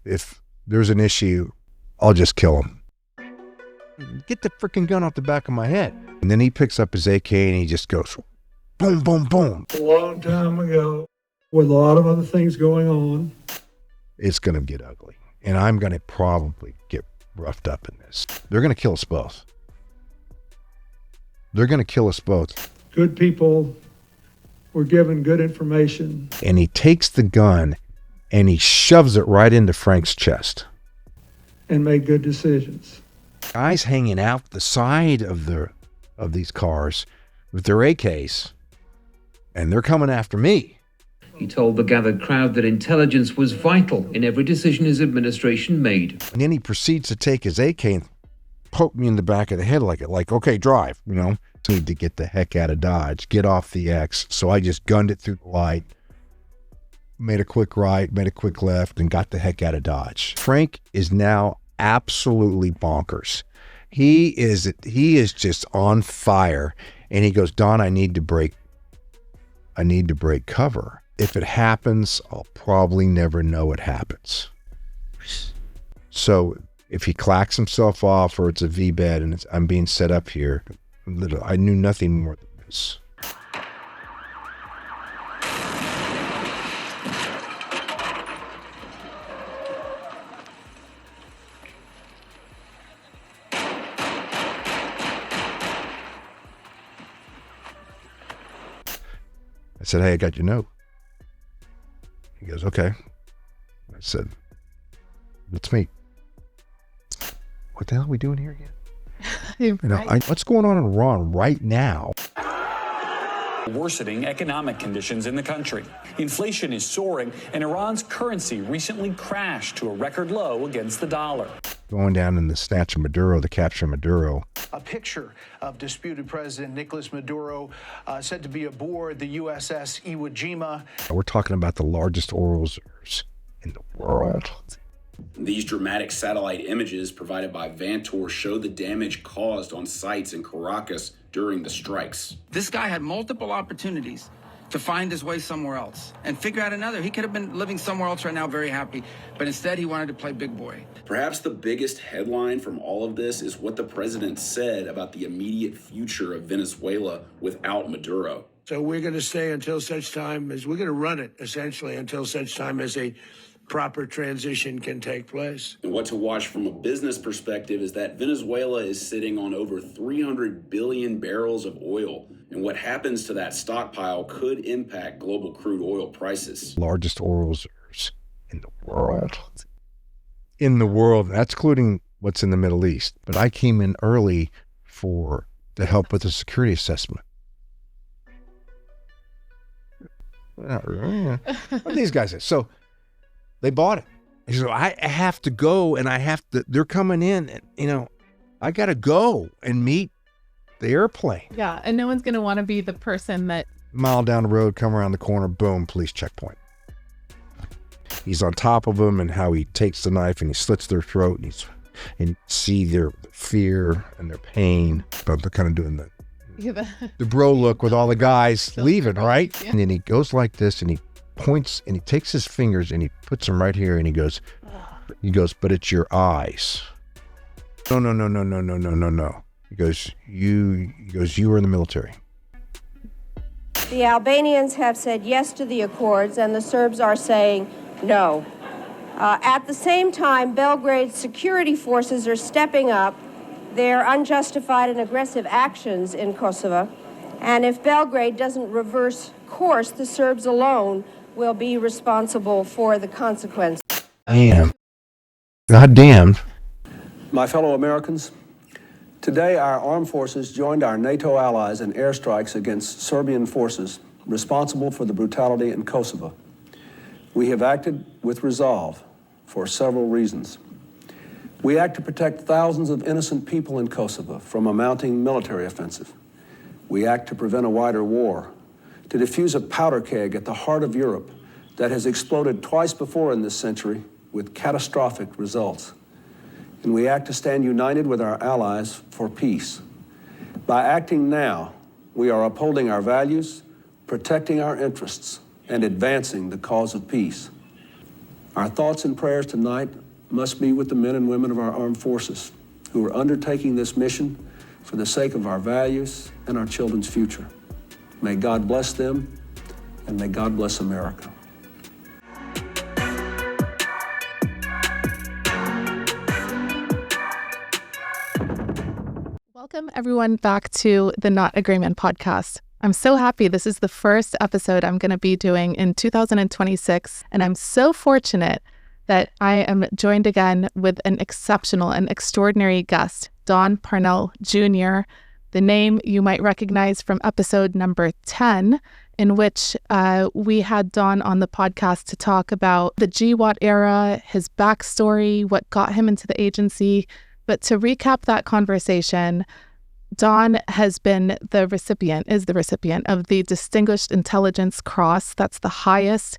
if there's an issue, I'll just kill him. Get the freaking gun off the back of my head. And then he picks up his AK and he just goes, boom, boom, boom. A long time ago, with a lot of other things going on. It's going to get ugly. And I'm going to probably get roughed up in this. They're going to kill us both. They're going to kill us both. Good people were given good information. And he takes the gun and he shoves it right into Frank's chest. And made good decisions. Guys hanging out the side of these cars with their AKs, and they're coming after me. He told the gathered crowd that intelligence was vital in every decision his administration made. And then he proceeds to take his AK and poke me in the back of the head like, okay, drive, you know. So to get the heck out of Dodge, get off the X. So I just gunned it through the light, made a quick right, made a quick left, and got the heck out of Dodge. Frank is now absolutely bonkers. He is just on fire. And he goes, Don, I need to break cover. If it happens, I'll probably never know it happens. So if he clacks himself off or it's a V-bed and I'm being set up here, I knew nothing more than this. I said, hey, I got your note. He goes, okay. I said, let's meet. What the hell are we doing here again? You know, what's going on in Iran right now? Worsening economic conditions in the country. Inflation is soaring, and Iran's currency recently crashed to a record low against the dollar. Going down in the snatch of Maduro, the capture of Maduro. A picture of disputed President Nicolas Maduro said to be aboard the USS Iwo Jima. We're talking about the largest oil reserves in the world. These dramatic satellite images provided by Vantor show the damage caused on sites in Caracas during the strikes. This guy had multiple opportunities to find his way somewhere else and figure out another. He could have been living somewhere else right now very happy, but instead he wanted to play big boy. Perhaps the biggest headline from all of this is what the president said about the immediate future of Venezuela without Maduro. So we're going to stay until such time as we're going to run it, essentially, until such time as a proper transition can take place. And what to watch from a business perspective is that Venezuela is sitting on over 300 billion barrels of oil. And what happens to that stockpile could impact global crude oil prices. Largest oil reserves in the world. In the world, that's including what's in the Middle East. But I came in early to help with the security assessment. Not really. What these guys say. So they bought it. He said, I have to go and they're coming in and, you know, I got to go and meet the airplane. Yeah. And no one's going to want to be the person that. Mile down the road, come around the corner, boom, police checkpoint. He's on top of them and how he takes the knife and he slits their throat and see their fear and their pain. But they're kind of doing the bro look with all the guys leaving, right? Yeah. And then he goes like this and he points and he takes his fingers and he puts them right here and he goes, but it's your eyes. No. He goes, you were in the military. The Albanians have said yes to the accords and the Serbs are saying no. At the same time, Belgrade's security forces are stepping up their unjustified and aggressive actions in Kosovo. And if Belgrade doesn't reverse course, the Serbs alone will be responsible for the consequence. Damn. God damned. My fellow Americans, today our armed forces joined our NATO allies in airstrikes against Serbian forces responsible for the brutality in Kosovo. We have acted with resolve for several reasons. We act to protect thousands of innocent people in Kosovo from a mounting military offensive. We act to prevent a wider war, to defuse a powder keg at the heart of Europe that has exploded twice before in this century with catastrophic results. And we act to stand united with our allies for peace. By acting now, we are upholding our values, protecting our interests, and advancing the cause of peace. Our thoughts and prayers tonight must be with the men and women of our armed forces who are undertaking this mission for the sake of our values and our children's future. May God bless them, and may God bless America. Welcome, everyone, back to the Not A Grayman Podcast. I'm so happy this is the first episode I'm going to be doing in 2026, and I'm so fortunate that I am joined again with an exceptional and extraordinary guest, Don Parnell Jr., the name you might recognize from episode number 10, in which we had Don on the podcast to talk about the GWAT era, his backstory, what got him into the agency. But to recap that conversation, Don has been the recipient of the Distinguished Intelligence Cross. That's the highest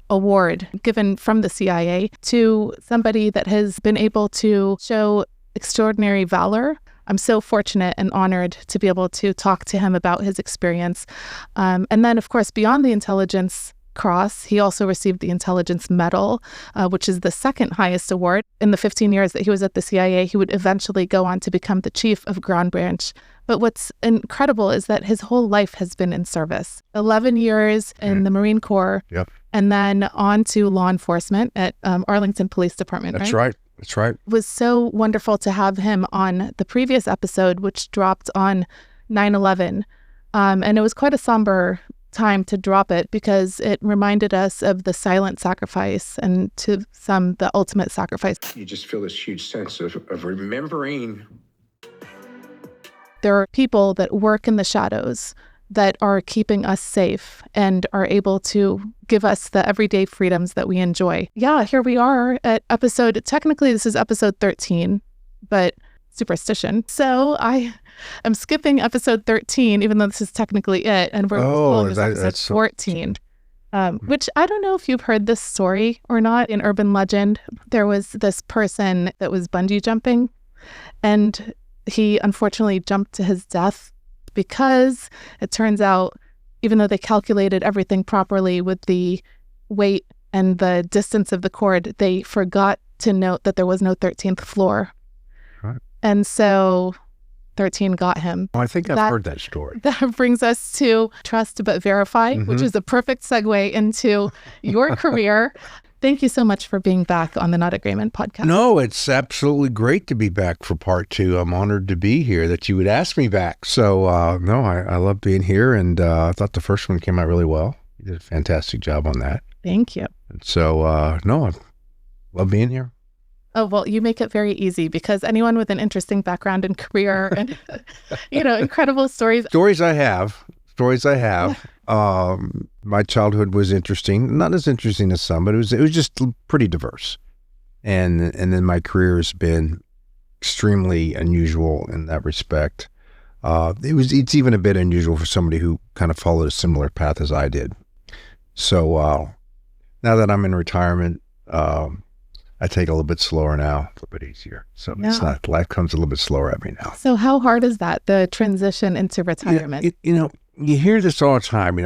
award given from the CIA to somebody that has been able to show extraordinary valor. I'm so fortunate and honored to be able to talk to him about his experience. And then, of course, beyond the Intelligence Cross, he also received the Intelligence Medal, which is the second highest award. In the 15 years that he was at the CIA, he would eventually go on to become the chief of Ground Branch. But what's incredible is that his whole life has been in service. 11 years in the Marine Corps, and then on to law enforcement at Arlington Police Department. That's right. That's right. It was so wonderful to have him on the previous episode, which dropped on 9/11. And it was quite a somber time to drop it because it reminded us of the silent sacrifice and to some the ultimate sacrifice. You just feel this huge sense of remembering. There are people that work in the shadows that are keeping us safe and are able to give us the everyday freedoms that we enjoy. Yeah, here we are at technically this is episode 13, but superstition. So I am skipping episode 13, even though this is technically it, and we're calling this episode 14. Which I don't know if you've heard this story or not. In urban legend, there was this person that was bungee jumping, and he unfortunately jumped to his death because it turns out, even though they calculated everything properly with the weight and the distance of the cord, they forgot to note that there was no 13th floor. Right. And so 13 got him. I think I've heard that story. That brings us to Trust But Verify, which is a perfect segue into your career. Thank you so much for being back on the Not A Grayman podcast. No, it's absolutely great to be back for part 2. I'm honored to be here, that you would ask me back. So, I love being here, and I thought the first one came out really well. You did a fantastic job on that. Thank you. And so, I love being here. Oh, well, you make it very easy because anyone with an interesting background and career and, incredible stories. Stories I have. My childhood was interesting, not as interesting as some, but it was just pretty diverse. And then my career has been extremely unusual in that respect. It's even a bit unusual for somebody who kind of followed a similar path as I did. So now that I'm in retirement, I take it a little bit slower now, a little bit easier. So it's not, life comes a little bit slower at me now. So how hard is that, the transition into retirement? You hear this all the time,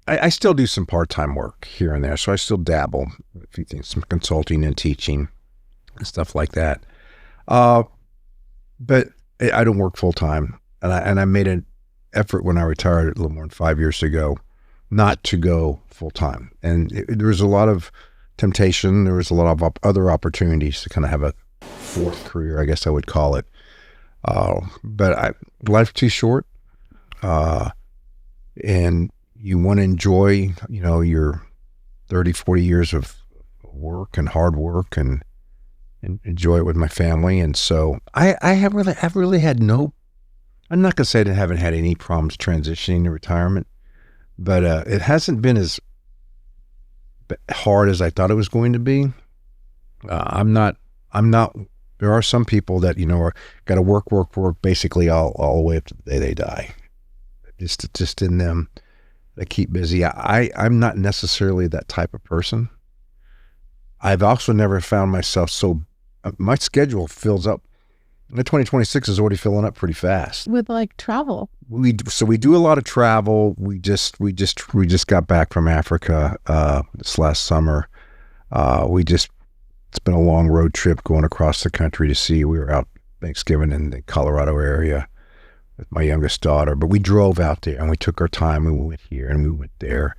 I still do some part-time work here and there. So I still dabble with a few things, some consulting and teaching and stuff like that. But I don't work full-time. And I made an effort when I retired a little more than 5 years ago, not to go full-time. And there was a lot of temptation. There was a lot of other opportunities to kind of have a fourth career, I guess I would call it. But life's too short. And you want to enjoy, your 30, 40 years of work and hard work and enjoy it with my family. And so I have really had I'm not going to say that I haven't had any problems transitioning to retirement, but it hasn't been as hard as I thought it was going to be. I'm not, there are some people that, are got to work basically all the way up to the day they die. Just in them, they keep busy. I'm not necessarily that type of person. I've also never found myself my schedule fills up. The 2026 is already filling up pretty fast. With travel. We do a lot of travel. We just got back from Africa this last summer. It's been a long road trip going across the country to see. We were out Thanksgiving in the Colorado area with my youngest daughter, but we drove out there and we took our time and we went here and we went there.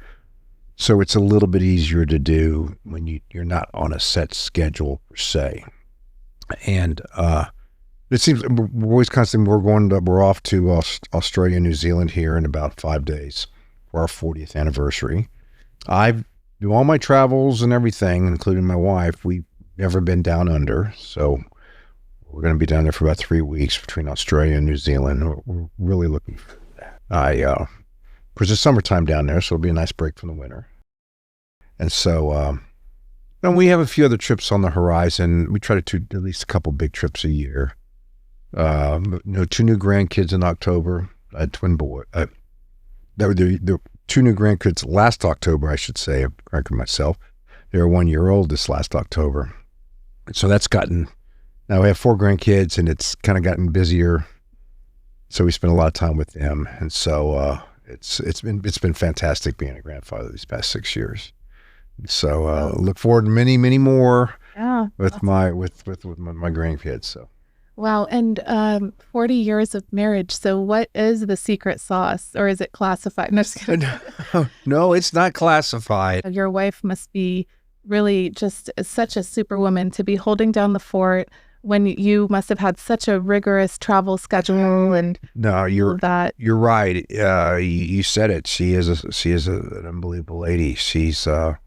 So it's a little bit easier to do when you're not on a set schedule per se. And it seems we're always constantly, we're off to Australia, New Zealand here in about 5 days for our 40th anniversary. I do all my travels and everything, including my wife. We've never been down under, so we're going to be down there for about 3 weeks between Australia and New Zealand. We're really looking for that. Because it's summertime down there, so it'll be a nice break from the winter. And so, and we have a few other trips on the horizon. We try to do at least a couple big trips a year. 2 new grandkids in October. I had twin boy. There were the 2 new grandkids last October, I should say. I'm correcting myself. They were 1 year old this last October. So that's gotten, now we have 4 grandkids and it's kind of gotten busier. So we spend a lot of time with them. And so, it's been fantastic being a grandfather these past 6 years. So look forward to many, many more with my grandkids. So wow. And 40 years of marriage. So what is the secret sauce, or is it classified? No, just kidding. No, it's not classified. Your wife must be really just such a superwoman to be holding down the fort when you must have had such a rigorous travel schedule and no, you're right. You said it. She is an unbelievable lady. She's a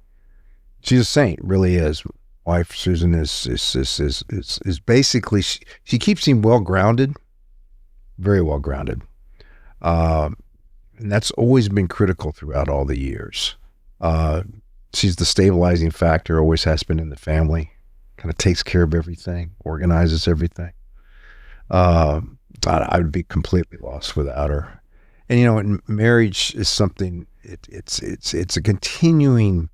saint, really is. Wife Susan is basically, she keeps him well grounded, very well grounded, and that's always been critical throughout all the years. She's the stabilizing factor, always has been in the family. Kind of takes care of everything, organizes everything. I would be completely lost without her. And marriage is something. It's a continuing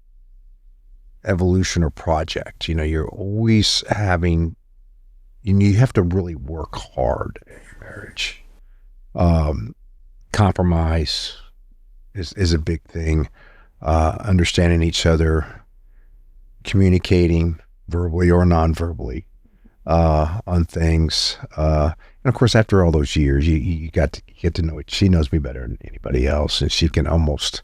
evolution or project. You're always having. You have to really work hard in marriage. Compromise is a big thing. Understanding each other, communicating verbally or non-verbally on things. And of course, after all those years, you get to know it. She knows me better than anybody else, and she can almost,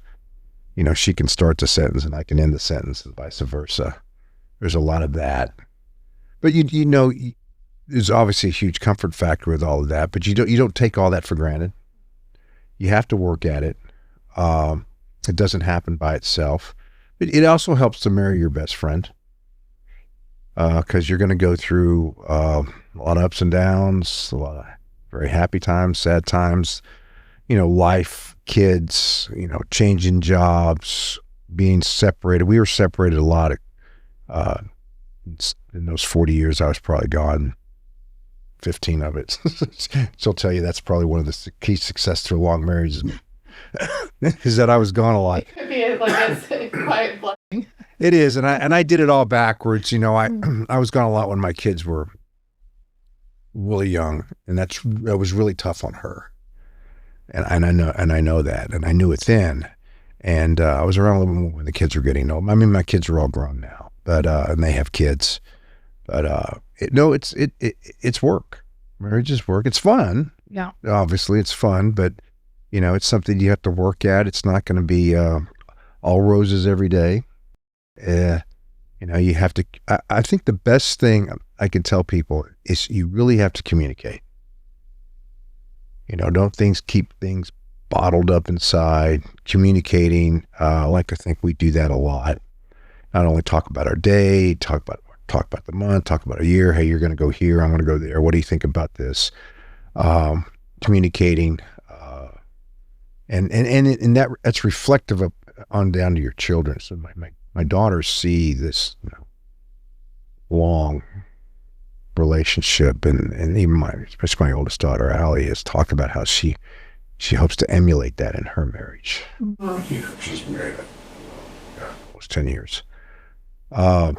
she can start the sentence and I can end the sentence and vice versa. There's a lot of that. But there's obviously a huge comfort factor with all of that, but you don't take all that for granted. You have to work at it. It doesn't happen by itself. But it also helps to marry your best friend. Because you're going to go through a lot of ups and downs, a lot of very happy times, sad times, life, kids, changing jobs, being separated. We were separated a lot. In those 40 years, I was probably gone 15 of it. So I'll tell you, that's probably one of the key success to a long marriage is that I was gone a lot. It could be like a quiet blessing. It is, and I did it all backwards. I was gone a lot when my kids were really young, and that was really tough on her. And I know that, and I knew it then. And I was around a little bit more when the kids were getting old. I mean, my kids are all grown now, but and they have kids. But it's work. Marriage is work. It's fun. Yeah. Obviously, it's fun, but it's something you have to work at. It's not going to be all roses every day. You have to, I think the best thing I can tell people is you really have to communicate. Don't keep things bottled up inside. Communicating, I like to think we do that a lot. Not only talk about our day, talk about the month, talk about a year. Hey, you're going to go here. I'm going to go there. What do you think about this? Communicating, and that's reflective of on down to your children. So my daughters see this long relationship, and even especially my oldest daughter Allie has talked about how she hopes to emulate that in her marriage. Mm-hmm. She's married almost 10 years, and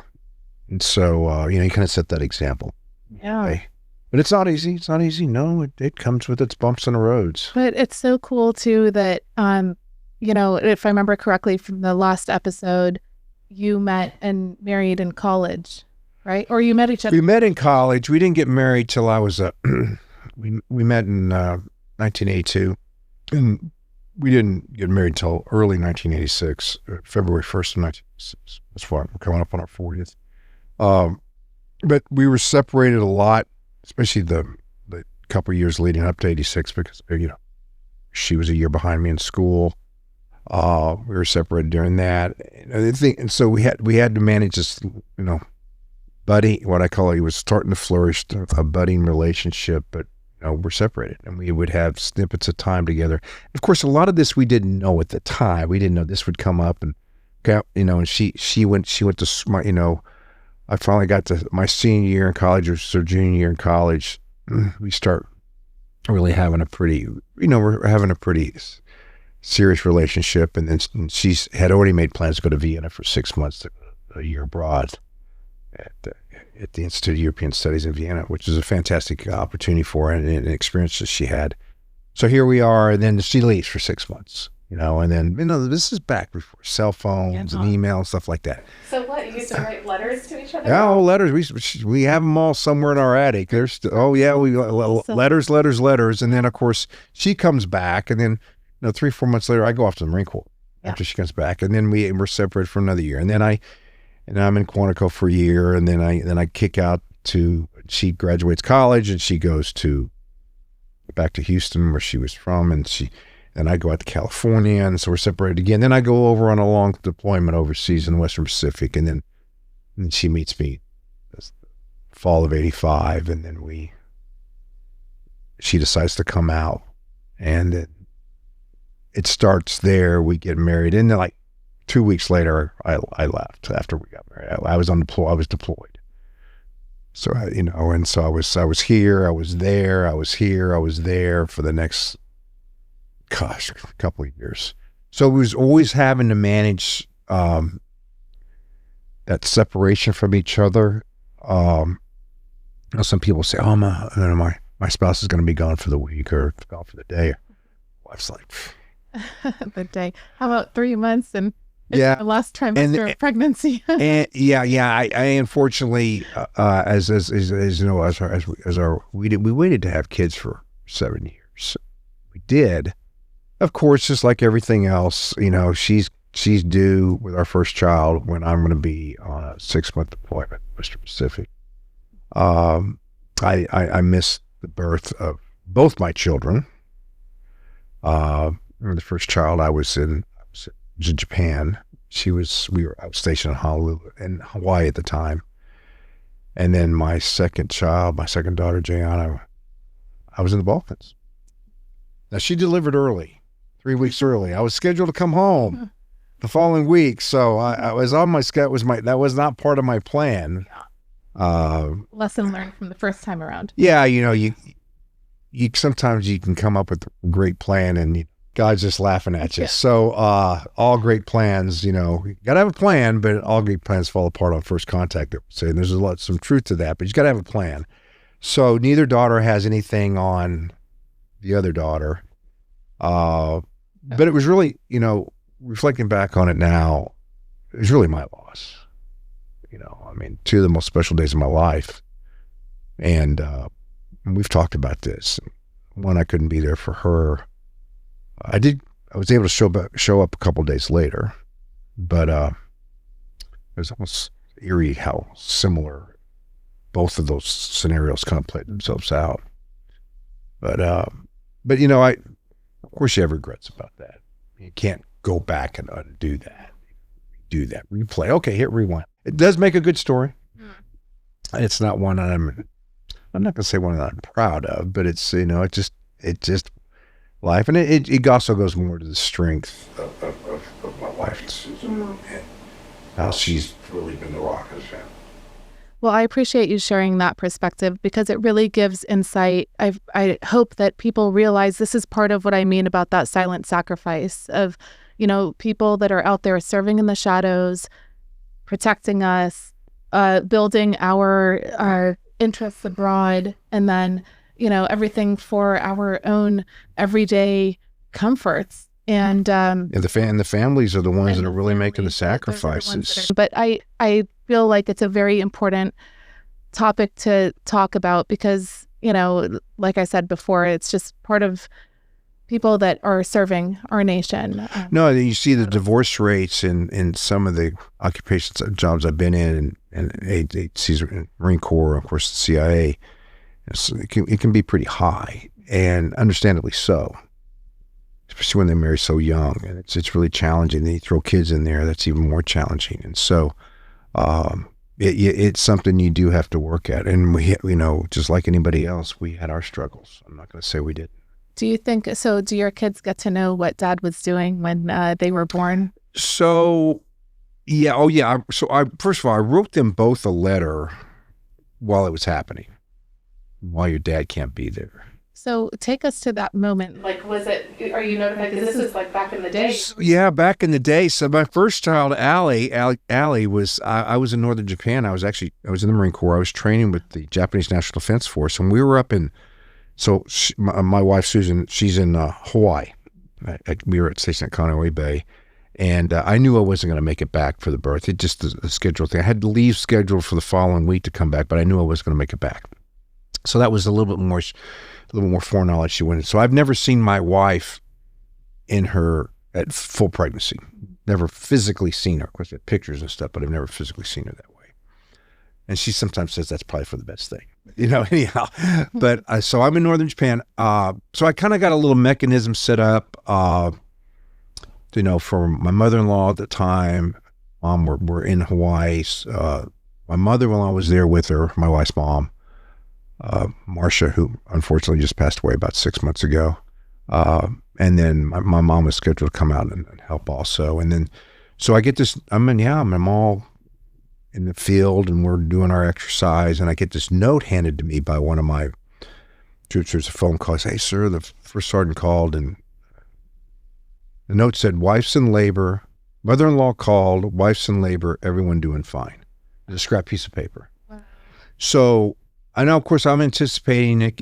so you kind of set that example. Yeah. Right? But it's not easy. It's not easy. No, it comes with its bumps in the roads. But it's so cool too that if I remember correctly from the last episode, you met and married in college, right? Or you met each other? We met in college. We didn't get married till I was, we met in 1982. And we didn't get married till early 1986, February 1st of 1986. That's why we're coming up on our 40th. But we were separated a lot, especially the couple of years leading up to 86, because, she was a year behind me in school. We were separated during that. And so we had to manage this, buddy, what I call it, he was starting to flourish, a budding relationship, but we're separated, and we would have snippets of time together. Of course, a lot of this we didn't know at the time. We didn't know this would come up, and and she went to smart. I finally got to my senior year in college, or junior year in college. We start really having a pretty, we're having a pretty serious relationship, and then she had already made plans to go to Vienna for 6 months, a year abroad at the Institute of European Studies in Vienna, which is a fantastic opportunity for her and an experience that she had. So here we are, and then she leaves for 6 months, and then, this is back before cell phones and email and stuff like that. So what, you used to write letters to each other? Yeah, letters. We have them all somewhere in our attic. There's, letters. And then, of course, she comes back, and then, 3-4 months later, I go off to the Marine Corps after she comes back, and then we're separated for another year. And then I'm in Quantico for a year, and then I kick out she graduates college, and she goes back to Houston, where she was from, and I go out to California, and so we're separated again. Then I go over on a long deployment overseas in the Western Pacific, and then she meets me fall of 85, and then she decides to come out, and it starts there. We get married, and then 2 weeks later, I left after we got married. I was deployed. So, and so I was here, I was there, I was here, I was there for the next, a couple of years. So it was always having to manage that separation from each other. Some people say, "Oh, my spouse is going to be gone for the week or gone for the day." Wife's like, the day. How about 3 months and the last trimester of pregnancy? And I unfortunately, we waited to have kids for 7 years. We did. Of course, just like everything else, she's due with our first child when I'm going to be on a 6-month deployment, Western Pacific. I missed the birth of both my children. The first child I was in Japan. I was stationed in Honolulu, in Hawaii at the time. And then my second daughter, Jayana, I was in the Balkans. Now, she delivered early, 3 weeks early. I was scheduled to come home the following week, so I was on my schedule. That was not part of my plan. Lesson learned from the first time around. Yeah, you sometimes you can come up with a great plan, and God's just laughing at you. Yeah. So all great plans, you got to have a plan, but all great plans fall apart on first contact. So there's some truth to that, but you got to have a plan. So neither daughter has anything on the other daughter. But it was really, reflecting back on it now, it was really my loss. 2 of the most special days of my life. And we've talked about this. One, I couldn't be there for her. I was able to show up a couple of days later, but it was almost eerie how similar both of those scenarios kind of played themselves out. But of course you have regrets about that. You can't go back and undo that. Do that. Replay. Okay, hit rewind. It does make a good story. It's not one that I'm not going to say one that I'm proud of, but it's, it just life. And it also goes more to the strength of my wife, and how she's really been the rock of the family. Well, I appreciate you sharing that perspective, because it really gives insight. I hope that people realize this is part of what I mean about that silent sacrifice of, people that are out there serving in the shadows, protecting us, building our interests abroad, and then, everything for our own everyday comforts And the families are the ones that are really making the sacrifices. But I feel like it's a very important topic to talk about because, like I said before, it's just part of people that are serving our nation. No, you see the divorce rates in some of the occupations, jobs I've been in, and Marine Corps, of course, the CIA. It can be pretty high, and understandably so, especially when they marry so young, and it's really challenging. Then you throw kids in there, that's even more challenging. And so, it's something you do have to work at. And we, just like anybody else, we had our struggles. I'm not going to say we didn't. Do you think so? Do your kids get to know what Dad was doing when they were born? So, yeah. Oh, yeah. First of all, I wrote them both a letter while it was happening, while your dad can't be there. So take us to that moment. Like, are you notified? Because this is like back in the day. Yeah, back in the day. So my first child, Allie was, I was in northern Japan. I was in the Marine Corps. I was training with the Japanese National Defense Force. And we were up in, my wife, Susan, she's in Hawaii. We were at station at Kaneohe Bay. And I knew I wasn't going to make it back for the birth. It just the schedule thing. I had to leave scheduled for the following week to come back, but I knew I was going to make it back. So that was a little bit more foreknowledge she went in. So I've never seen my wife at full pregnancy. Never physically seen her. Of course, I had pictures and stuff, but I've never physically seen her that way. And she sometimes says that's probably for the best thing, anyhow. But so I'm in northern Japan. So I kind of got a little mechanism set up, for my mother-in-law at the time. Mom, we're in Hawaii. My mother-in-law was there with her, my wife's mom. Marcia, who unfortunately just passed away about 6 months ago. And then my mom was scheduled to come out and help also. And then, so I get this, I'm all in the field and we're doing our exercise. And I get this note handed to me by one of my troops. There's a phone call. I say, hey, sir, the first sergeant called. And the note said, wife's in labor, mother-in-law called, wife's in labor, everyone doing fine. It's a scrap piece of paper. Wow. So, I know, of course, I'm anticipating it,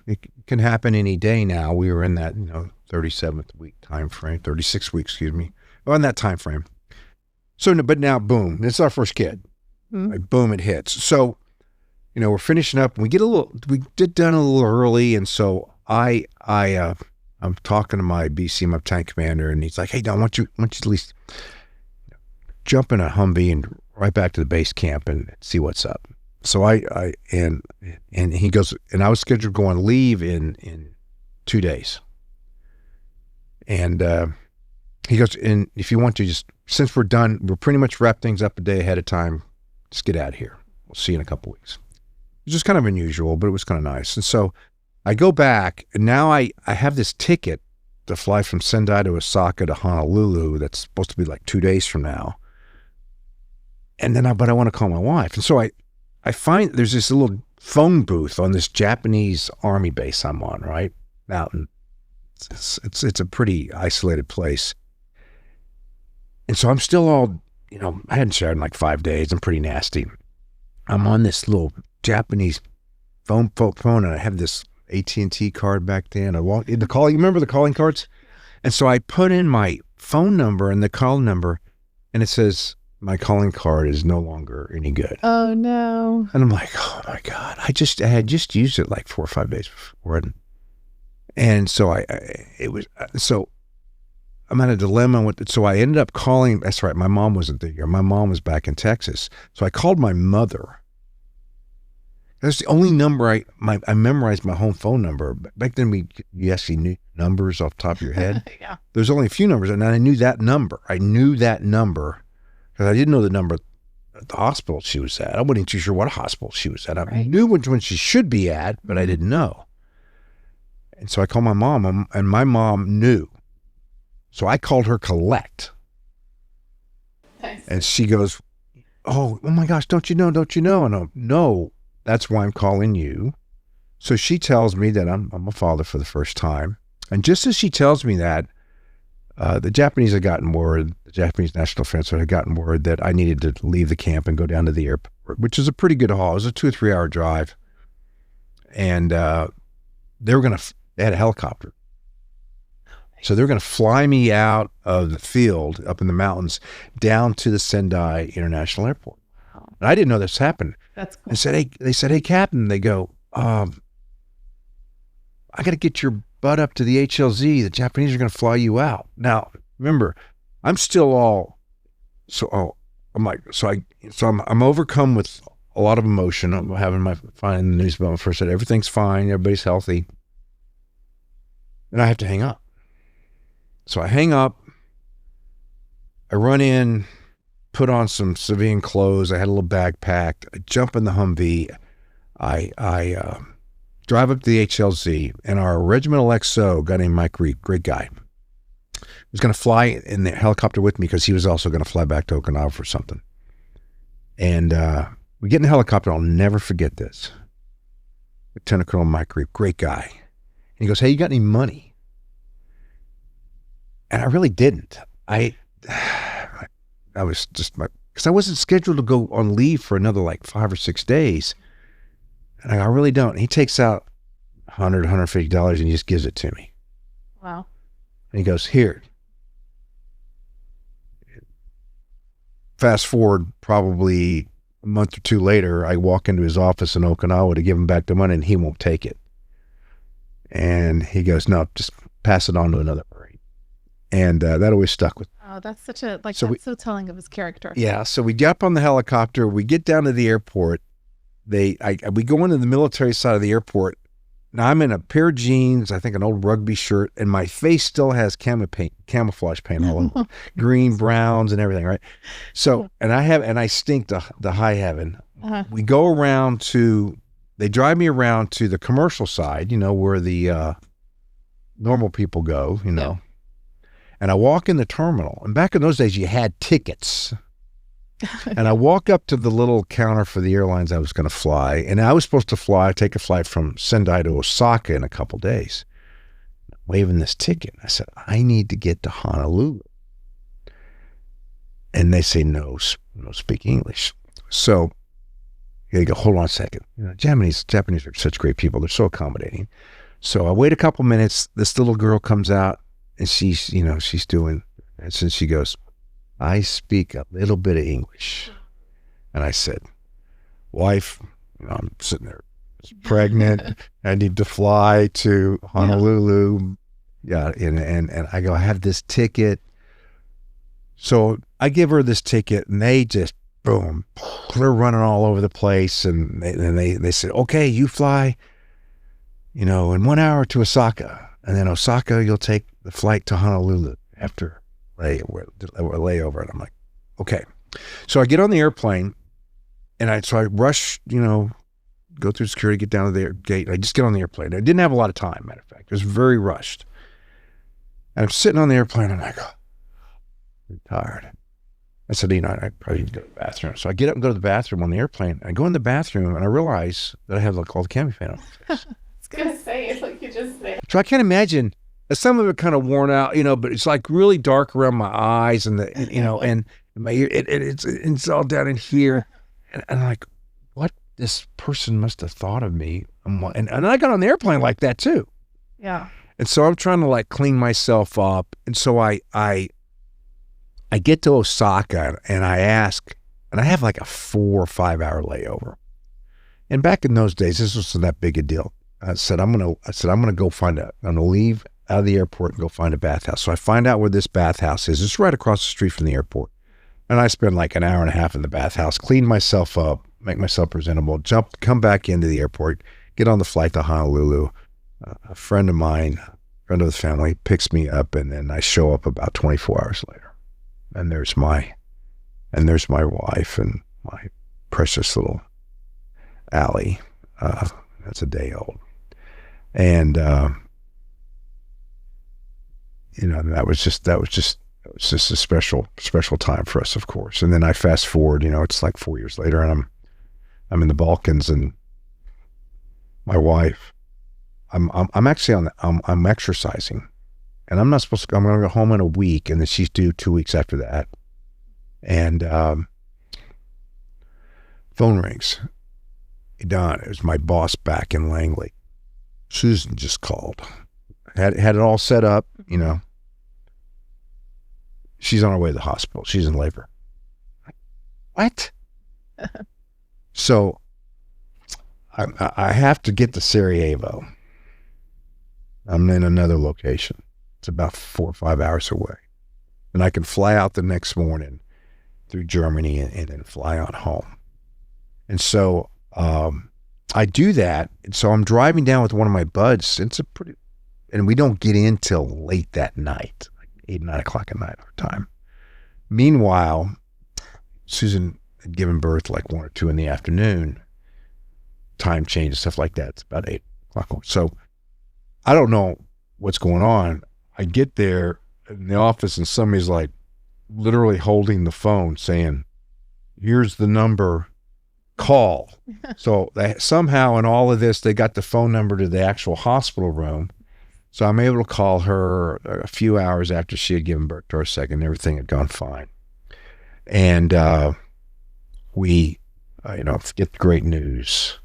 it can happen any day now. We were in that, 37th week time frame, 36 weeks, excuse me, in that time frame. So, but now, boom, it's our first kid. Mm-hmm. Like, boom, it hits. So, we're finishing up and we get done a little early. And so I'm talking to my BC, my tank commander, and he's like, hey, Don, why don't you at least jump in a Humvee and right back to the base camp and see what's up. So and he goes, and I was scheduled to go on leave in 2 days. And he goes, and if you want to, just, since we're done, we're pretty much wrap things up a day ahead of time, just get out of here. We'll see you in a couple of weeks. It was just kind of unusual, but it was kind of nice. And so I go back, and now I have this ticket to fly from Sendai to Osaka to Honolulu that's supposed to be like 2 days from now. And then but I want to call my wife. And so I find there's this little phone booth on this Japanese army base I'm on, right? Out in, it's a pretty isolated place. And so I'm still all, I hadn't showered in like 5 days. I'm pretty nasty. I'm on this little Japanese phone, and I have this AT&T card back then. I walked in the call. You remember the calling cards? And so I put in my phone number and the call number, and it says, my calling card is no longer any good. Oh no. And I'm like, oh my God, I had just used it like 4 or 5 days before. And so so I'm at a dilemma so I ended up calling, that's right, my mom wasn't there. My mom was back in Texas. So I called my mother. That's the only number I memorized my home phone number. Back then you actually knew numbers off the top of your head. Yeah. There's only a few numbers, and I knew that number. Because I didn't know the number at the hospital she was at. I wasn't too sure what hospital she was at. I knew which one she should be at, but I didn't know. And so I called my mom, and my mom knew. So I called her collect. Nice. And she goes, oh my gosh, don't you know? And I'm, no, that's why I'm calling you. So she tells me that I'm a father for the first time. And just as she tells me that, the Japanese had gotten word, the Japanese National Defense had gotten word that I needed to leave the camp and go down to the airport, which is a pretty good haul. It was a 2 or 3 hour drive. And they had a helicopter. So they're going to fly me out of the field up in the mountains down to the Sendai International Airport. And I didn't know this happened. That's cool. They said, hey, Captain, they go, I got to get your butt up to the HLZ. The Japanese are going to fly you out. Now, remember, I'm still all, I'm overcome with a lot of emotion. I'm having my finding the news about my first said everything's fine, everybody's healthy. And I have to hang up. So I hang up, I run in, put on some civilian clothes. I had a little bag packed. I jump in the Humvee. I drive up to the HLZ, and our regimental XO, a guy named Mike Reed, great guy, was going to fly in the helicopter with me because he was also going to fly back to Okinawa for something. And we get in the helicopter. I'll never forget this. Lieutenant Colonel Mike Reed, great guy. And he goes, hey, you got any money? And I really didn't. I was just, because I wasn't scheduled to go on leave for another like 5 or 6 days. And I really don't. And he takes out $100, $150 and he just gives it to me. Wow. And he goes, here. Fast forward probably a month or two later, I walk into his office in Okinawa to give him back the money and he won't take it. And he goes, no, just pass it on to another Marine. And that always stuck with me. Oh, that's such a, like, So that's so telling of his character. Yeah, so we get up on the helicopter, we get down to the airport. We go into the military side of the airport. Now I'm in a pair of jeans, I think an old rugby shirt, and my face still has camouflage paint all over, green, browns, and everything, right? So, and I stink to high heaven. Uh-huh. We go around they drive me around to the commercial side, where the normal people go, Yeah. And I walk in the terminal, and back in those days you had tickets. And I walk up to the little counter for the airlines I was going to fly, and I was supposed to take a flight from Sendai to Osaka in a couple days. Waving this ticket, I said, I need to get to Honolulu. And they say, no speak English. So they go, hold on a second. Japanese are such great people. They're so accommodating. So I wait a couple minutes. This little girl comes out, and she's doing, and since she goes, I speak a little bit of English. And I said, wife, I'm sitting there pregnant. I need to fly to Honolulu. Yeah. And I go, I have this ticket. So I give her this ticket, and they just, boom, they're running all over the place. And they said, okay, you fly, in 1 hour to Osaka. And then Osaka, you'll take the flight to Honolulu after layover. And I'm like, okay. So I get on the airplane, and I rush, go through security, get down to the gate. I just get on the airplane. I didn't have a lot of time, matter of fact. It was very rushed. And I'm sitting on the airplane, and I go, I'm tired. I said, I probably need to go to the bathroom. So I get up and go to the bathroom on the airplane. I go in the bathroom, and I realize that I have all the cami paint on my face. I was going to say, it's like you just say. So I can't imagine. Some of it kind of worn out, but it's like really dark around my eyes and and my ear. It's all down in here, and I'm like, what? This person must have thought of me. And I got on the airplane like that too. Yeah. And so I'm trying to like clean myself up, and so I get to Osaka, and I ask, and I have like a 4 or 5 hour layover. And back in those days, this wasn't that big a deal. I said, I'm gonna leave out of the airport and go find a bathhouse. So I find out where this bathhouse is. It's right across the street from the airport. And I spend like an hour and a half in the bathhouse, clean myself up, make myself presentable, come back into the airport, get on the flight to Honolulu. A friend of mine, friend of the family, picks me up, and then I show up about 24 hours later. And there's my wife and my precious little Allie. That's a day old. And that was just a special time for us, of course. And then I fast forward, it's like 4 years later, and I'm in the Balkans, and my wife, I'm actually I'm exercising, and I'm going to go home in a week, and then she's due 2 weeks after that. And phone rings. Hey, Don, it was my boss back in Langley. Susan just called. Had it all set up, she's on her way to the hospital. She's in labor. What? So I have to get to Sarajevo. I'm in another location. It's about 4 or 5 hours away. And I can fly out the next morning through Germany and then fly on home. And so I do that. And so I'm driving down with one of my buds. And we don't get in till late that night, like 8, 9 o'clock at night our time. Meanwhile, Susan had given birth like 1 or 2 in the afternoon. Time change and stuff like that. It's about 8 o'clock. So I don't know what's going on. I get there in the office and somebody's like literally holding the phone saying, here's the number, call. So somehow in all of this, they got the phone number to the actual hospital room. So I'm able to call her a few hours after she had given birth to our second. Everything had gone fine. And we, get the great news.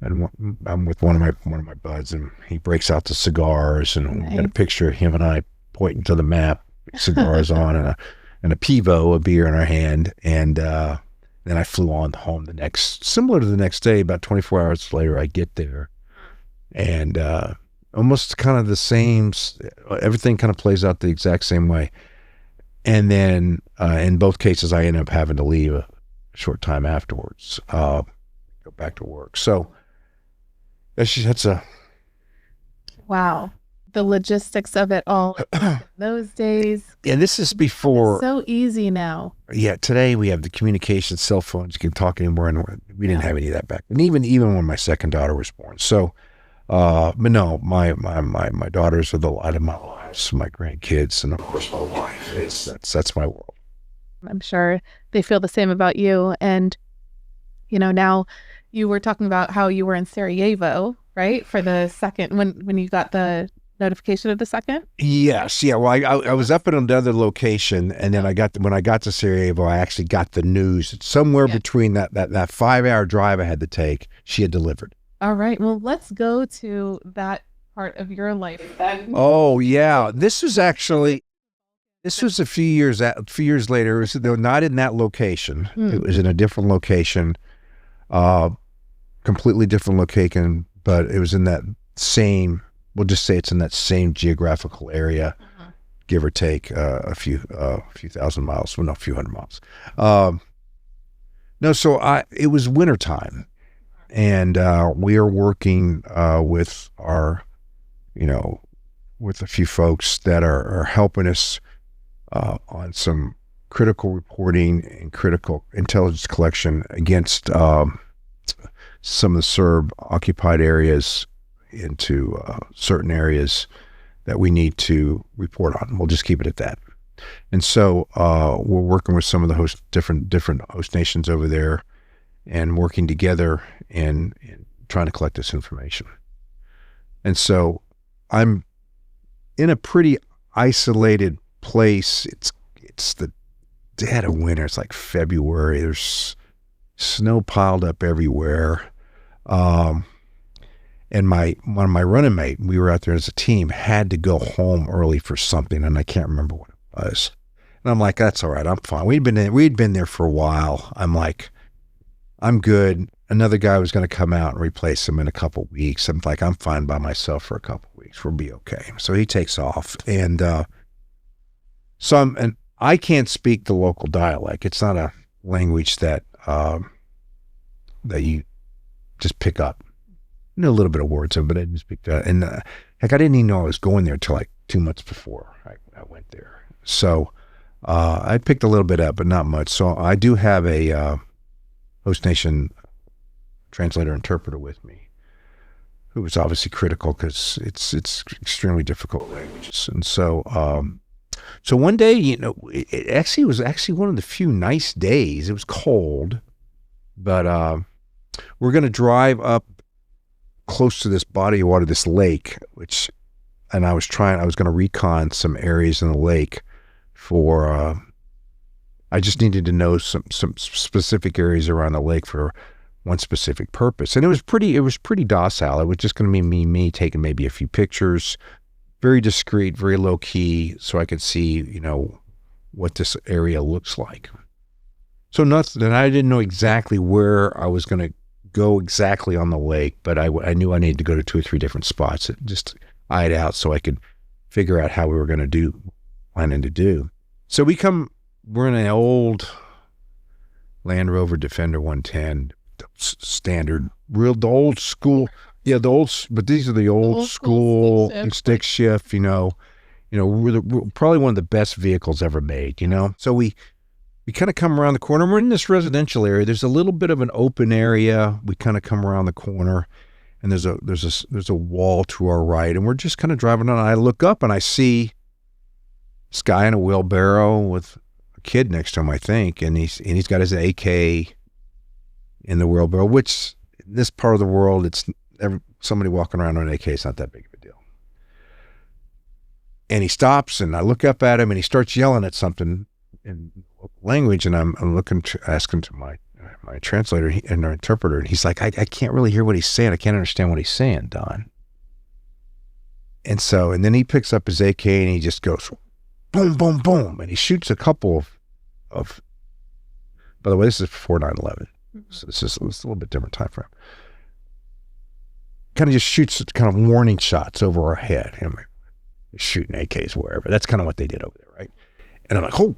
And I'm with one of my buds, and he breaks out the cigars, and we got a picture of him and I pointing to the map, cigars on, and a Pivo, a beer in our hand. And then I flew on home similar to the next day. About 24 hours later, I get there, and almost kind of the same. Everything kind of plays out the exact same way. And then in both cases, I end up having to leave a short time afterwards, go back to work. So that's a wow. The logistics of it all in those days. Yeah, this is before. It's so easy now. Yeah, today we have the communication, cell phones. You can talk anywhere, and we didn't have any of that back. And even when my second daughter was born. So, but no, my daughters are the light of my life. So my grandkids, and of course my wife. That's my world. I'm sure they feel the same about you. And now you were talking about how you were in Sarajevo, right? For the second, when you got the notification of the second? Yes. Yeah. Well, I was up at another location, and then when I got to Sarajevo, I actually got the news. Somewhere between that 5-hour drive I had to take, she had delivered. All right. Well, let's go to that part of your life then. Oh, yeah. This was a few years later. It was not in that location. It was in a different location, completely different location, but it was in that same, we'll just say it's in that same geographical area, give or take a few thousand miles, well, no, a few hundred miles. It was wintertime, and we are working with with a few folks that are helping us on some critical reporting and critical intelligence collection against some of the Serb-occupied areas into certain areas that we need to report on. We'll just keep it at that. And so we're working with some of the different host nations over there, and working together and trying to collect this information. And so I'm in a pretty isolated place. It's the dead of winter. It's like February. There's snow piled up everywhere. And one of my running mate, we were out there as a team, had to go home early for something, and I can't remember what it was. And I'm like, that's all right, I'm fine. We'd been there for a while. I'm like, I'm good. Another guy was going to come out and replace him in a couple weeks. I'm like, I'm fine by myself for a couple weeks. We'll be okay. So he takes off, and and I can't speak the local dialect. It's not a language that you just pick up. I know a little bit of words of it, but I didn't speak that. And heck, I didn't even know I was going there until like 2 months before I went there. So I picked a little bit up, but not much. So I do have a host nation translator interpreter with me, who was obviously critical because it's extremely difficult languages. And so so one day, it was actually one of the few nice days. It was cold, but we're going to drive up close to this body of water, this lake, and I was going to recon some areas in the lake for, I just needed to know some specific areas around the lake for one specific purpose. And it was pretty docile. It was just going to be me taking maybe a few pictures, very discreet, very low key, so I could see, what this area looks like. So nothing, and I didn't know exactly where I was going to go exactly on the lake, but I knew I needed to go to 2 or 3 different spots that just eyed out so I could figure out how we were going to planning to do. So we're in an old Land Rover Defender 110, standard, the old school. Yeah, but these are the old school stick shift, we're probably one of the best vehicles ever made, So we kind of come around the corner. We're in this residential area. There's a little bit of an open area. We kind of come around the corner, and there's a wall to our right, and we're just kind of driving on. I look up and I see this guy in a wheelbarrow with a kid next to him, I think, and he's got his AK in the wheelbarrow, which in this part of the world, somebody walking around on an AK is not that big of a deal. And he stops, and I look up at him, and he starts yelling at something in local language, and I'm asking to my translator and our interpreter, and he's like, I can't really hear what he's saying. I can't understand what he's saying, Don. And then he picks up his AK, and he just goes, boom, boom, boom, and he shoots a couple of by the way, this is before 9/11, so it's a little bit different time frame. Kind of just shoots kind of warning shots over our head. Shooting AKs wherever. That's kind of what they did over there, right? And I'm like, oh,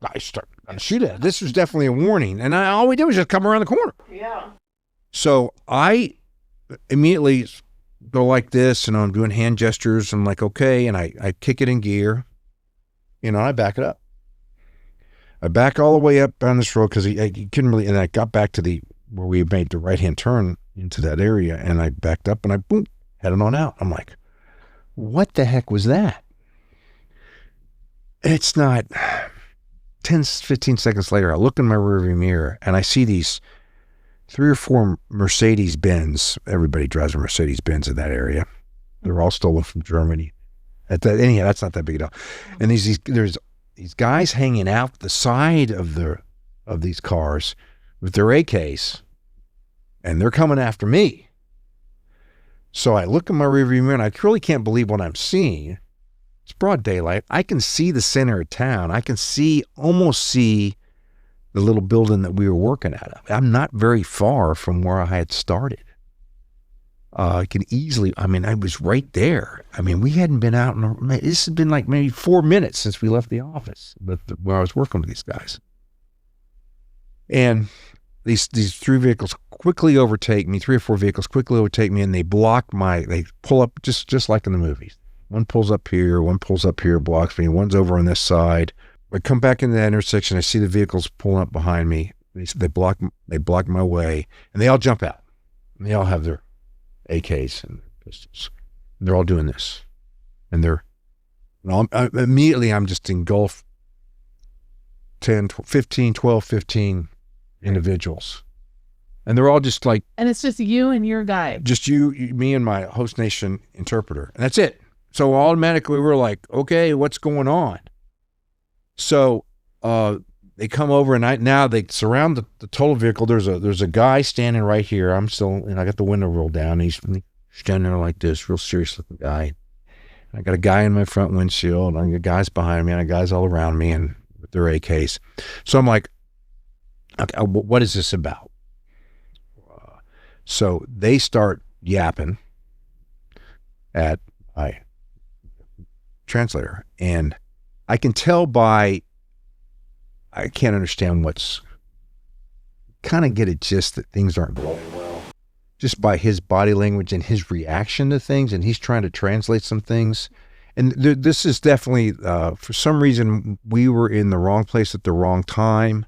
I start to shoot at it. This was definitely a warning. And all we did was just come around the corner. Yeah. So I immediately go like this, and I'm doing hand gestures. I'm like, okay. And I kick it in gear. I back it up. I back all the way up down this road because he couldn't really, and I got back to where we made the right-hand turn into that area, and I backed up, and I, boom, headed on out. I'm like, what the heck was that? It's not 10, 15 seconds later, I look in my rearview mirror, and I see these 3 or 4 Mercedes-Benz. Everybody drives a Mercedes-Benz in that area. They're all stolen from Germany. Anyhow, that's not that big a deal. And there's these guys hanging out the side of these cars with their AKs, and they're coming after me. So I look in my rearview mirror, and I really can't believe what I'm seeing. It's broad daylight. I can see the center of town. I can almost see the little building that we were working at. I'm not very far from where I had started. I was right there. We hadn't been out, this had been like maybe 4 minutes since we left the office, where I was working with these guys. And these 3 vehicles quickly overtake me, 3 or 4 vehicles quickly overtake me, and they pull up just like in the movies. One pulls up here, blocks me, one's over on this side. I come back into that intersection, I see the vehicles pulling up behind me. They block my way, and they all jump out. And they all have their AKs and pistols. And they're all doing this. And immediately I'm just engulfed 15 individuals. And they're all just like... And it's just you and your guy. Just me and my host nation interpreter. And that's it. So automatically we're like, okay, what's going on? So they come over, and now they surround the total vehicle. There's a guy standing right here. I got the window rolled down. He's standing there like this, real serious looking guy. And I got a guy in my front windshield, and I got guys behind me, and I got guys all around me, and with their AKs. So I'm like, okay, what is this about? So they start yapping at my translator, and I can tell I can't understand kind of get a gist that things aren't going well, just by his body language and his reaction to things, and he's trying to translate some things. And this is definitely, for some reason, we were in the wrong place at the wrong time.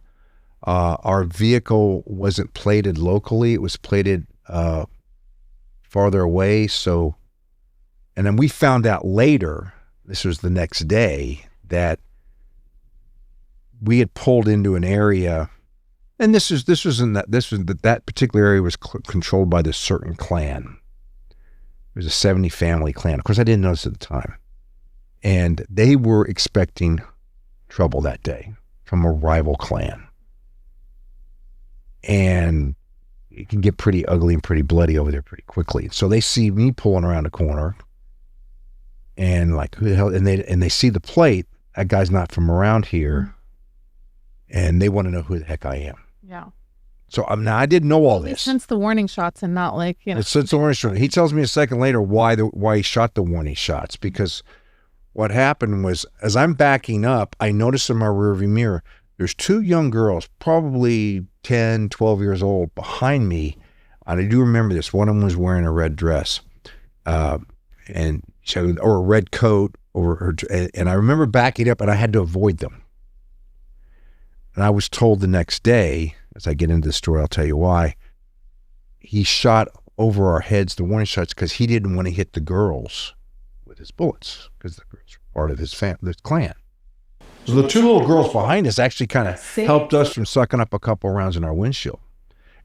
Our vehicle wasn't plated locally. It was plated farther away. And then we found out later, this was the next day, that we had pulled into an area, and that particular area was controlled by this certain clan. It was a 70 family clan. Of course, I didn't notice at the time. And they were expecting trouble that day from a rival clan. And it can get pretty ugly and pretty bloody over there pretty quickly. So they see me pulling around a corner, and like, who the hell? And they see the plate, that guy's not from around here, and they want to know who the heck I am. Yeah. So now I didn't know all this. Since the warning shots and not like, you know. Since the warning shot. He tells me a second later why he shot the warning shots, because what happened was, as I'm backing up, I noticed in my rearview mirror, there's two young girls, probably 10, 12 years old, behind me. And I do remember this. One of them was wearing a red dress, or a red coat over her. And I remember backing up, and I had to avoid them. And I was told the next day, as I get into the story, I'll tell you why, he shot over our heads the warning shots because he didn't want to hit the girls with his bullets, because the girls were part of his clan. So the two little girls behind us actually kind of helped us from sucking up a couple rounds in our windshield,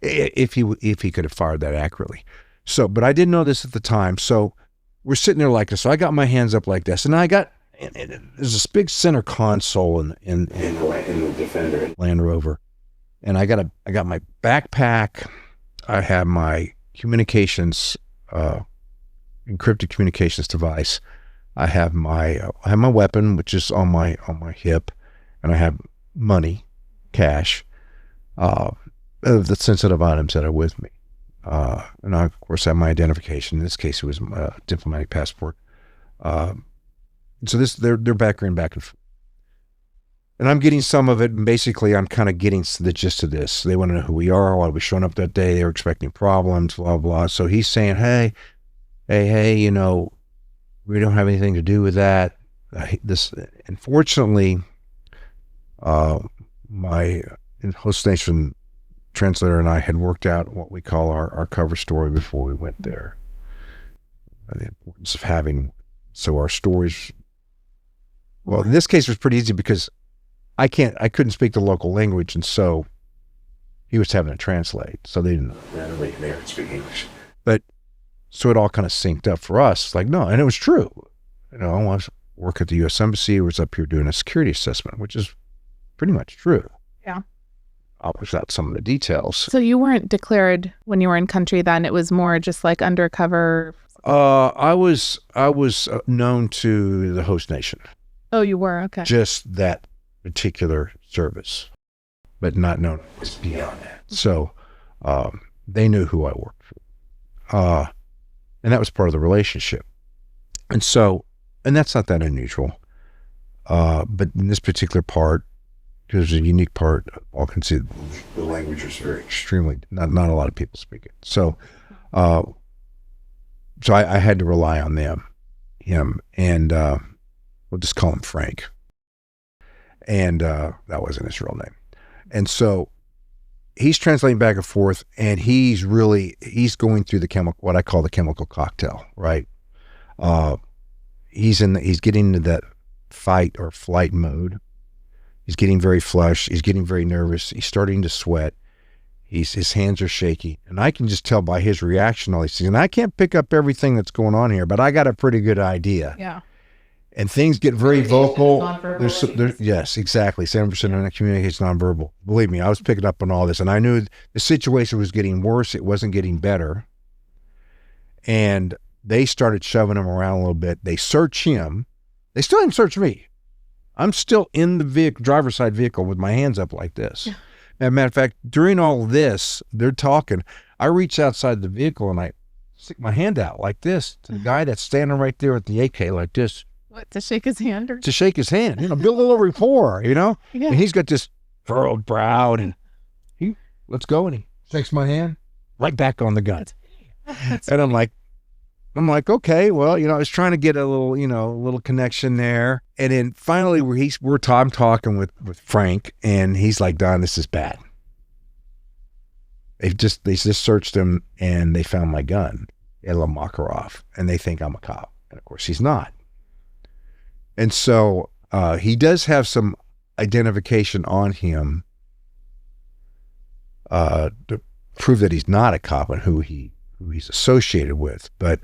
if he could have fired that accurately. So, but I didn't know this at the time. So we're sitting there like this. So I got my hands up like this, and there's this big center console in the Defender Land Rover, and I got my backpack. I have my communications, encrypted communications device. I have my weapon, which is on my hip, and I have money, cash, the sensitive items that are with me, and I of course have my identification. In this case, it was a diplomatic passport. So they're bickering back and forth, and I'm getting some of it. And basically, I'm kind of getting the gist of this. They want to know who we are, why we showing up that day. They were expecting problems, blah blah. So he's saying, hey, you know, we don't have anything to do with that. Unfortunately, my host nation translator and I had worked out what we call our cover story before we went there. The importance of having, so our stories, well, in this case it was pretty easy because I couldn't speak the local language, and so he was having to translate. So they didn't speak English. But so it all kind of synced up for us. Like, no, and it was true. You know, I was work at the U.S. Embassy, was up here doing a security assessment, which is pretty much true. Yeah. Without some of the details. So you weren't declared when you were in country then? It was more just like undercover? I was known to the host nation. Oh, you were? Okay. Just that particular service, but not known as beyond that. So they knew who I worked for. And that was part of the relationship. And so, and that's not that unusual. But in this particular part, there's a unique part, Balkans, the language is very extremely, not a lot of people speak it. So, so I had to rely on him, and we'll just call him Frank. And that wasn't his real name. And so he's translating back and forth, and he's going through what I call the chemical cocktail, right? He's getting into that fight or flight mode. He's getting very flushed. He's getting very nervous. He's starting to sweat. His hands are shaky. And I can just tell by his reaction, all these things. And I can't pick up everything that's going on here, but I got a pretty good idea. Yeah. And things get very vocal. Yes, exactly. 70% of communication is nonverbal. Believe me, I was picking up on all this, and I knew the situation was getting worse. It wasn't getting better. And they started shoving him around a little bit. They search him. They still didn't search me. I'm still in the driver's side vehicle with my hands up like this. Yeah. As a matter of fact, during all this, they're talking. I reach outside the vehicle and I stick my hand out like this to the guy that's standing right there at the AK like this. What, to shake his hand? Or? To shake his hand, build a little rapport, Yeah. And he's got this furrowed brow, and he, let's go, and he shakes my hand right back on the gun. And I'm like, okay, well, I was trying to get a little connection there. And then finally I'm talking with Frank, and he's like, Don, this is bad. They just searched him, and they found my gun, a little Makarov, and they think I'm a cop. And of course he's not. And so he does have some identification on him to prove that he's not a cop and who he's associated with, but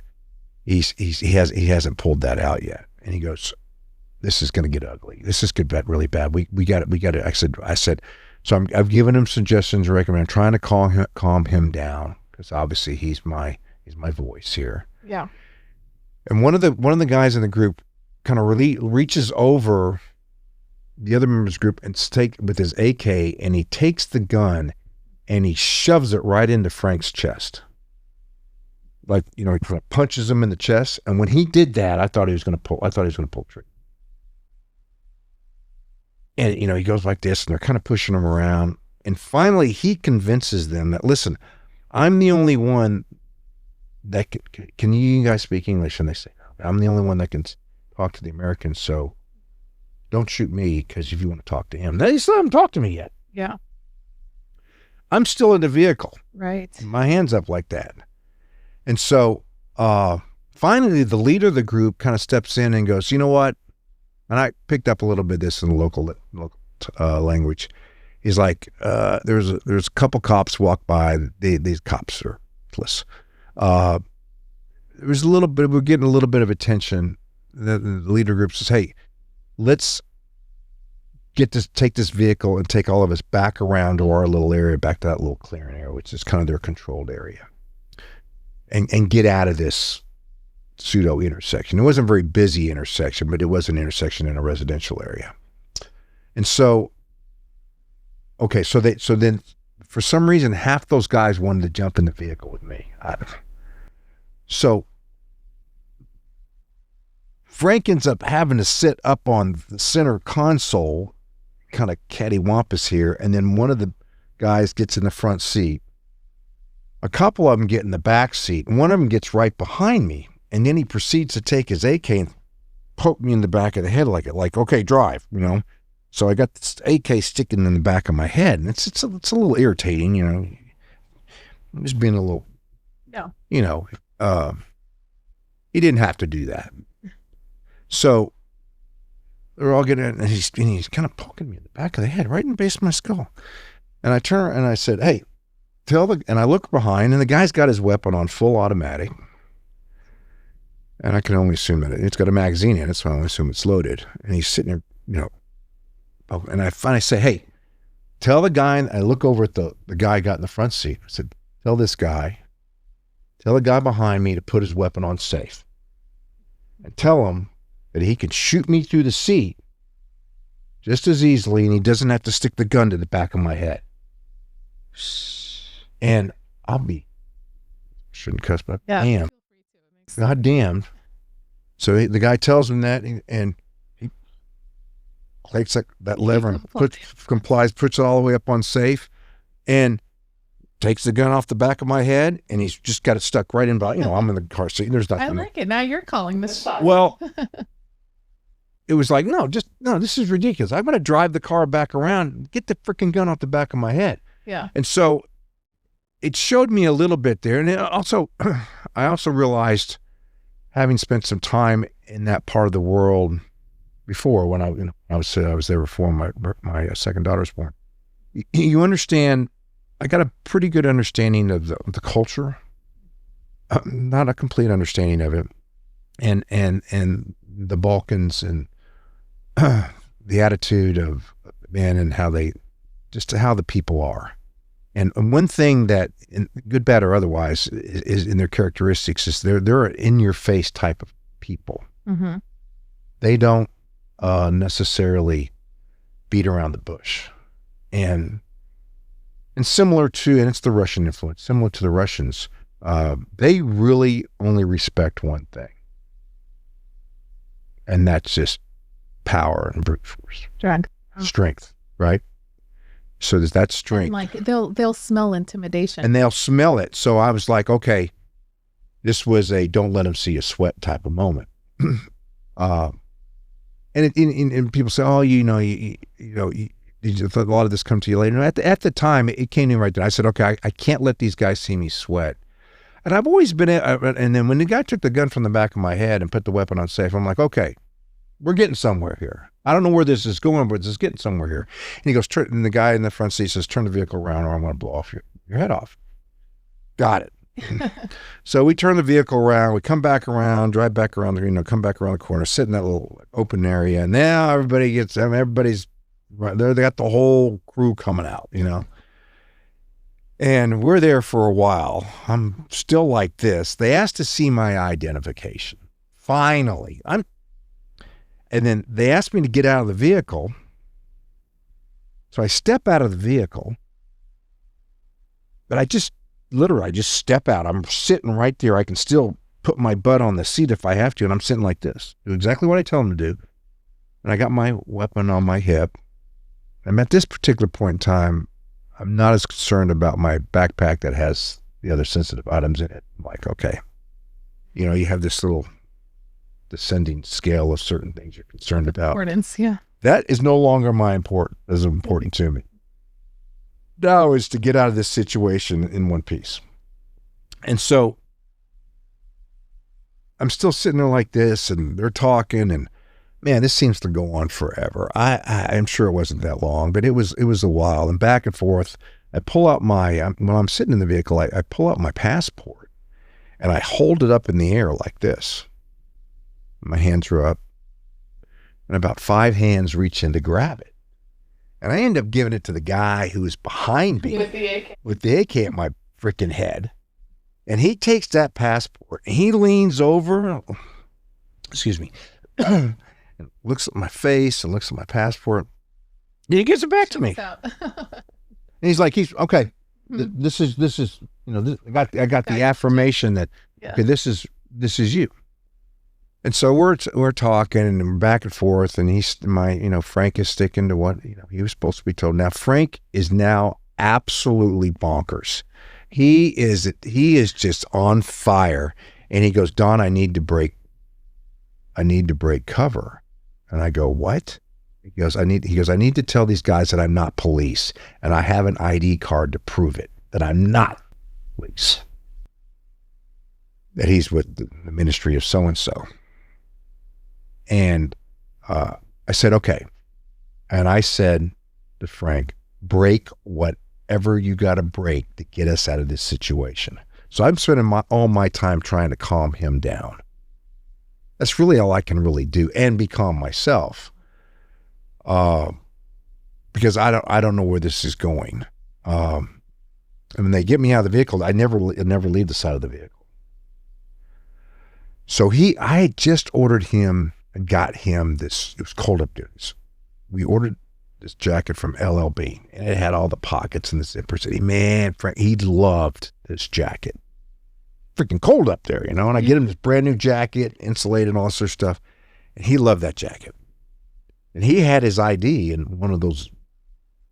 he hasn't pulled that out yet. And he goes, "This is going to get ugly. This is going to get really bad. We got it." I said, so I've given him suggestions, recommend. I'm trying to calm him down because obviously he's my voice here. Yeah. And one of the guys in the group kind of reaches over the other members of the group and take with his AK, and he takes the gun and he shoves it right into Frank's chest. Like, he kind of punches him in the chest. And when he did that, I thought he was going to pull the trigger. And, he goes like this, and they're kind of pushing him around. And finally, he convinces them that, listen, I'm the only one that can you guys speak English? And they say, I'm the only one that can talk to the Americans, so don't shoot me, because if you want to talk to him. They still haven't talked to me yet. Yeah. I'm still in the vehicle. Right. My hand's up like that. And so finally, the leader of the group kind of steps in and goes, you know what? And I picked up a little bit of this in the local language. He's like, there's a couple cops walk by. These cops are useless. There was a little bit, we're getting a little bit of attention. The leader group says, hey, let's take this vehicle and take all of us back around to our little area, back to that little clearing area, which is kind of their controlled area, and get out of this pseudo intersection. It wasn't a very busy intersection, but it was an intersection in a residential area. And so, okay, so then for some reason, half those guys wanted to jump in the vehicle with me. So Frank ends up having to sit up on the center console, kind of cattywampus here, and then one of the guys gets in the front seat. A couple of them get in the back seat, and one of them gets right behind me, and then he proceeds to take his AK and poke me in the back of the head like okay, drive, So I got this AK sticking in the back of my head, and it's a little irritating, I'm just being a little, he didn't have to do that. So they're all getting, and he's kind of poking me in the back of the head, right in the base of my skull. And I turn and I said, hey, and I look behind, and the guy's got his weapon on full automatic. And I can only assume that it's got a magazine in it, so I only assume it's loaded. And he's sitting there, and I finally say, hey, tell the guy, and I look over at the guy got in the front seat. I said, tell the guy behind me to put his weapon on safe. And tell him that he can shoot me through the seat just as easily, and he doesn't have to stick the gun to the back of my head. And shouldn't cuss, but I am. God damn. So the guy tells him that, and he takes that lever and puts it all the way up on safe, and takes the gun off the back of my head, and he's just got it stuck right in by, I'm in the car seat. There's nothing. I like it. Now you're calling this shot. Well, it was like, no, this is ridiculous. I'm going to drive the car back around, get the freaking gun off the back of my head. Yeah. And so it showed me a little bit there. And I also realized, having spent some time in that part of the world before, when I was there before my second daughter was born, you understand, I got a pretty good understanding of the culture, not a complete understanding of it, and the Balkans, and the attitude of men, and how the people are. And one thing that, good, bad, or otherwise, is in their characteristics is they're an in-your-face type of people. Mm-hmm. They don't necessarily beat around the bush. And similar to, and it's the Russian influence, similar to the Russians, they really only respect one thing. And that's just power and brute force. Strength, right? So there's that strength. And they'll smell intimidation. And they'll smell it. So I was like, okay, this was a don't let them see you sweat type of moment. And people say, oh, a lot of this come to you later. At the time, it came to me right then. I said, okay, I can't let these guys see me sweat. And I've always been, and then when the guy took the gun from the back of my head and put the weapon on safe, I'm like, okay, we're getting somewhere here. I don't know where this is going, but it's getting somewhere here. And he goes, and the guy in the front seat says, turn the vehicle around, or I'm going to blow off your head off. Got it. So we turn the vehicle around, we come back around, drive back around, come back around the corner, sit in that little open area. And now everybody's right there. They got the whole crew coming out, And we're there for a while. I'm still like this. They asked to see my identification. Finally. And then they asked me to get out of the vehicle. So I step out of the vehicle, but I just step out. I'm sitting right there. I can still put my butt on the seat if I have to, and I'm sitting like this. Do exactly what I tell them to do. And I got my weapon on my hip. And at this particular point in time, I'm not as concerned about my backpack that has the other sensitive items in it. I'm like, okay, you know, you have this little descending scale of certain things you're concerned about. Importance, yeah. That is no longer as important to me. Now is to get out of this situation in one piece. And so I'm still sitting there like this, and they're talking, and man, this seems to go on forever. I'm sure it wasn't that long, but it was a while, and back and forth. I pull out when I'm sitting in the vehicle, I pull out my passport, and I hold it up in the air like this. My hands are up, and about 5 hands reach in to grab it. And I end up giving it to the guy who was behind me with the AK at my freaking head. And he takes that passport, and he leans over, excuse me, and looks at my face and looks at my passport. And he gives it back to me. And he's like, okay. This is, you know, I got the affirmation that, okay, this is you. And so we're talking, and we're back and forth, and Frank is sticking to what, you know, he was supposed to be told. Now, Frank is now absolutely bonkers. He is just on fire. And he goes, Don, I need to break cover. And I go, what? He goes, I need to tell these guys that I'm not police, and I have an ID card to prove it, that I'm not police. That he's with the ministry of so-and-so. And I said, okay. And I said to Frank, break whatever you got to break to get us out of this situation. So I'm spending all my time trying to calm him down. That's really all I can really do, and be calm myself. Because I don't know where this is going. And when they get me out of the vehicle, I never leave the side of the vehicle. So I had just ordered him and got him this. It was cold up there. We ordered this jacket from LLB, and it had all the pockets and the zippers. And Frank, he loved this jacket. Freaking cold up there, you know. And I get him this brand new jacket, insulated and all this sort of stuff. And he loved that jacket. And he had his ID in one of those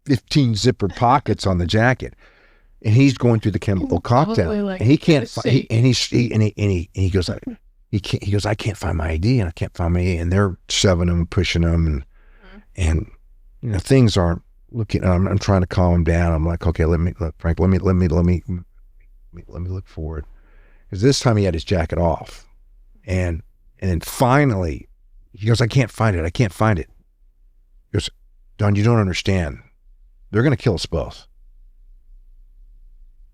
15 zippered pockets on the jacket. And he's going through the chemical cocktail, and he can't. He goes, he goes, I can't find my ID, and I can't find my ID, and they're shoving him, pushing him, and you know, things aren't looking. I'm trying to calm him down. I'm like, okay, Frank, let me look forward, because this time he had his jacket off, and then finally he goes, I can't find it. He goes, Don, you don't understand. They're going to kill us both.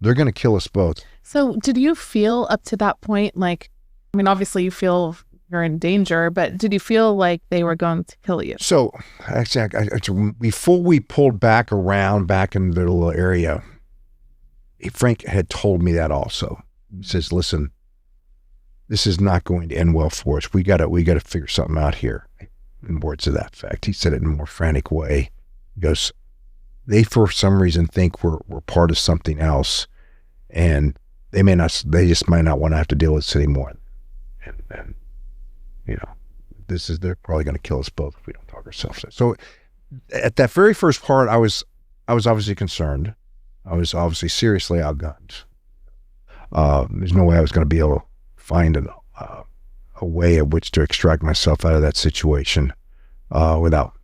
They're going to kill us both. So did you feel up to that point, like, I mean, obviously you feel you're in danger, but did you feel like they were going to kill you? So actually, before we pulled back in the little area, Frank had told me that also. He says, listen, this is not going to end well for us. We got to figure something out here. In words to that effect. He said it in a more frantic way. He goes, they for some reason think we're part of something else, and they just might not want to have to deal with this anymore. And you know, they're probably going to kill us both if we don't talk ourselves. So at that very first part, I was obviously concerned. I was obviously seriously outgunned. There's no way I was going to be able to find a way of which to extract myself out of that situation without,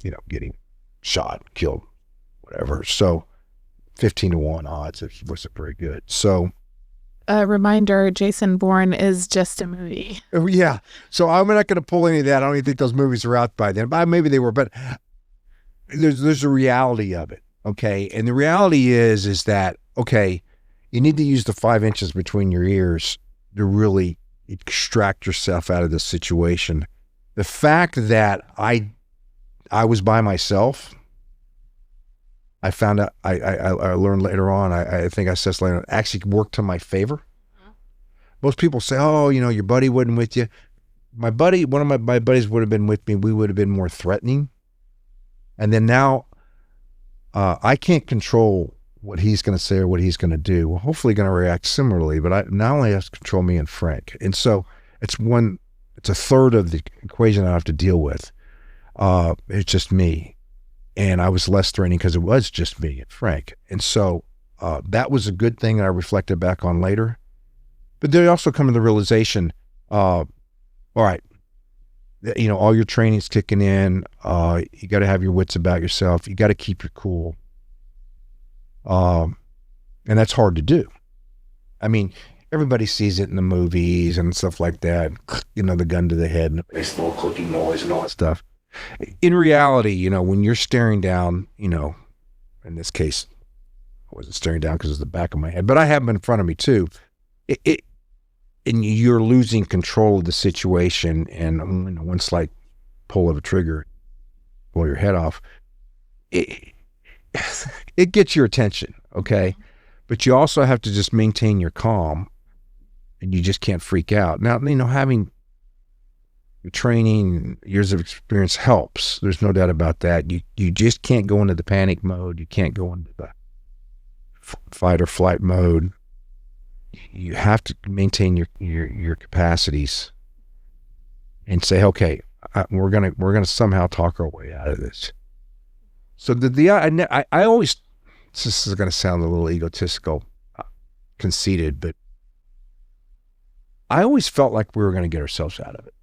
you know, getting shot, killed, whatever. So 15-1 odds, it wasn't very good. So a reminder, Jason Bourne is just a movie. Yeah. So I'm not going to pull any of that. I don't even think those movies are out by then. But maybe they were. But there's a reality of it. Okay. And the reality is that, okay, you need to use the 5 inches between your ears to really extract yourself out of this situation. The fact that I was by myself, I found out, I learned later on, I think I said later, actually worked to my favor. Mm-hmm. Most people say, oh, you know, your buddy wasn't with you. One of my buddies would have been with me. We would have been more threatening. And then now I can't control what he's going to say or what he's going to do. Well, hopefully going to react similarly, but I not only has to control me and Frank. And so it's a third of the equation I have to deal with. It's just me. And I was less threatening because it was just me and Frank. And so that was a good thing that I reflected back on later. But they also come to the realization, all right, you know, all your training's kicking in. You got to have your wits about yourself. You got to keep your cool. And that's hard to do. I mean, everybody sees it in the movies and stuff like that. You know, the gun to the head and the baseball clicking noise and all that stuff. In reality, you know, when you're staring down, you know, in this case, I wasn't staring down because it was the back of my head, but I have them in front of me too. And you're losing control of the situation, and you know, one slight pull of a trigger, blow your head off. It gets your attention, okay? But you also have to just maintain your calm, and you just can't freak out. Now, you know, having training, years of experience helps. There's no doubt about that. You just can't go into the panic mode. You can't go into the fight or flight mode. You have to maintain your capacities and say, okay, we're gonna somehow talk our way out of this. So I always, this is gonna sound a little egotistical, conceited, but I always felt like we were gonna get ourselves out of it.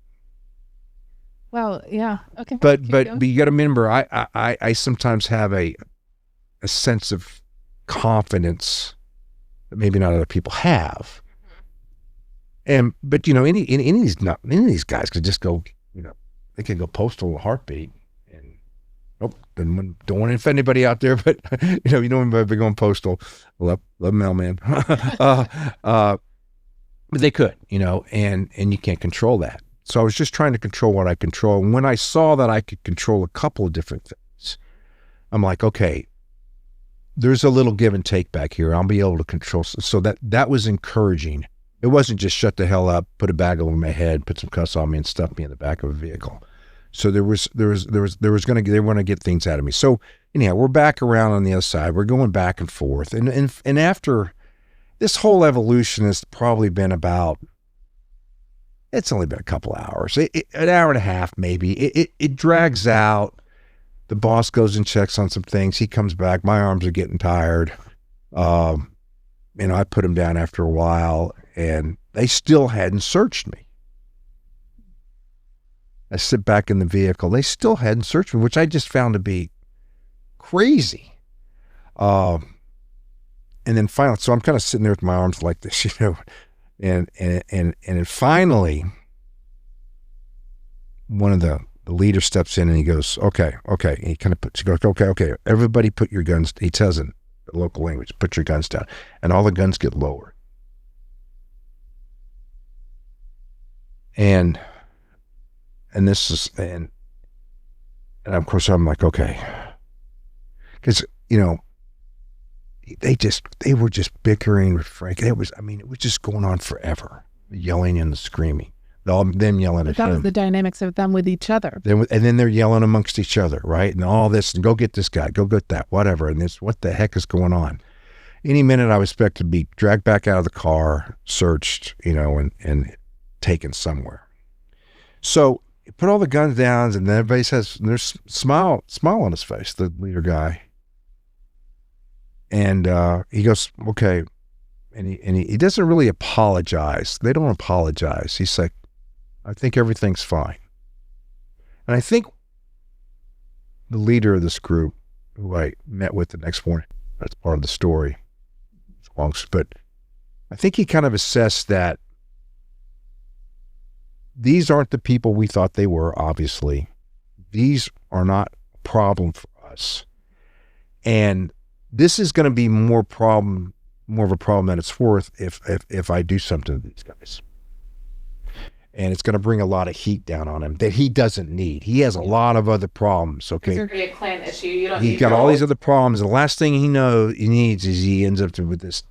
Well, yeah, okay. But you got to remember, I sometimes have a sense of confidence that maybe not other people have. But you know, any of these guys could just go, you know, they could go postal in a heartbeat. And don't want to offend anybody out there, but you know anybody going postal. Love mailman. But they could, you know, and you can't control that. So I was just trying to control what I control. And when I saw that I could control a couple of different things, I'm like, okay, there's a little give and take back here. I'll be able to control. So that was encouraging. It wasn't just shut the hell up, put a bag over my head, put some cuffs on me, and stuff me in the back of a vehicle. So they want to get things out of me. So anyhow, we're back around on the other side. We're going back and forth. And after this whole evolution has probably been about, it's only been a couple hours, an hour and a half maybe. It drags out. The boss goes and checks on some things. He comes back. My arms are getting tired. You know, I put him down after a while, and they still hadn't searched me. I sit back in the vehicle. They still hadn't searched me, which I just found to be crazy. And then finally, so I'm kind of sitting there with my arms like this, you know. And then finally, one of the leader steps in and he goes, okay. And he kind of goes, okay, everybody put your guns, he tells in the local language, put your guns down. And all the guns get lowered. And this is, and of course I'm like, okay. Because, you know, they were just bickering with Frank. It was just going on forever. The yelling and the screaming. Them yelling at him. That was the dynamics of them with each other. And then they're yelling amongst each other, right? And all this, and go get this guy, go get that, whatever. And this, what the heck is going on? Any minute I was expected to be dragged back out of the car, searched, you know, and taken somewhere. So you put all the guns down, and then everybody says, there's smile on his face, the leader guy. And he goes, okay. And he doesn't really apologize. They don't apologize. He's like, I think everything's fine. And I think the leader of this group, who I met with the next morning, that's part of the story, but I think he kind of assessed that these aren't the people we thought they were, obviously. These are not a problem for us. And this is going to be more of a problem than it's worth if I do something to these guys. And it's going to bring a lot of heat down on him that he doesn't need. He has a lot of other problems, okay? It's going to be a clan issue. You don't He's got all these other problems. The last thing he needs is he ends up with this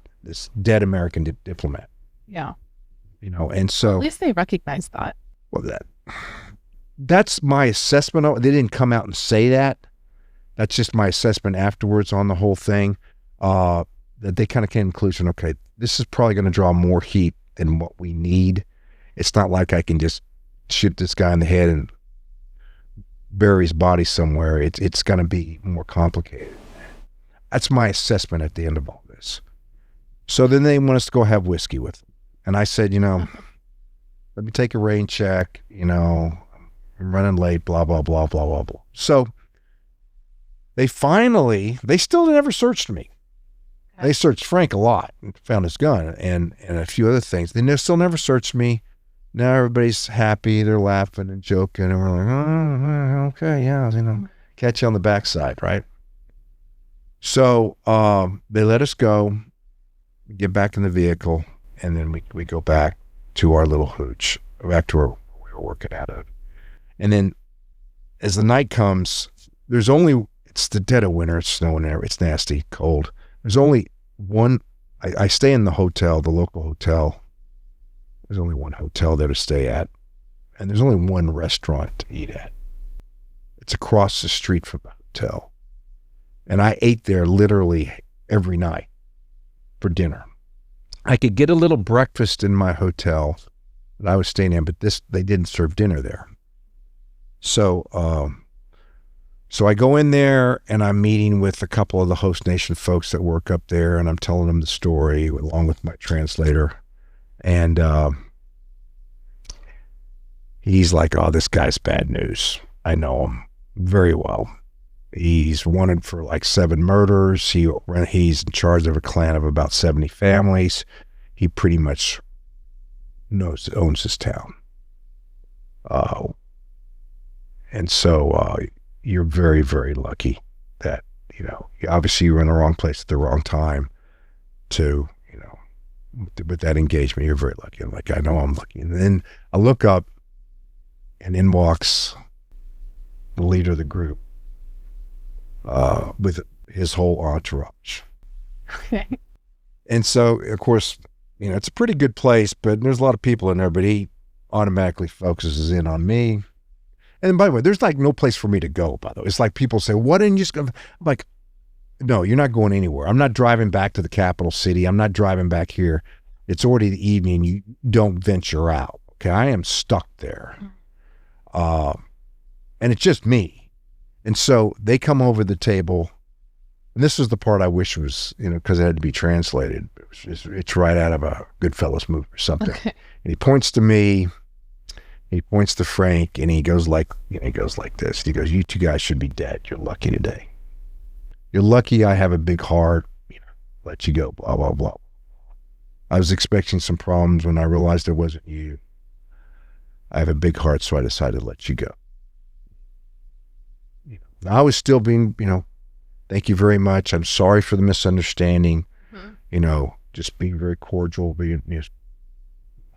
dead American diplomat. Yeah. You know, and so... At least they recognize that. Well, that's my assessment of it. They didn't come out and say that, that's just my assessment afterwards on the whole thing, that they kind of came to the conclusion, okay, this is probably going to draw more heat than what we need. It's not like I can just shoot this guy in the head and bury his body somewhere. It's going to be more complicated. That's my assessment at the end of all this. So then they want us to go have whiskey with them. And I said, let me take a rain check, I'm running late, blah, blah, blah, blah, blah, blah. So they still never searched me. Okay. They searched Frank a lot and found his gun and a few other things. They still never searched me. Now everybody's happy. They're laughing and joking. And we're like, oh, okay, yeah, catch you on the backside, right? So they let us go, get back in the vehicle, and then we go back to our little hooch, back to where we were working out of. And then as the night comes, it's the dead of winter, it's snowing there, it's nasty, cold. There's only one, I stay in the hotel, the local hotel. There's only one hotel there to stay at, and there's only one restaurant to eat at. It's across the street from the hotel. And I ate there literally every night for dinner. I could get a little breakfast in my hotel that I was staying in, but they didn't serve dinner there. So I go in there and I'm meeting with a couple of the host nation folks that work up there, and I'm telling them the story along with my translator. And he's like, oh, this guy's bad news. I know him very well. He's wanted for like 7 murders. He's in charge of a clan of about 70 families. He pretty much owns this town. And so you're very, very lucky that, obviously you were in the wrong place at the wrong time to, with that engagement. You're very lucky. I'm like, I know I'm lucky. And then I look up and in walks the leader of the group. With his whole entourage. Okay. And so, of course, it's a pretty good place, but there's a lot of people in there, but he automatically focuses in on me. And by the way, there's like no place for me to go, by the way. It's like people say, why didn't you just go? I'm like, no, you're not going anywhere. I'm not driving back to the capital city. I'm not driving back here. It's already the evening. You don't venture out. Okay. I am stuck there. And it's just me. And so they come over the table, and this was the part I wish was, because it had to be translated. It's right out of a Goodfellas movie or something. Okay. And he points to me, he points to Frank, and he goes like this. He goes, you two guys should be dead. You're lucky today. You're lucky I have a big heart. Let you go, blah, blah, blah. I was expecting some problems when I realized it wasn't you. I have a big heart, so I decided to let you go. I was still being, thank you very much. I'm sorry for the misunderstanding. Mm-hmm. Just being very cordial.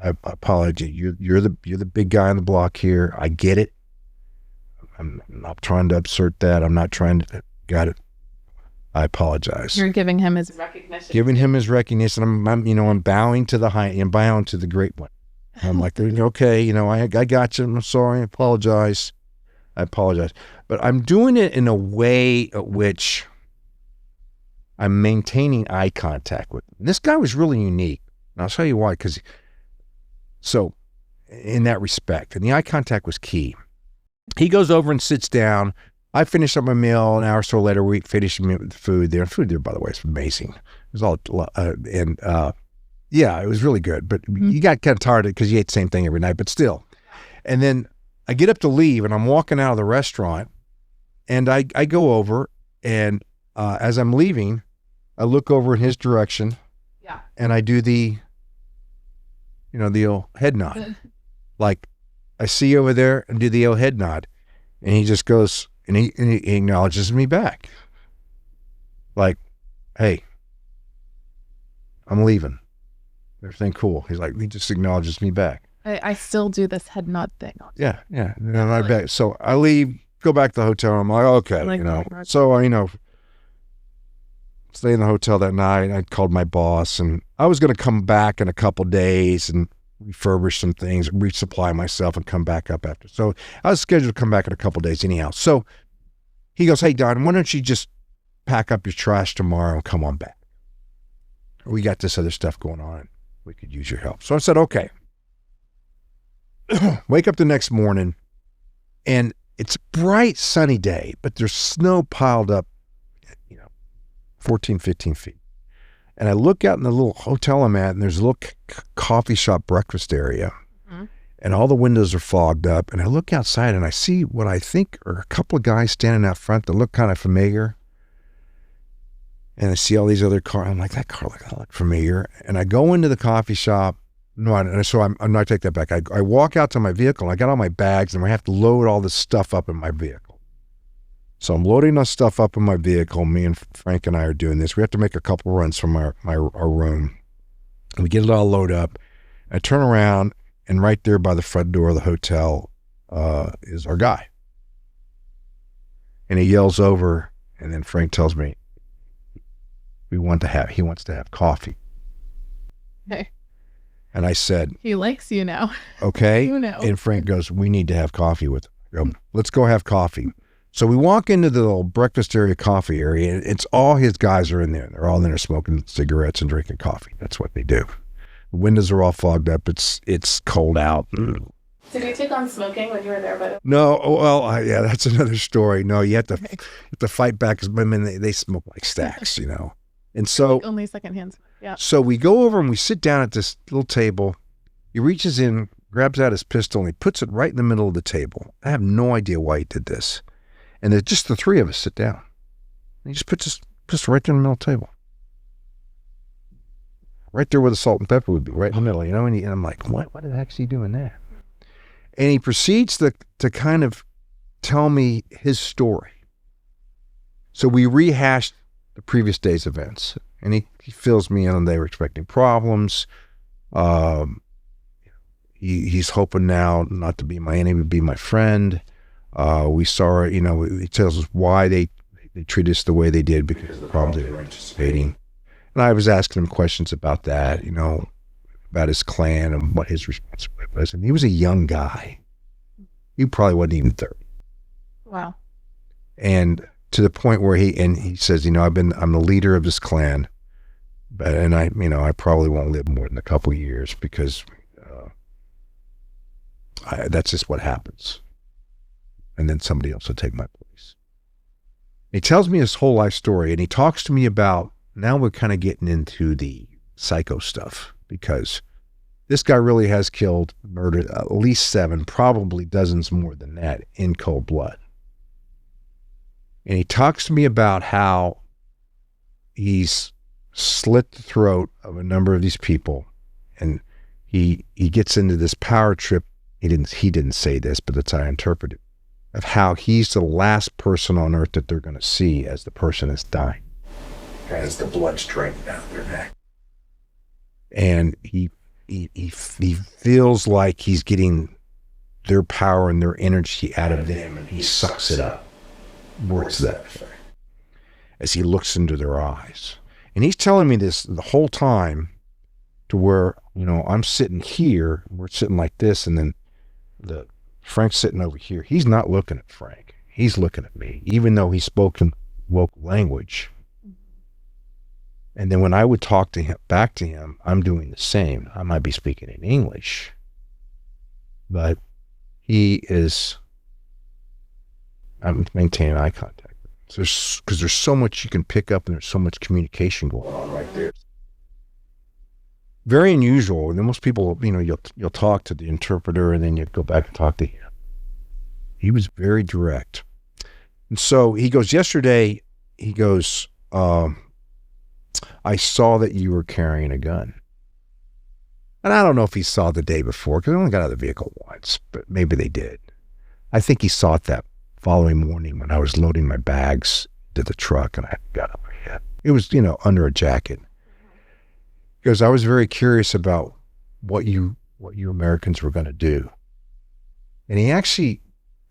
I apologize. You're the big guy on the block here. I get it. I'm not trying to assert that. I'm not trying to. Got it. I apologize. You're giving him his recognition. Giving him his recognition. I'm bowing to the high and bowing to the great one. I'm like, okay, I got you. I'm sorry. I apologize. But I'm doing it in a way at which I'm maintaining eye contact with him. This guy was really unique. And I'll tell you why, so in that respect, and the eye contact was key. He goes over and sits down. I finish up my meal. An hour or so later, we finish the food there. Food there, by the way, is amazing. It was all, yeah, it was really good. But you got kind of tired of it because you ate the same thing every night, but still. And then I get up to leave, and I'm walking out of the restaurant, and I go over, and as I'm leaving, I look over in his direction, and I do the old head nod. Like, I see you over there and do the old head nod, and he just goes, and he acknowledges me back. Like, hey, I'm leaving. Everything cool. He's like, he just acknowledges me back. I still do this head nod thing. Yeah. And then I back. So I leave, go back to the hotel. I'm like, okay, So stay in the hotel that night. I called my boss, and I was going to come back in a couple days and refurbish some things, resupply myself, and come back up after. So I was scheduled to come back in a couple days anyhow. So he goes, hey, Don, why don't you just pack up your trash tomorrow and come on back? We got this other stuff going on. We could use your help. So I said, okay. Wake up the next morning, and it's a bright, sunny day, but there's snow piled up, 14, 15 feet. And I look out in the little hotel I'm at, and there's a little coffee shop breakfast area. And all the windows are fogged up. And I look outside, and I see what I think are a couple of guys standing out front that look kind of familiar. And I see all these other cars. I'm like, that car look familiar. And I go into the coffee shop. So I take that back. I walk out to my vehicle, and I got all my bags, and I have to load all this stuff up in my vehicle. So I'm loading all stuff up in my vehicle. Me and Frank and I are doing this. We have to make a couple runs from our room. And we get it all loaded up. I turn around, and right there by the front door of the hotel is our guy. And he yells over, and then Frank tells me, he wants to have coffee. Okay. And I said, he likes you now. Okay. You know. And Frank goes, we need to have coffee with him. I go, let's go have coffee. So we walk into the little breakfast area, coffee area, and it's all his guys are in there. They're all in there smoking cigarettes and drinking coffee. That's what they do. The windows are all fogged up. It's cold out. Did you take on smoking when you were there? But no, well, yeah, that's another story. No, you have to fight back because women, they smoke like stacks, And so like only secondhand. Yeah. So we go over and we sit down at this little table. He reaches in, grabs out his pistol, and he puts it right in the middle of the table. I have no idea why he did this. And there's just the three of us sit down. And he just puts his pistol right there in the middle of the table. Right there where the salt and pepper would be, right in the middle, And I'm like, why the heck is he doing that? And he proceeds to kind of tell me his story. So we rehashed the previous day's events. And he fills me in on they were expecting problems. He's hoping now not to be my enemy, but be my friend. We saw, he tells us why they treat us the way they did because of the problems they were anticipating. And I was asking him questions about that, about his clan and what his responsibility was. And he was a young guy. He probably wasn't even 30. Wow. And to the point where he says, I'm the leader of this clan. And I probably won't live more than a couple of years because that's just what happens. And then somebody else will take my place. He tells me his whole life story, and he talks to me about, now we're kind of getting into the psycho stuff, because this guy really has murdered at least 7, probably dozens more than that, in cold blood. And he talks to me about how he's slit the throat of a number of these people, and he gets into this power trip. He didn't say this, but that's how I interpret it, of how he's the last person on earth that they're going to see as the person is dying, as the blood's draining out of their neck. And he feels like he's getting their power and their energy out of them, and he sucks it up. Words that effect, as he looks into their eyes. And he's telling me this the whole time, to where, I'm sitting here, we're sitting like this, and then Frank's sitting over here. He's not looking at Frank. He's looking at me, even though he spoke in local language. And then when I would talk to him, back to him, I'm doing the same. I might be speaking in English, but I'm maintaining eye contact. So because there's so much you can pick up, and there's so much communication going on right there. Very unusual. And then most people, you'll talk to the interpreter, and then you go back and talk to him. He was very direct. And so he goes, yesterday, I saw that you were carrying a gun. And I don't know if he saw the day before, because I only got out of the vehicle once, but maybe they did. I think he saw it that following morning when I was loading my bags to the truck, and I got up my head. It was, under a jacket. Because I was very curious about what you Americans were going to do. And he actually,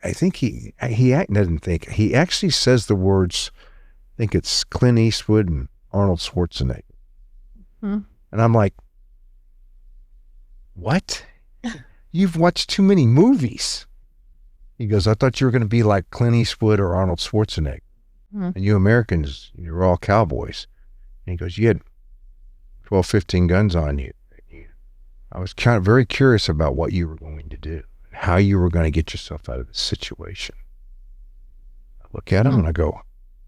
he actually says the words, I think it's Clint Eastwood and Arnold Schwarzenegger. And I'm like, what? You've watched too many movies. He goes, I thought you were going to be like Clint Eastwood or Arnold Schwarzenegger. And you Americans, you're all cowboys. And he goes, you had 12, 15 guns on you. I was kind of very curious about what you were going to do, how you were going to get yourself out of this situation. I look at him and I go,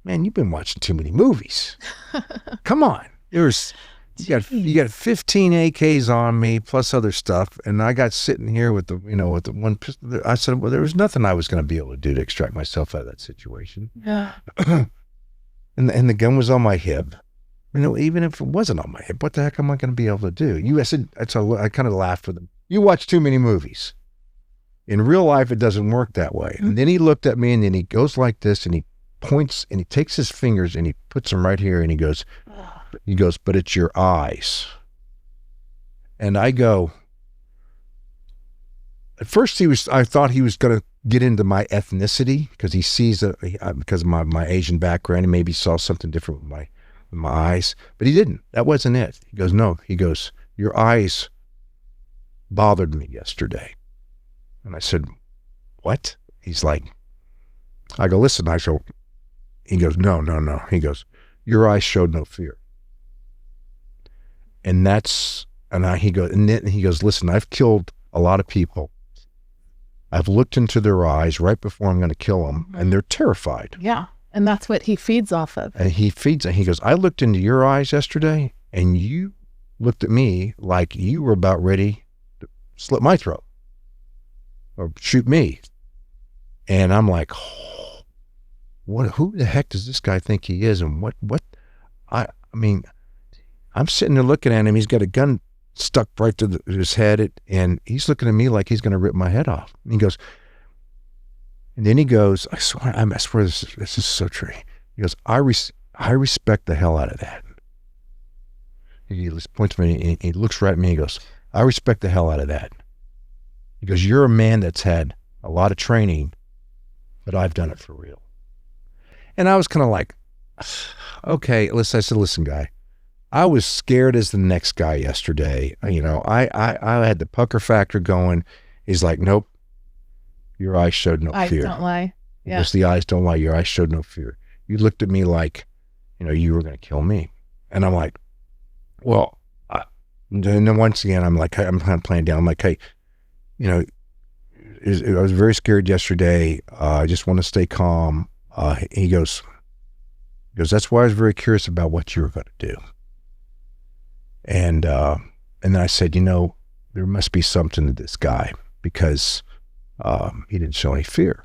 man, you've been watching too many movies. Come on. You got 15 AKs on me plus other stuff, and I got sitting here with the one pistol. I said, well, there was nothing I was going to be able to do to extract myself out of that situation. Yeah. and the gun was on my hip. Even if it wasn't on my hip, what the heck am I going to be able to do? I kind of laughed with him. You watch too many movies. In real life, it doesn't work that way. And then he looked at me, and then he goes like this, and he points, and he takes his fingers, and he puts them right here, and he goes, but it's your eyes. And I go, at first I thought he was going to get into my ethnicity, because he sees that, because of my Asian background, he maybe saw something different with my eyes, but he didn't. That wasn't it. He goes, no. He goes, your eyes bothered me yesterday. And I said, what? He's like, I go, listen. He goes, no. He goes, your eyes showed no fear. He goes, listen, I've killed a lot of people. I've looked into their eyes right before I'm going to kill them, and they're terrified. Yeah. And that's what he feeds off of. And he goes, I looked into your eyes yesterday, and you looked at me like you were about ready to slit my throat or shoot me. And I'm like, oh, who the heck does this guy think he is? And I mean, I'm sitting there looking at him. He's got a gun stuck right to his head, and he's looking at me like he's going to rip my head off. And he goes, and then he goes, I swear this is so true. He goes, I respect the hell out of that. He points to me, and he looks right at me, and he goes, I respect the hell out of that. He goes, you're a man that's had a lot of training, but I've done it for real. And I was kind of like, okay, I said, listen, guy, I was scared as the next guy yesterday. I had the pucker factor going. He's like, nope. Your eyes showed no fear. Eyes don't lie. Yeah. Just the eyes don't lie. Your eyes showed no fear. You looked at me like, you were going to kill me. And I'm like, well, and then once again, I'm like, I'm kind of playing down. I'm like, hey, I was very scared yesterday. I just want to stay calm. He goes, that's why I was very curious about what you were going to do. And then I said, there must be something to this guy, because he didn't show any fear.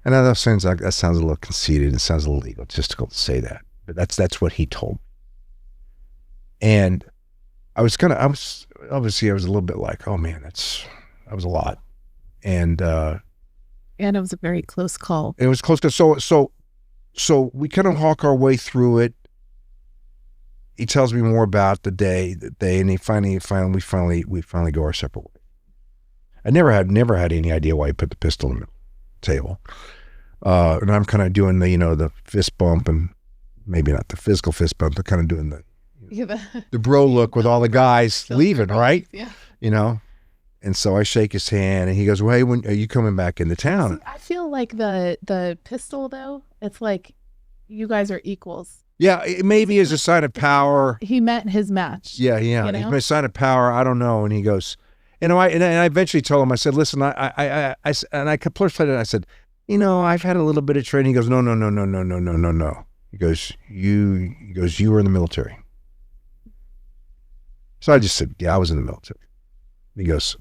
And that sounds a little conceited. It sounds a little egotistical to say that, but that's what he told me. And I was obviously I was a little bit like, oh man, that was a lot. And it was a very close call. It was close. So we kind of hawk our way through it. He tells me more about the day, and we finally go our separate ways. I never had any idea why he put the pistol in the table. And I'm kind of doing the fist bump, and maybe not the physical fist bump, but kind of doing the bro look with all the guys leaving, right? Yeah. And so I shake his hand, and he goes, well, hey, when are you coming back into town? See, I feel like the pistol, though, it's like you guys are equals. Yeah, it maybe is a sign of power. He met his match. Yeah. It's a sign of power. I don't know. And he goes, and I eventually told him, I said, listen, I clarified it. I said, I've had a little bit of training. He goes, no. He goes, you were in the military. So I just said, yeah, I was in the military. He goes,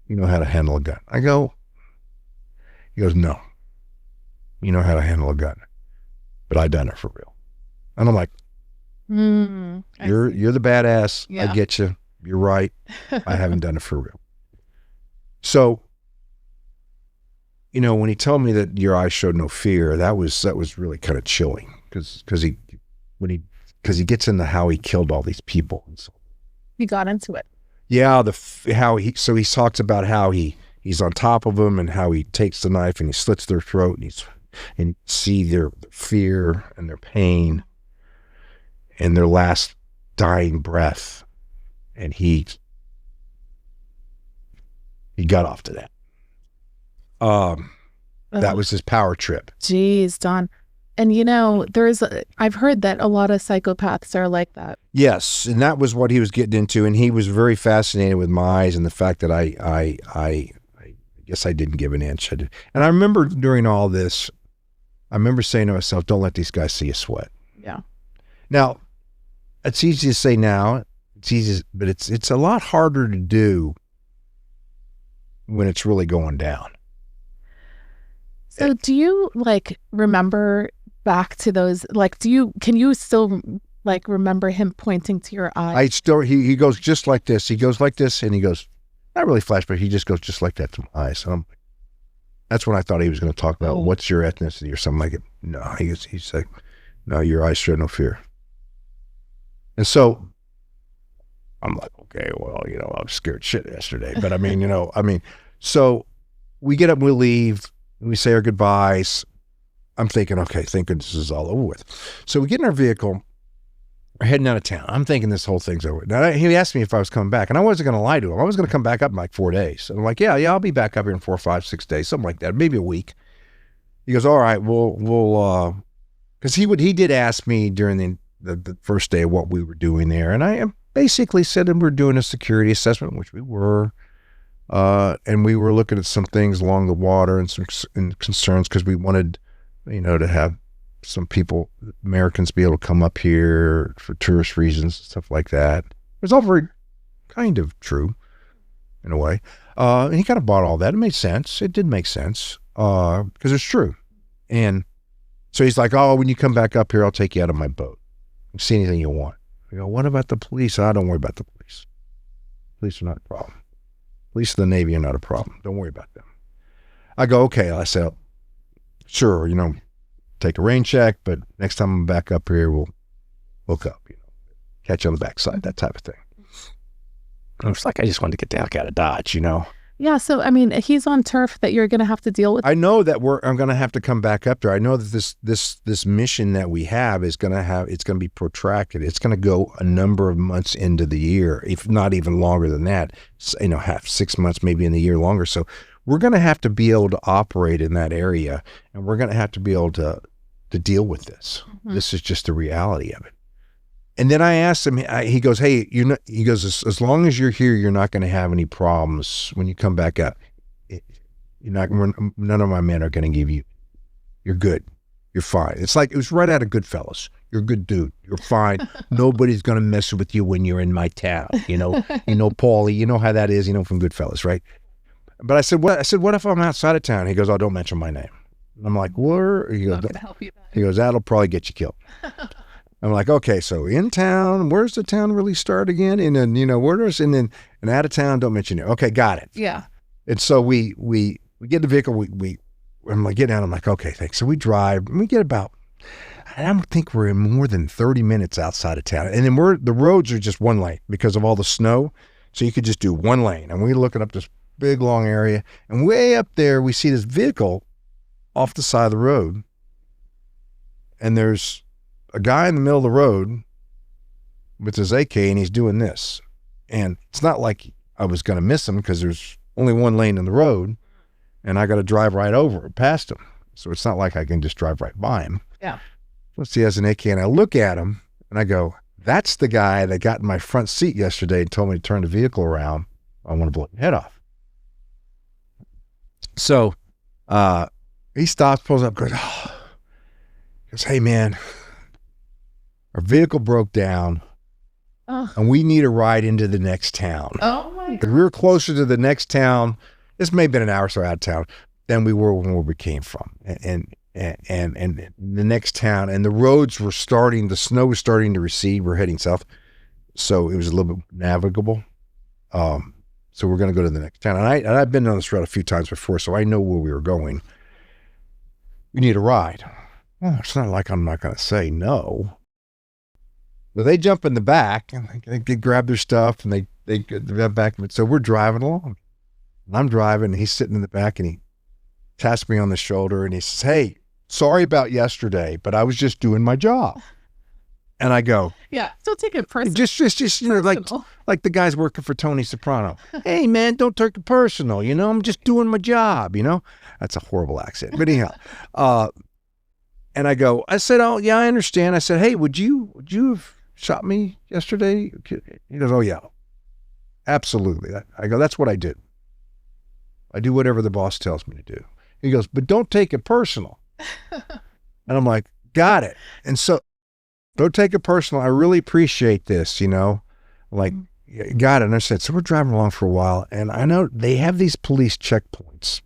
you know how to handle a gun. He goes, no, you know how to handle a gun, but I done it for real. And I'm like, you're the badass. Yeah. I get you. You're right. I haven't done it for real. So, when he told me that your eyes showed no fear, that was really kind of chilling, because he gets into how he killed all these people. And so, he got into it. Yeah, he talks about how he's on top of them, and how he takes the knife and he slits their throat, and you see their fear and their pain and their last dying breath, and he got off to that. That was his power trip. Jeez, Don. And I've heard that a lot of psychopaths are like that. Yes, and that was what he was getting into, and he was very fascinated with my eyes and the fact that I guess I didn't give an inch. And I remember during all this, I remember saying to myself, don't let these guys see you sweat. Yeah. Now, it's easy to say now, but it's a lot harder to do when it's really going down. So do you remember back to those, can you still remember him pointing to your eye? He goes just like this. He goes like this and he goes, not really flash, but he just goes just like that to my eyes. So that's when I thought he was going to talk about what's your ethnicity or something like it. No, he's like, no, your eyes show no fear. And so I'm like, okay, well, I was scared shit yesterday, but so we get up and we leave. We say our goodbyes. I'm thinking, okay, thank goodness this is all over with. So we get in our vehicle, we're heading out of town. I'm thinking this whole thing's over. Now, he asked me if I was coming back, and I wasn't going to lie to him. I was going to come back up in 4 days. And I'm like, yeah, I'll be back up here in 4, 5, 6 days, something like that, maybe a week. He goes, all right, we'll because he did ask me during the first day of what we were doing there, and I basically said that we're doing a security assessment, which we were. And we were looking at some things along the water and some concerns because we wanted, to have some people, Americans, be able to come up here for tourist reasons, stuff like that. It was all very kind of true in a way. And he kind of bought all that. It made sense. It did make sense because it's true. And so he's like, oh, when you come back up here, I'll take you out of my boat. See anything you want. I go, what about the police? Don't worry about the police. Police are not a problem. Police of the Navy are not a problem. Don't worry about them. I go, okay. I said, sure, take a rain check, but next time I'm back up here, we'll hook up, catch you on the backside, that type of thing. I was like, I just wanted to get the heck out of Dodge, Yeah, so, he's on turf that you're going to have to deal with. I know that I'm going to have to come back up there. I know that this mission that we have it's going to be protracted. It's going to go a number of months into the year, if not even longer than that, 6 months, maybe in the year longer. So we're going to have to be able to operate in that area, and we're going to have to be able to deal with this. Mm-hmm. This is just the reality of it. And then I asked him, he goes, hey, he goes, as long as you're here, you're not going to have any problems when you come back up. None of my men are going to give you, you're good. You're fine. It's like, it was right out of Goodfellas. You're a good dude. You're fine. Nobody's going to mess with you when you're in my town. Paulie, you know how that is, from Goodfellas, right? But I said, what if I'm outside of town? He goes, oh, don't mention my name. And I'm like, where? He goes, he goes, that'll probably get you killed. I'm like, okay, so in town, where's the town really start again? And then, and out of town, don't mention it. Okay, got it. Yeah. And so we get in the vehicle, I'm like, get down. I'm like, okay, thanks. So we drive, and we get about, I don't think we're in more than 30 minutes outside of town. And then the roads are just one lane because of all the snow. So you could just do one lane. And we're looking up this big, long area. And way up there, we see this vehicle off the side of the road. And there's a guy in the middle of the road with his AK, and he's doing this. And it's not like I was going to miss him because there's only one lane in the road, and I got to drive right over past him. So it's not like I can just drive right by him. Yeah. Plus he has an AK, and I look at him, and I go, that's the guy that got in my front seat yesterday and told me to turn the vehicle around. I want to blow your head off. So he stops, pulls up, goes, hey, man, our vehicle broke down, and we need a ride into the next town. Oh, my God. We were closer to the next town. This may have been an hour or so out of town than we were when we came from. And the next town, and the roads were starting, the snow was starting to recede. We're heading south. So it was a little bit navigable. So we're going to go to the next town. And I've been on this road a few times before, so I know where we were going. We need a ride. Well, it's not like I'm not going to say no. But they jump in the back and they grab their stuff and they get back. So we're driving along. And I'm driving and he's sitting in the back and he taps me on the shoulder and he says, hey, sorry about yesterday, but I was just doing my job. And I go, yeah, don't take it personal. Just like the guys working for Tony Soprano. Hey, man, don't take it personal. I'm just doing my job. That's a horrible accent. But anyhow, and I said, oh yeah, I understand. I said, hey, would you have shot me yesterday? He goes, oh yeah, absolutely. I go, that's what I do. I do whatever the boss tells me to do. He goes, but don't take it personal. And I'm like, got it. And so, don't take it personal. I really appreciate this, like, got it. And I said, so we're driving along for a while, and I know they have these police checkpoints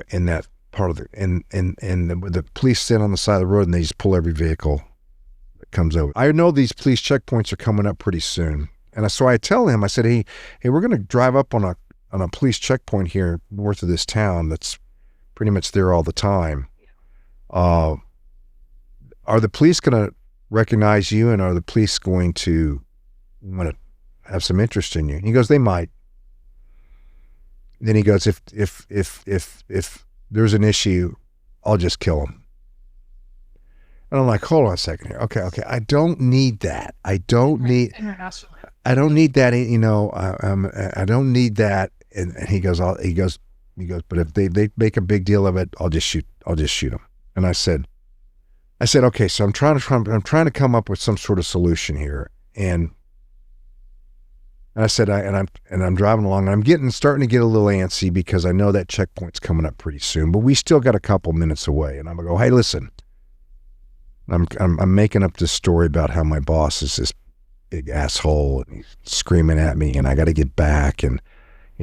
in that part of the police stand on the side of the road, and they just pull every vehicle that comes over. I know these police checkpoints are coming up pretty soon. And so I tell him, I said, hey, we're going to drive up on a police checkpoint here north of this town that's pretty much there all the time. Are the police going to recognize you, and are the police going to want to have some interest in you? And he goes, they might. Then he goes, if there's an issue, I'll just kill him. And I'm like, hold on a second here. Okay. I don't need that. I don't need that. I don't need that. And he goes, but if they make a big deal of it, I'll just shoot them. And I said, okay, so I'm trying to come up with some sort of solution here. And I said, I'm driving along, and I'm starting to get a little antsy because I know that checkpoint's coming up pretty soon, but we still got a couple minutes away. And I'm gonna go, hey, listen, I'm making up this story about how my boss is this big asshole and he's screaming at me, and I got to get back, and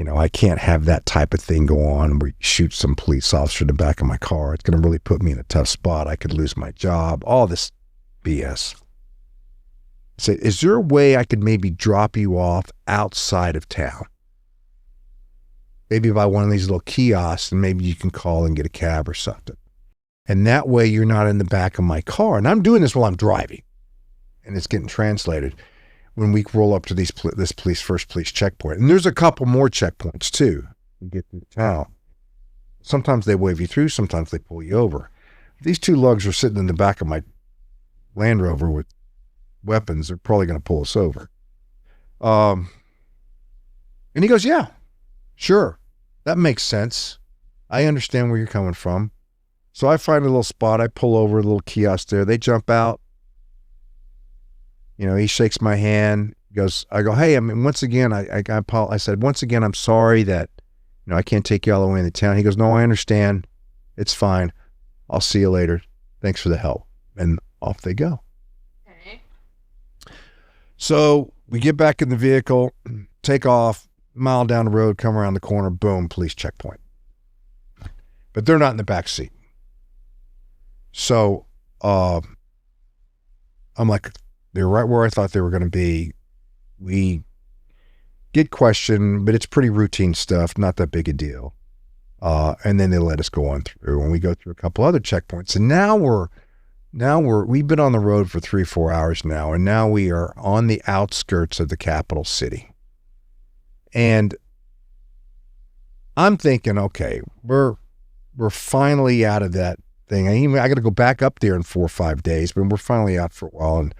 I can't have that type of thing go on where you shoot some police officer in the back of my car. It's going to really put me in a tough spot. I could lose my job, all this BS. I said, is there a way I could maybe drop you off outside of town? Maybe by one of these little kiosks, and maybe you can call and get a cab or something. And that way you're not in the back of my car. And I'm doing this while I'm driving, and it's getting translated. When we roll up to this first police checkpoint. And there's a couple more checkpoints too. You get through town. Sometimes they wave you through, sometimes they pull you over. These two lugs are sitting in the back of my Land Rover with weapons. They're probably going to pull us over. And he goes, yeah, sure. That makes sense. I understand where you're coming from. So I find a little spot. I pull over, a little kiosk there. They jump out. He shakes my hand, I go, hey, once again, I said, once again, I'm sorry that, I can't take you all the way into town. He goes, no, I understand. It's fine. I'll see you later. Thanks for the help. And off they go. Okay. So we get back in the vehicle, take off, mile down the road, come around the corner, boom, police checkpoint. But they're not in the back seat. So I'm like, they're right where I thought they were going to be. We get questioned, but it's pretty routine stuff, not that big a deal. And then they let us go on through, and we go through a couple other checkpoints. And now we've been on the road for 3-4 hours now, and now we are on the outskirts of the capital city. And I'm thinking, okay, we're finally out of that thing. I got to go back up there in 4 or 5 days, but we're finally out for a while and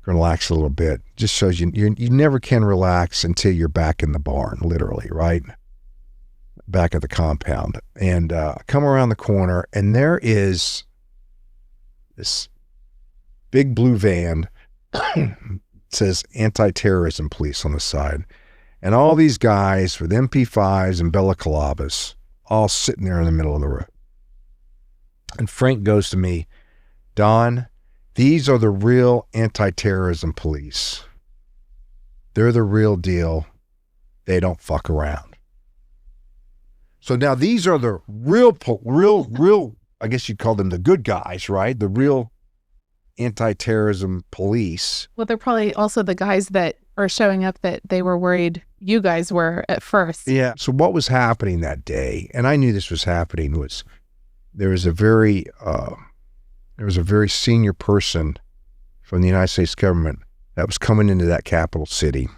relax a little bit. Just shows you never can relax until you're back in the barn, literally, right? Back at the compound. And come around the corner, and there is this big blue van. It says anti-terrorism police on the side. And all these guys with MP5s and balaclavas all sitting there in the middle of the road. And Frank goes to me, Don, these are the real anti-terrorism police. They're the real deal. They don't fuck around. So now these are the real, I guess you'd call them the good guys, right? The real anti-terrorism police. Well, they're probably also the guys that are showing up that they were worried you guys were at first. Yeah. So what was happening that day, and I knew this was happening, was there was a very senior person from the United States government that was coming into that capital city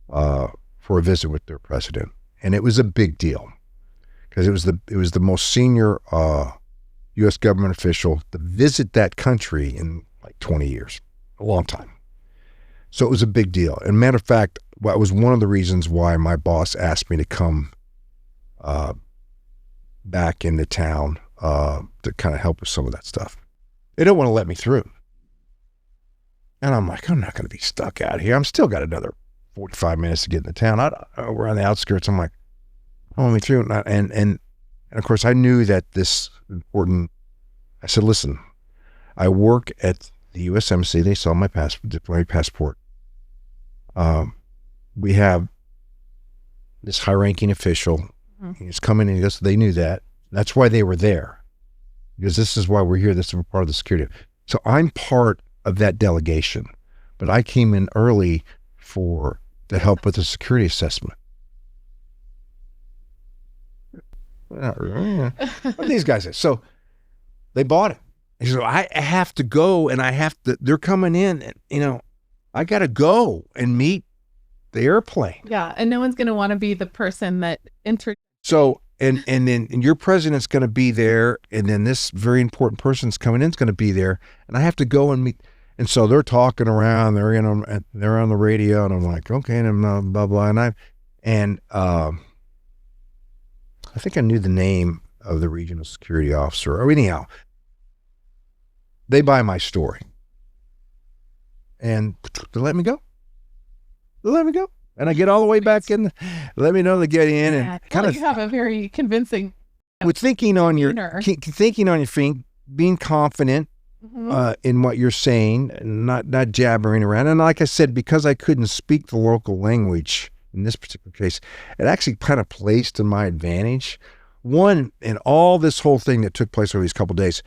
for a visit with their president. And it was a big deal because it was the most senior U.S. government official to visit that country in like 20 years, a long time. So it was a big deal. And matter of fact, that was one of the reasons why my boss asked me to come back into town to kind of help with some of that stuff. They don't want to let me through. And I'm like, I'm not going to be stuck out here. I'm still got another 45 minutes to get into town. We're on the outskirts. I'm like, I want me through. And of course, I knew that this important. I said, listen, I work at the U.S. Embassy. They saw my diplomatic passport. We have this high-ranking official. He's coming in. They knew that. That's why they were there. Because this is why we're here. This is part of the security. So I'm part of that delegation. But I came in early to help with the security assessment. Not really. What these guys say? So they bought it. He said, I have to go, and they're coming in, and, I got to go and meet the airplane. Yeah, and no one's going to want to be the person that So, and then your president's going to be there, and then this very important person's coming in is going to be there, and I have to go and meet. And so they're talking around, they're on the radio, and I'm like, okay, and blah, blah, and I think I knew the name of the regional security officer. Or anyhow, they buy my story. And they let me go. And I get all the way back in. Let me know to get in. And kind of you have a very convincing. With thinking on your feet, being confident in what you're saying, and not jabbering around. And like I said, because I couldn't speak the local language in this particular case, it actually kind of placed to my advantage. One, in all this whole thing that took place over these couple of days,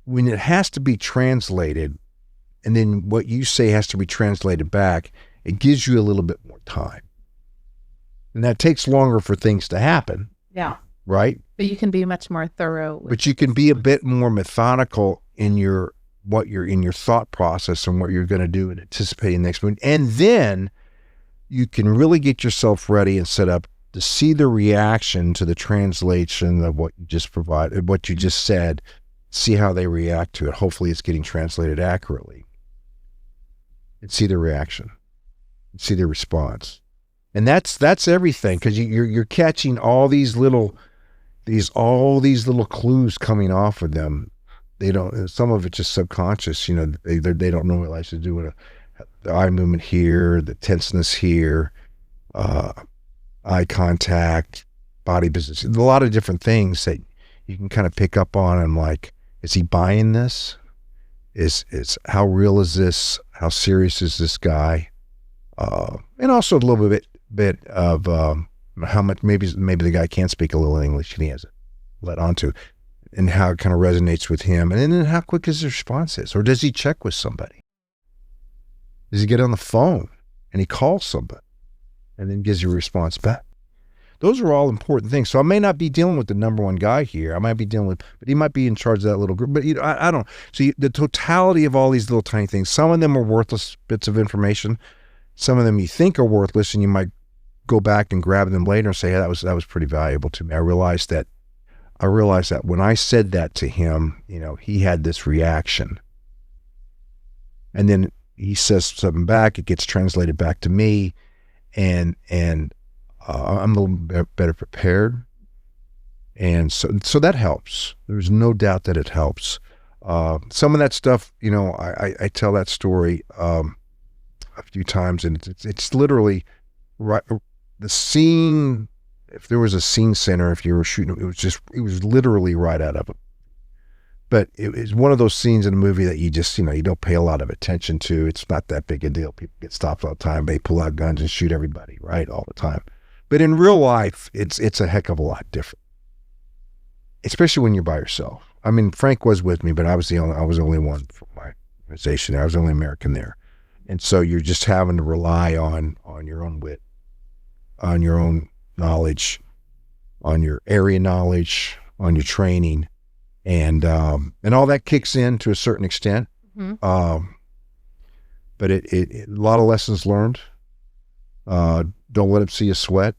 when it has to be translated, and then what you say has to be translated back, it gives you a little bit more time. And that takes longer for things to happen. Yeah. Right? But you can be much more thorough. But you can be a bit more methodical in your thought process and what you're going to do and anticipating the next move. And then you can really get yourself ready and set up to see the reaction to the translation of what you just provided, what you just said, see how they react to it. Hopefully it's getting translated accurately. And see their reaction, and see their response. And that's everything, because you're catching all these little clues coming off of them. They don't, some of it's just subconscious, they don't know what I should do with the eye movement here, the tenseness here, eye contact, body position, a lot of different things that you can kind of pick up on. And like, is he buying this? Is how real is this? How serious is this guy? And also a little bit of how much maybe the guy can't speak a little English and he has it let onto, and how it kind of resonates with him, and then how quick his response is, or does he check with somebody? Does he get on the phone and he calls somebody and then gives you a response back? Those are all important things. So I may not be dealing with the number one guy here. I might be dealing with, but he might be in charge of that little group. But I don't. So the totality of all these little tiny things, some of them are worthless bits of information. Some of them you think are worthless, and you might go back and grab them later and say, hey, that was pretty valuable to me. I realized that when I said that to him, he had this reaction. And then he says something back, it gets translated back to me, and I'm a little better prepared. And so that helps. There's no doubt that it helps. Some of that stuff, I tell that story a few times, and it's literally right. The scene, if there was a scene center, if you were shooting, it was literally right out of it. But it was one of those scenes in a movie that you just, you don't pay a lot of attention to. It's not that big a deal. People get stopped all the time. They pull out guns and shoot everybody, right, all the time. But in real life, it's a heck of a lot different, especially when you're by yourself. I mean, Frank was with me, but I was the only one from my organization there. I was the only American there. And so you're just having to rely on your own wit, on your own knowledge, on your area knowledge, on your training. And all that kicks in to a certain extent. Mm-hmm. But it a lot of lessons learned. Don't let them see you sweat.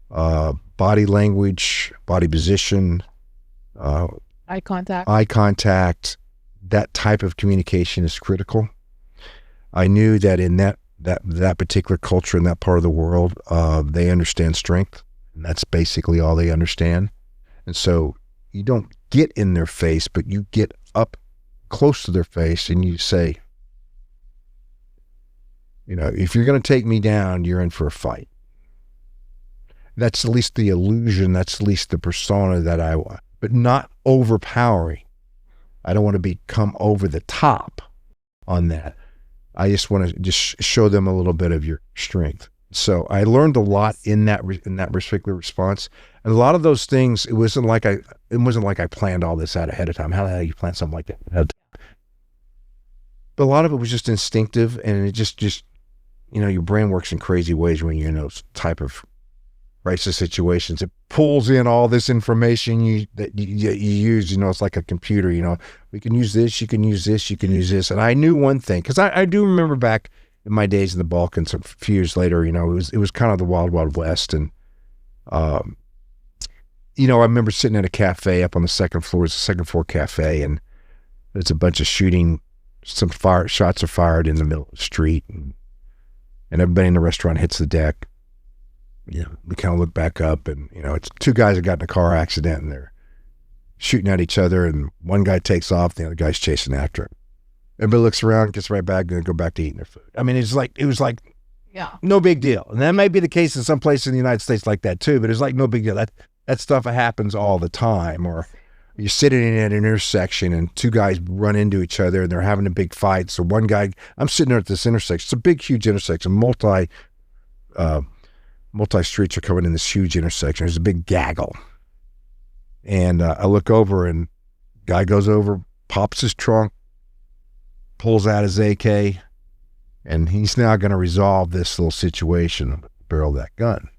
Body language, body position, Eye contact, that type of communication is critical. I knew that in that particular culture in that part of the world, they understand strength, and that's basically all they understand. And so you don't get in their face, but you get up close to their face and you say, if you're going to take me down, you're in for a fight. That's at least the illusion, that's at least the persona that I want, but not overpowering. I don't want to come over the top on that. I just want to just show them a little bit of your strength. So I learned a lot in that particular response, and a lot of those things. It wasn't like I planned all this out ahead of time. How the hell do you plan something like that ahead of time? But a lot of it was just instinctive, and it just your brain works in crazy ways when you're in those type of crisis situations. It pulls in all this information that you use. It's like a computer. We can use this. You can use this. You can use this. And I knew one thing, because I do remember back in my days in the Balkans, a few years later, it was kind of the wild, wild west. And, I remember sitting at a cafe up on the second floor. It's a second floor cafe, and there's a bunch of shooting. Some shots are fired in the middle of the street, and everybody in the restaurant hits the deck. We kind of look back up, and, it's two guys that got in a car accident, and they're shooting at each other, and one guy takes off, the other guy's chasing after him. Everybody looks around, gets right back, and go back to eating their food. I mean, it was like no big deal. And that might be the case in some places in the United States like that too, but it's like no big deal. That stuff happens all the time. Or you're sitting in an intersection and two guys run into each other and they're having a big fight. So one guy, I'm sitting there at this intersection. It's a big, huge intersection. Multi streets are coming in this huge intersection. There's a big gaggle. And I look over, and guy goes over, pops his trunk, pulls out his AK, and he's now going to resolve this little situation with the barrel of that gun.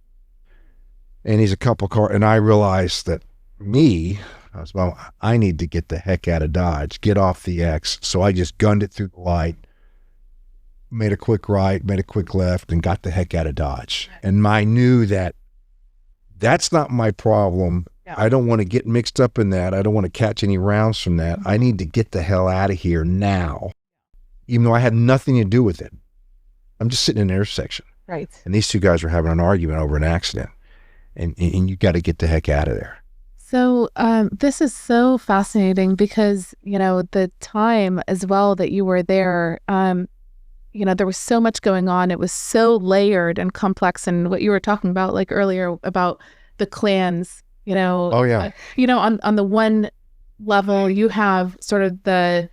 And he's a couple car, and I realized that I need to get the heck out of Dodge, get off the X. So I just gunned it through the light, made a quick right, made a quick left, and got the heck out of Dodge. And I knew that that's not my problem. Yeah. I don't want to get mixed up in that. I don't want to catch any rounds from that. I need to get the hell out of here now, even though I had nothing to do with it. I'm just sitting in an intersection. Right. And these two guys were having an argument over an accident. And you got to get the heck out of there. So this is so fascinating because, the time as well that you were there, there was so much going on. It was so layered and complex. And what you were talking about like earlier about the clans, Oh, yeah. On the one level, you have sort of the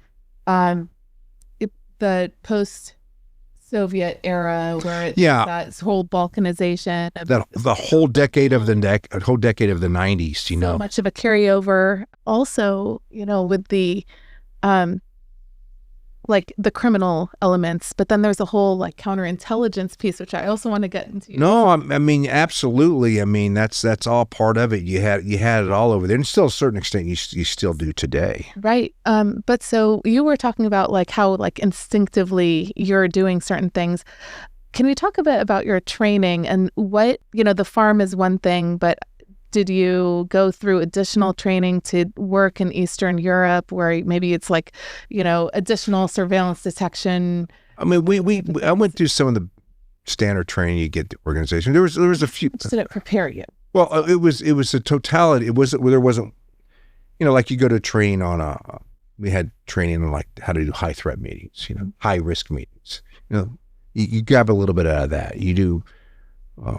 post-Soviet era where it's that whole balkanization. The whole decade of the 90s, So much of a carryover. Also, with the the criminal elements, but then there's a whole counterintelligence piece, which I also want to get into. No, I mean, absolutely. I mean, that's all part of it. You had it all over there, and still, to a certain extent, you still do today. Right. But so you were talking about how instinctively you're doing certain things. Can we talk a bit about your training and what, the farm is one thing, but did you go through additional training to work in Eastern Europe where maybe it's additional surveillance detection? I mean, I went through some of the standard training you get the organization. There was a few. Did it prepare you? Well, it was a totality. There wasn't, you go to training on we had training on how to do high threat meetings, high risk meetings. You grab a little bit out of that. You do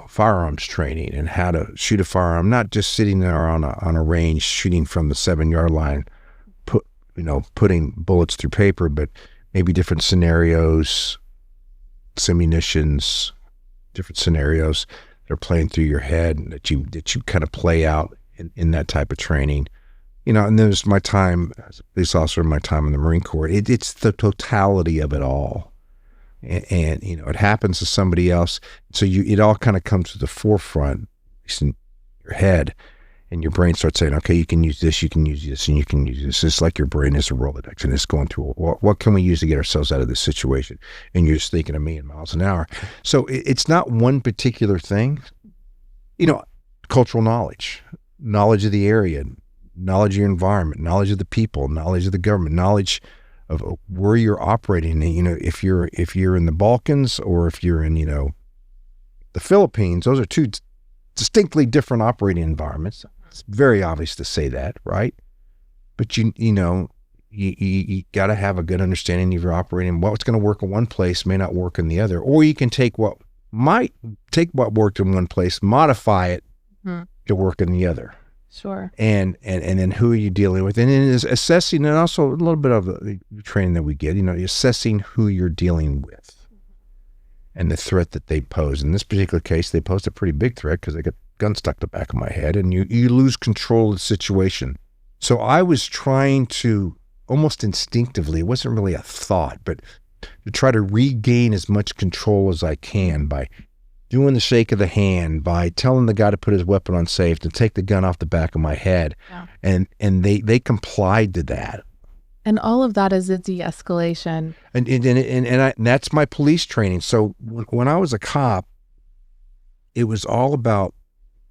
firearms training and how to shoot a firearm, not just sitting there on a range shooting from the 7-yard line, putting bullets through paper, but maybe different scenarios, munitions, different scenarios that are playing through your head that you kind of play out in that type of training. And there's my time as a police officer, my time in the Marine Corps. It's the totality of it all. And it happens to somebody else. So it all kind of comes to the forefront, at least in your head, and your brain starts saying, okay, you can use this, you can use this, and you can use this. It's like your brain is a Rolodex, and it's going through, what can we use to get ourselves out of this situation? And you're just thinking a million miles an hour. So it's not one particular thing. Cultural knowledge of the area, knowledge of your environment, knowledge of the people, knowledge of the government, knowledge of where you're operating. You know, if you're in the Balkans or if you're in, you know, the Philippines, those are two distinctly different operating environments. It's very obvious to say that, right? But you got to have a good understanding of your operating. What's going to work in one place may not work in the other, or you can take what worked in one place, modify it to work in the other. Sure. And then who are you dealing with? And then is assessing, and also a little bit of the training that we get, you know, assessing who you're dealing with and the threat that they pose. In this particular case, they posed a pretty big threat because they got a gun stuck to the back of my head, and you lose control of the situation. So I was trying to, almost instinctively, it wasn't really a thought, but to try to regain as much control as I can by doing the shake of the hand, by telling the guy to put his weapon on safe, to take the gun off the back of my head. Yeah. And they complied to that. And all of that is a de-escalation. And that's my police training. So when I was a cop, it was all about,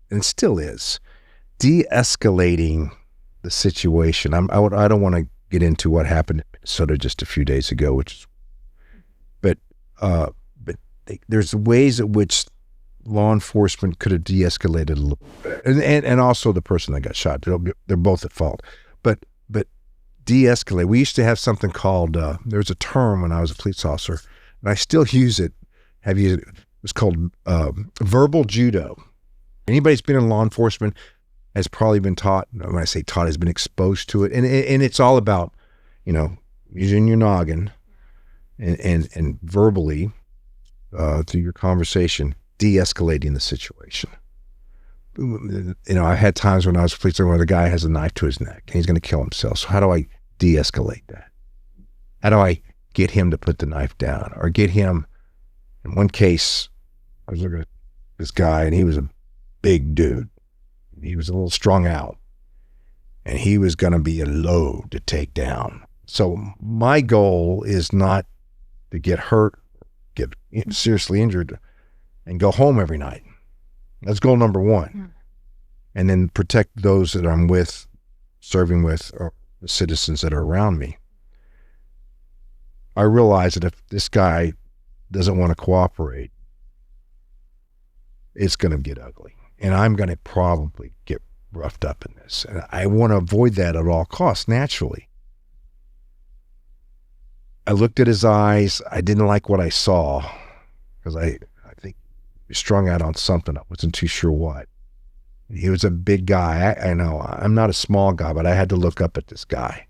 and still is, de-escalating the situation. I don't want to get into what happened in Minnesota just a few days ago, but there's ways at which law enforcement could have de-escalated a little bit, and also the person that got shot. They're both at fault, but de-escalate. We used to have something called there was a term when I was a police officer, and I still use it. It was called verbal judo. Anybody who's been in law enforcement has probably been taught. When I say taught, has been exposed to it, and it's all about, you know, using your noggin and verbally through your conversation, de-escalating the situation. You know, I had times when I was a police officer where the guy has a knife to his neck and he's going to kill himself. So how do I de-escalate that? How do I get him to put the knife down, or get him? In one case, I was looking at this guy, and he was a big dude. He was a little strung out, and he was going to be a load to take down. So my goal is not to get hurt, get seriously injured, and go home every night. That's goal number one. And then protect those that I'm with, serving with, or the citizens that are around me. I realize that if this guy doesn't want to cooperate, it's going to get ugly. And I'm going to probably get roughed up in this. And I want to avoid that at all costs, naturally. I looked at his eyes. I didn't like what I saw, because I think he was strung out on something. I wasn't too sure what. He was a big guy. I know I'm not a small guy, but I had to look up at this guy.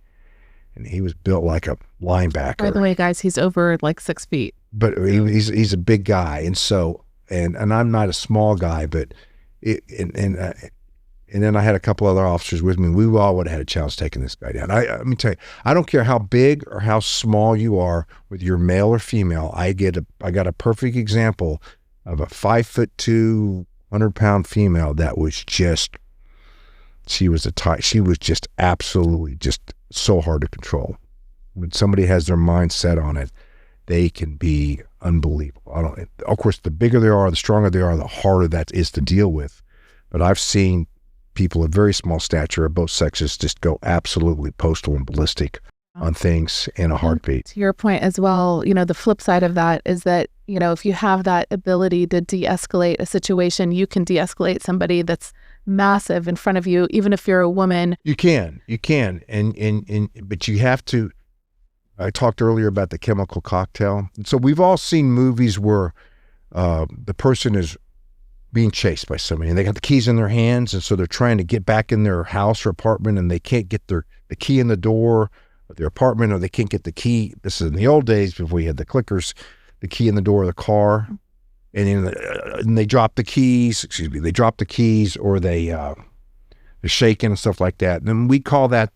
And he was built like a linebacker. By the way, guys, he's over like 6 feet. But he's a big guy. And so, and I'm not a small guy, but and then I had a couple other officers with me. We all would have had a chance taking this guy down. Let me tell you, I don't care how big or how small you are, whether you're male or female. I got a perfect example of a 5'2", 100-pound female that was just, she was just absolutely just so hard to control. When somebody has their mind set on it, they can be unbelievable. Of course, the bigger they are, the stronger they are, the harder that is to deal with. But I've seen people of very small stature of both sexes just go absolutely postal and ballistic on things in a heartbeat. To your point as well, you know, the flip side of that is that, you know, if you have that ability to de-escalate a situation, you can de-escalate somebody that's massive in front of you, even if you're a woman. You can, but you have to. I talked earlier about the chemical cocktail. So we've all seen movies where the person is being chased by somebody, and they got the keys in their hands, and so they're trying to get back in their house or apartment, and they can't get the key in the door of their apartment, or they can't get the key. This is in the old days before we had the clickers, the key in the door of the car, and then they drop the keys. They drop the keys, or they're shaking and stuff like that. And then we call that.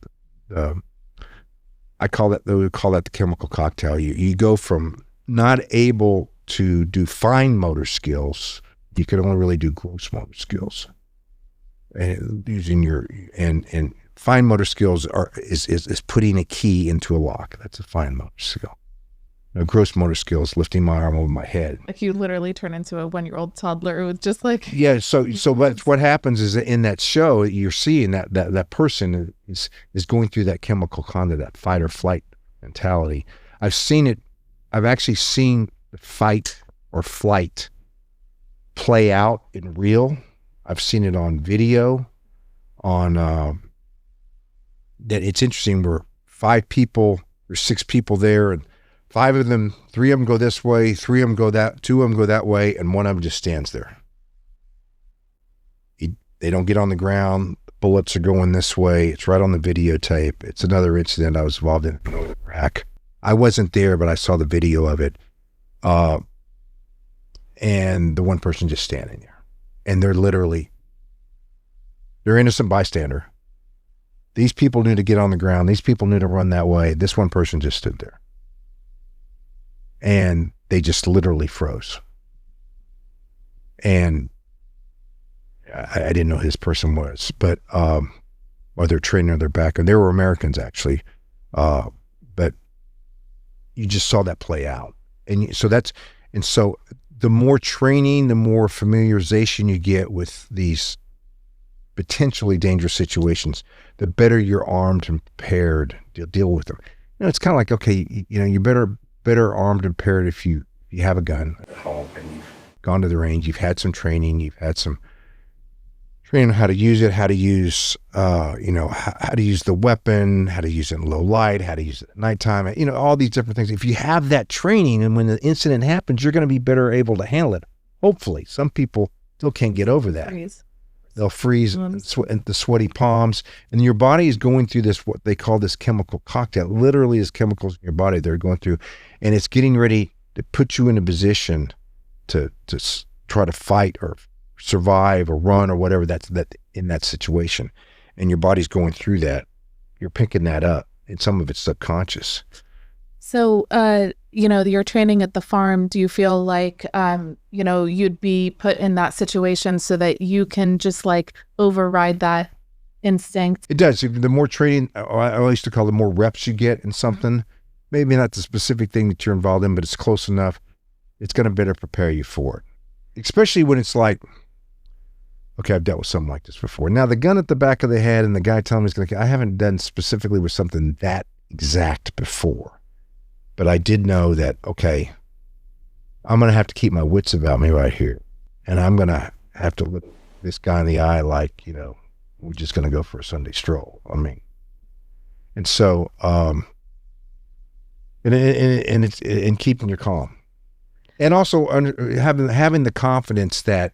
We call that the chemical cocktail. You go from not able to do fine motor skills, you can only really do gross motor skills. And using and fine motor skills is putting a key into a lock. That's a fine motor skill. gross motor skills, lifting my arm over my head. Like you literally turn into a 1-year-old toddler with just like... Yeah, so what happens is that in that show, you're seeing that person is going through that chemical conduct, that fight or flight mentality. I've actually seen the fight or flight play out in real. I've seen it on video, that it's interesting where 5 people or 6 people there, and 3 of them go this way, 3 of them go that, 2 of them go that way, and 1 of them just stands there. They don't get on the ground. Bullets are going this way. It's right on the videotape. It's another incident I was involved in Iraq. I wasn't there, but I saw the video of it. And the one person just standing there. And they're innocent bystander. These people knew to get on the ground. These people knew to run that way. This one person just stood there. And they just literally froze. And I didn't know who this person was, but, or their trainer, their back, and they were Americans actually. But you just saw that play out. And so the more training, the more familiarization you get with these potentially dangerous situations, the better you're armed and prepared to deal with them. It's kind of like, okay, you're better armed and prepared if you have a gun at home and you've gone to the range, you've had some training, you've had some training on how to use it, how to use, how to use the weapon, how to use it in low light, how to use it at nighttime, all these different things. If you have that training and when the incident happens, you're going to be better able to handle it. Hopefully. Some people still can't get over that. They'll freeze and the sweaty palms, and your body is going through this, what they call this chemical cocktail. Literally, is chemicals in your body they're going through, and it's getting ready to put you in a position to try to fight or survive or run or whatever that in that situation. And your body's going through that. You're picking that up, and some of it's subconscious. So, you're training at the farm. Do you feel like, you'd be put in that situation so that you can just like override that instinct? It does. The more training, I used to call the more reps you get in something, maybe not the specific thing that you're involved in, but it's close enough, it's going to better prepare you for it. Especially when it's like, okay, I've dealt with something like this before. Now, the gun at the back of the head and the guy telling me I haven't done specifically with something that exact before. But I did know that, okay, I'm going to have to keep my wits about me right here. And I'm going to have to look this guy in the eye like, we're just going to go for a Sunday stroll. And so, and it's in keeping your calm. And also having the confidence that,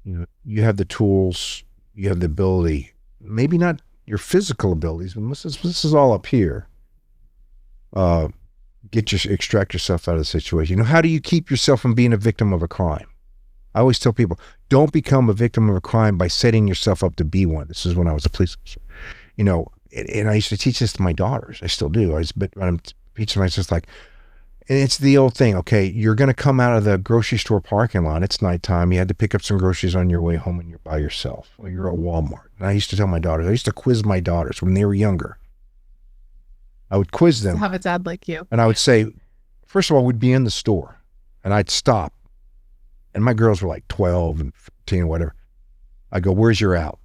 you have the tools, you have the ability, maybe not your physical abilities, but this is all up here. Extract yourself out of the situation. How do you keep yourself from being a victim of a crime? I always tell people, don't become a victim of a crime by setting yourself up to be one. This is when I was a police officer. And I used to teach this to my daughters. I still do. But when I'm teaching them, it's just like, and it's the old thing. Okay, you're going to come out of the grocery store parking lot. It's nighttime. You had to pick up some groceries on your way home and you're by yourself. Or you're at Walmart. And I used to tell my daughters, I used to quiz my daughters when they were younger. I would quiz them. Have a dad like you. And I would say, first of all, we'd be in the store and I'd stop. And my girls were like 12 and 15 or whatever. I go, where's your out?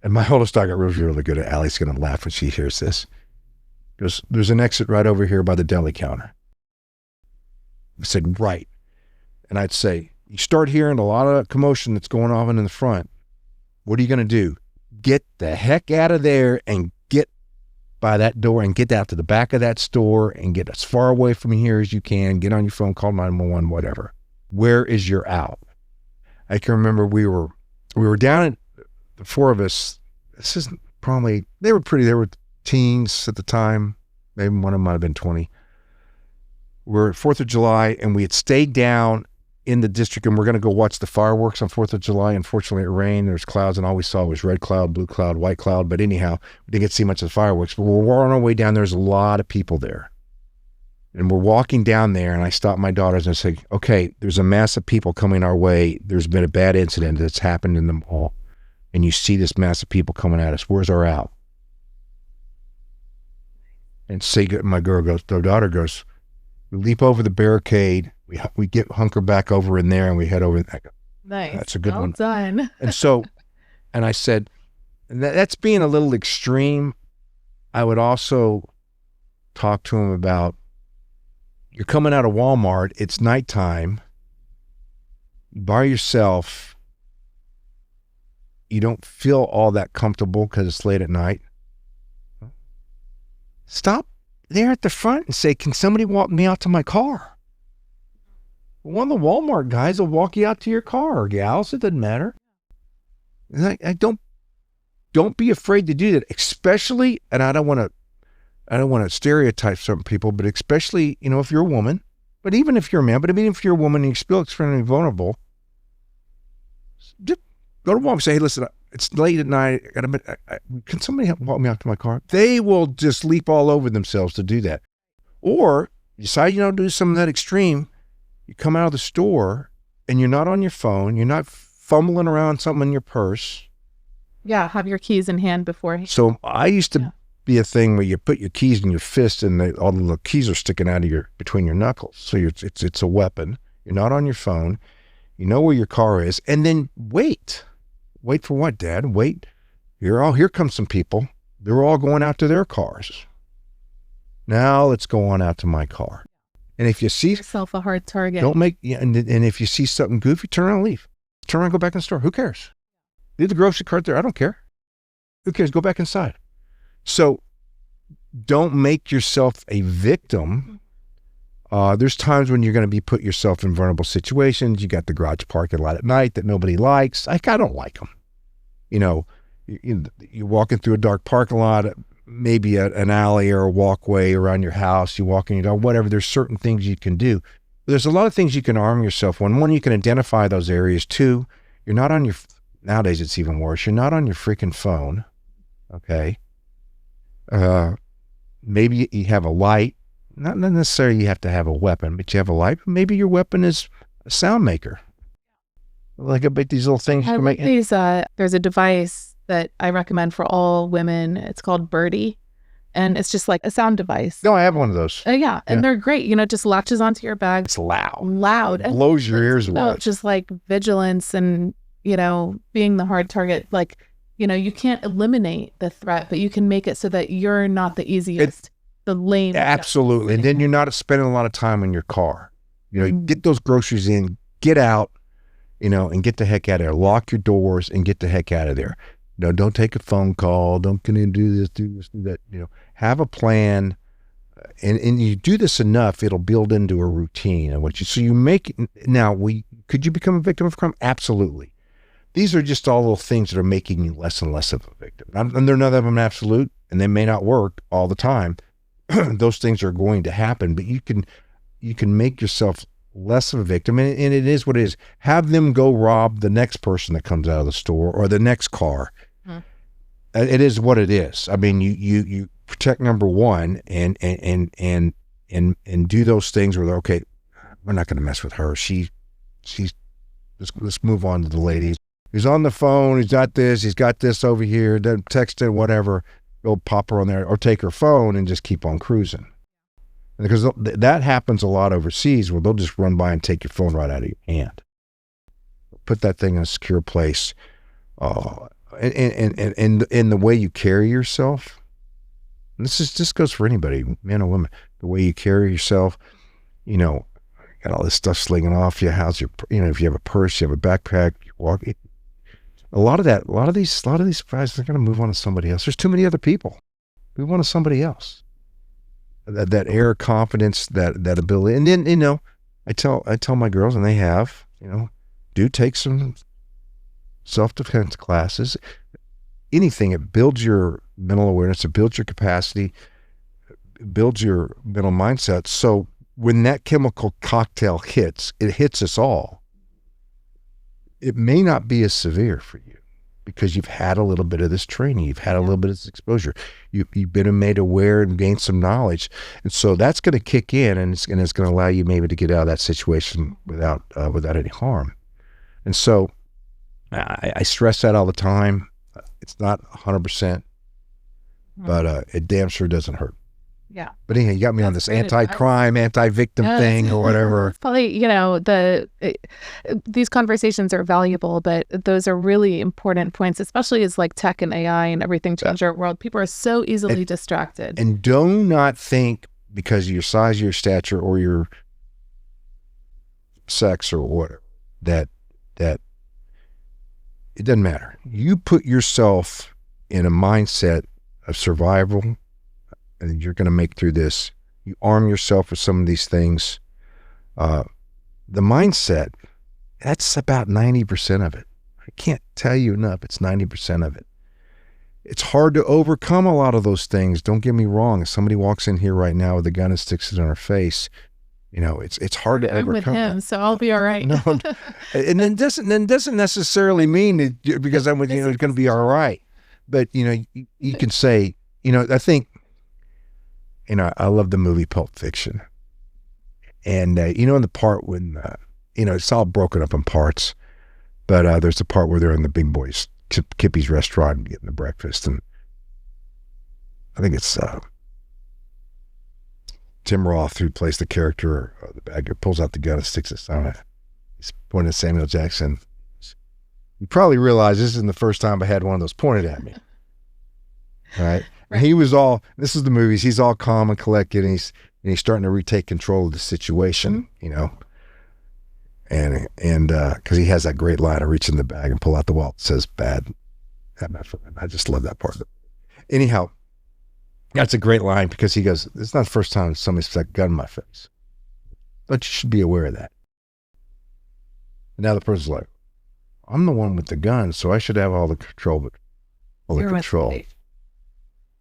And my oldest daughter got really good at Allie's going to laugh when she hears this. Goes, there's an exit right over here by the deli counter. I said, right. And I'd say, you start hearing a lot of commotion that's going on in the front. What are you going to do? Get the heck out of there and get by that door and get out to the back of that store and get as far away from here as you can. Get on your phone, call 911, whatever. Where is your out? I can remember we were down at the 4 of us. This is probably, they were teens at the time. Maybe one of them might have been 20. We're at 4th of July and we had stayed down in the district and we're going to go watch the fireworks on 4th of July. Unfortunately, it rained. There's clouds and all we saw was red cloud, blue cloud, white cloud. But anyhow, we didn't get to see much of the fireworks. But we're on our way down. There's a lot of people there. And we're walking down there and I stop my daughters and I say, okay, there's a mass of people coming our way. There's been a bad incident that's happened in the mall. And you see this mass of people coming at us. Where's our out? and say, my daughter goes, we leap over the barricade, we get hunker back over in there, and we head over. I go, nice. That's a good well one. Done. And I said, and that's being a little extreme. I would also talk to him about, you're coming out of Walmart, it's nighttime, by yourself, you don't feel all that comfortable because it's late at night. Stop there at the front and say, can somebody walk me out to my car? One of the Walmart guys will walk you out to your car, or gals, it doesn't matter. I don't be afraid to do that, especially, and I don't want to stereotype some people, but especially, if you're a woman, but even if you're a man, but even if you're a woman and you feel extremely vulnerable, just go to Walmart and say, hey, listen, it's late at night. Can somebody walk me out to my car? They will just leap all over themselves to do that. Or you decide you don't do something that extreme. You come out of the store and you're not on your phone. You're not fumbling around something in your purse. Yeah, have your keys in hand before. So I used to be a thing where you put your keys in your fist and all the keys are sticking out of between your knuckles. So it's a weapon. You're not on your phone. You know where your car is. And then wait. Wait for what, Dad? Wait. Here comes some people. They're all going out to their cars. Now let's go on out to my car. And if you see yourself a hard target, and if you see something goofy, turn around and leave. Turn around and go back in the store. Who cares? Leave the grocery cart there. I don't care. Who cares? Go back inside. So don't make yourself a victim. There's times when you're going to put yourself in vulnerable situations. You got the garage parking lot at night that nobody likes. I don't like them. You're walking through a dark parking lot, maybe an alley or a walkway around your house. You walk in your dog, whatever. There's certain things you can do. But there's a lot of things you can arm yourself when. One, you can identify those areas. Two, you're not on your, nowadays it's even worse. You're not on your freaking phone. Okay. Maybe you have a light. Not necessarily you have to have a weapon, but you have a light. Maybe your weapon is a sound maker. Like about these little things you can make. There's a device that I recommend for all women. It's called Birdie. And it's just like a sound device. No, I have one of those. Yeah. And they're great. It just latches onto your bag. It's loud. It blows your ears away. Just like vigilance and, being the hard target. Like, you can't eliminate the threat, but you can make it so that you're not the easiest. The lame. Absolutely. And then you're not spending a lot of time in your car. Get those groceries in, get out, and get the heck out of there. Lock your doors and get the heck out of there. Don't take a phone call. Don't get in, do this, do that. Have a plan. And you do this enough, it'll build into a routine. And could you become a victim of crime? Absolutely. These are just all little things that are making you less and less of a victim. And they're none of them absolute, and they may not work all the time. Those things are going to happen, but you can make yourself less of a victim, and it is what it is. Have them go rob the next person that comes out of the store or the next car. It is what it is. I mean, you protect number one and do those things where okay, we're not going to mess with her. Let's move on to the lady. He's on the phone. He's got this over here. Then text it, whatever. Go pop her on there or take her phone and just keep on cruising. Because that happens a lot overseas where they'll just run by and take your phone right out of your hand. Put that thing in a secure place. And the way you carry yourself, and this goes for anybody, men or women, the way you carry yourself, got all this stuff slinging off you. How's your, if you have a purse, you have a backpack, you walk. A lot of these guys are going to move on to somebody else. There's too many other people. Move on to somebody else. That air of confidence, that ability. And then, I tell my girls, and they have, do take some self-defense classes. Anything, it builds your mental awareness, it builds your capacity, it builds your mental mindset. So when that chemical cocktail hits, it hits us all. It may not be as severe for you because you've had a little bit of this training. You've had a little bit of this exposure. You've been made aware and gained some knowledge. And so that's going to kick in and it's going to allow you maybe to get out of that situation without any harm. And so I stress that all the time. It's not 100%, but it damn sure doesn't hurt. Yeah. But anyhow, you got me on this anti-crime, anti-victim thing or whatever. It's probably, these conversations are valuable, but those are really important points, especially as like tech and AI and everything change our world. People are so easily distracted. And do not think because of your size, your stature, or your sex or whatever, that it doesn't matter. You put yourself in a mindset of survival, and you're going to make through this. You arm yourself with some of these things. The mindset, that's about 90% of it. I can't tell you enough. It's 90% of it. It's hard to overcome a lot of those things. Don't get me wrong. If somebody walks in here right now with a gun and sticks it in our face, it's hard to overcome. I'm with him, so I'll be all right. No, and then doesn't necessarily mean that because I'm with it's going to be all right. But you can say, I think, I love the movie Pulp Fiction, and in the part when it's all broken up in parts, but there's the part where they're in the big boys Kippy's restaurant and getting the breakfast, and I think it's Tim Roth who plays the character, the bad guy, pulls out the gun and sticks it on it. He's pointing at Samuel Jackson. You probably realize this isn't the first time I had one of those pointed at me. Right? And he was this is the movies, he's all calm and collected, and he's starting to retake control of the situation, and because he has that great line of reach in the bag and pull out the wallet that says bad. I just love that part of it. Anyhow, that's a great line because he goes, it's not the first time somebody's stuck a gun in my face, but you should be aware of that. And now the person's like, I'm the one with the gun, so I should have all the control, but all the control.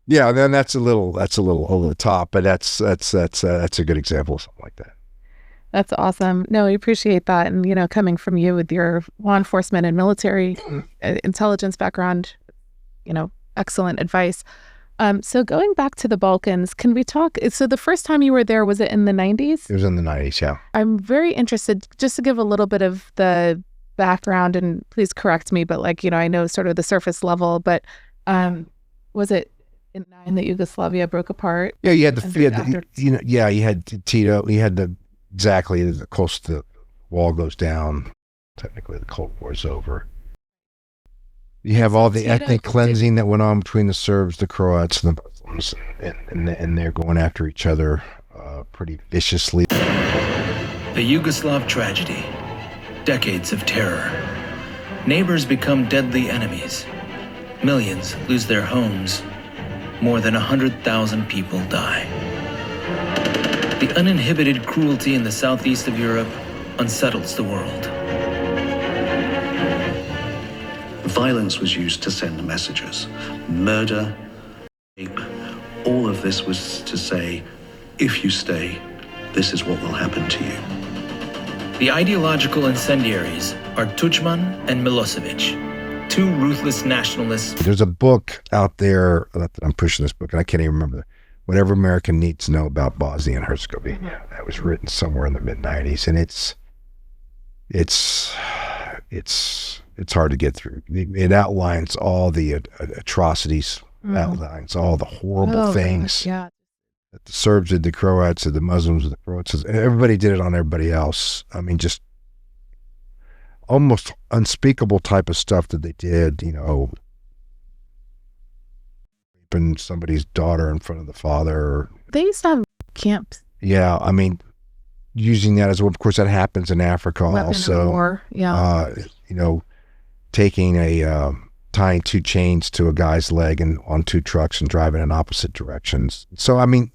Yeah, then that's a little over the top, but that's a good example of something like that. That's awesome. No, I appreciate that. And, coming from you with your law enforcement and military intelligence background, excellent advice. So going back to the Balkans, can we talk? So the first time you were there, was it in the 90s? It was in the 90s, yeah. I'm very interested, just to give a little bit of the background, and please correct me, but I know sort of the surface level, but was it in 9 that Yugoslavia broke apart? Yeah, you had you had Tito, you had the Khost, the wall goes down. Technically, the Cold War's over. You have all the ethnic cleansing that went on between the Serbs, the Croats, and the Muslims, and they're going after each other pretty viciously. The Yugoslav tragedy. Decades of terror. Neighbors become deadly enemies. Millions lose their homes. More than 100,000 people die. The uninhibited cruelty in the southeast of Europe unsettles the world. Violence was used to send messages. Murder, rape, all of this was to say, if you stay, this is what will happen to you. The ideological incendiaries are Tudjman and Milosevic, two ruthless nationalists. There's a book out there that I'm pushing this book, and I can't even remember Whatever America Needs to Know About Bosnia and Herzegovina. That was written somewhere in the mid-90s, and it's hard to get through. It outlines all the atrocities, outlines all the horrible things that the Serbs did, the Croats did, the Muslims did, the Croats. Everybody did it on everybody else. I mean, just almost unspeakable type of stuff that they did, raping somebody's daughter in front of the father. They used to have camps. Yeah, I mean, using that as well. Of course, that happens in Africa also. War. Yeah. Tying 2 chains to a guy's leg and on 2 trucks and driving in opposite directions. So, I mean,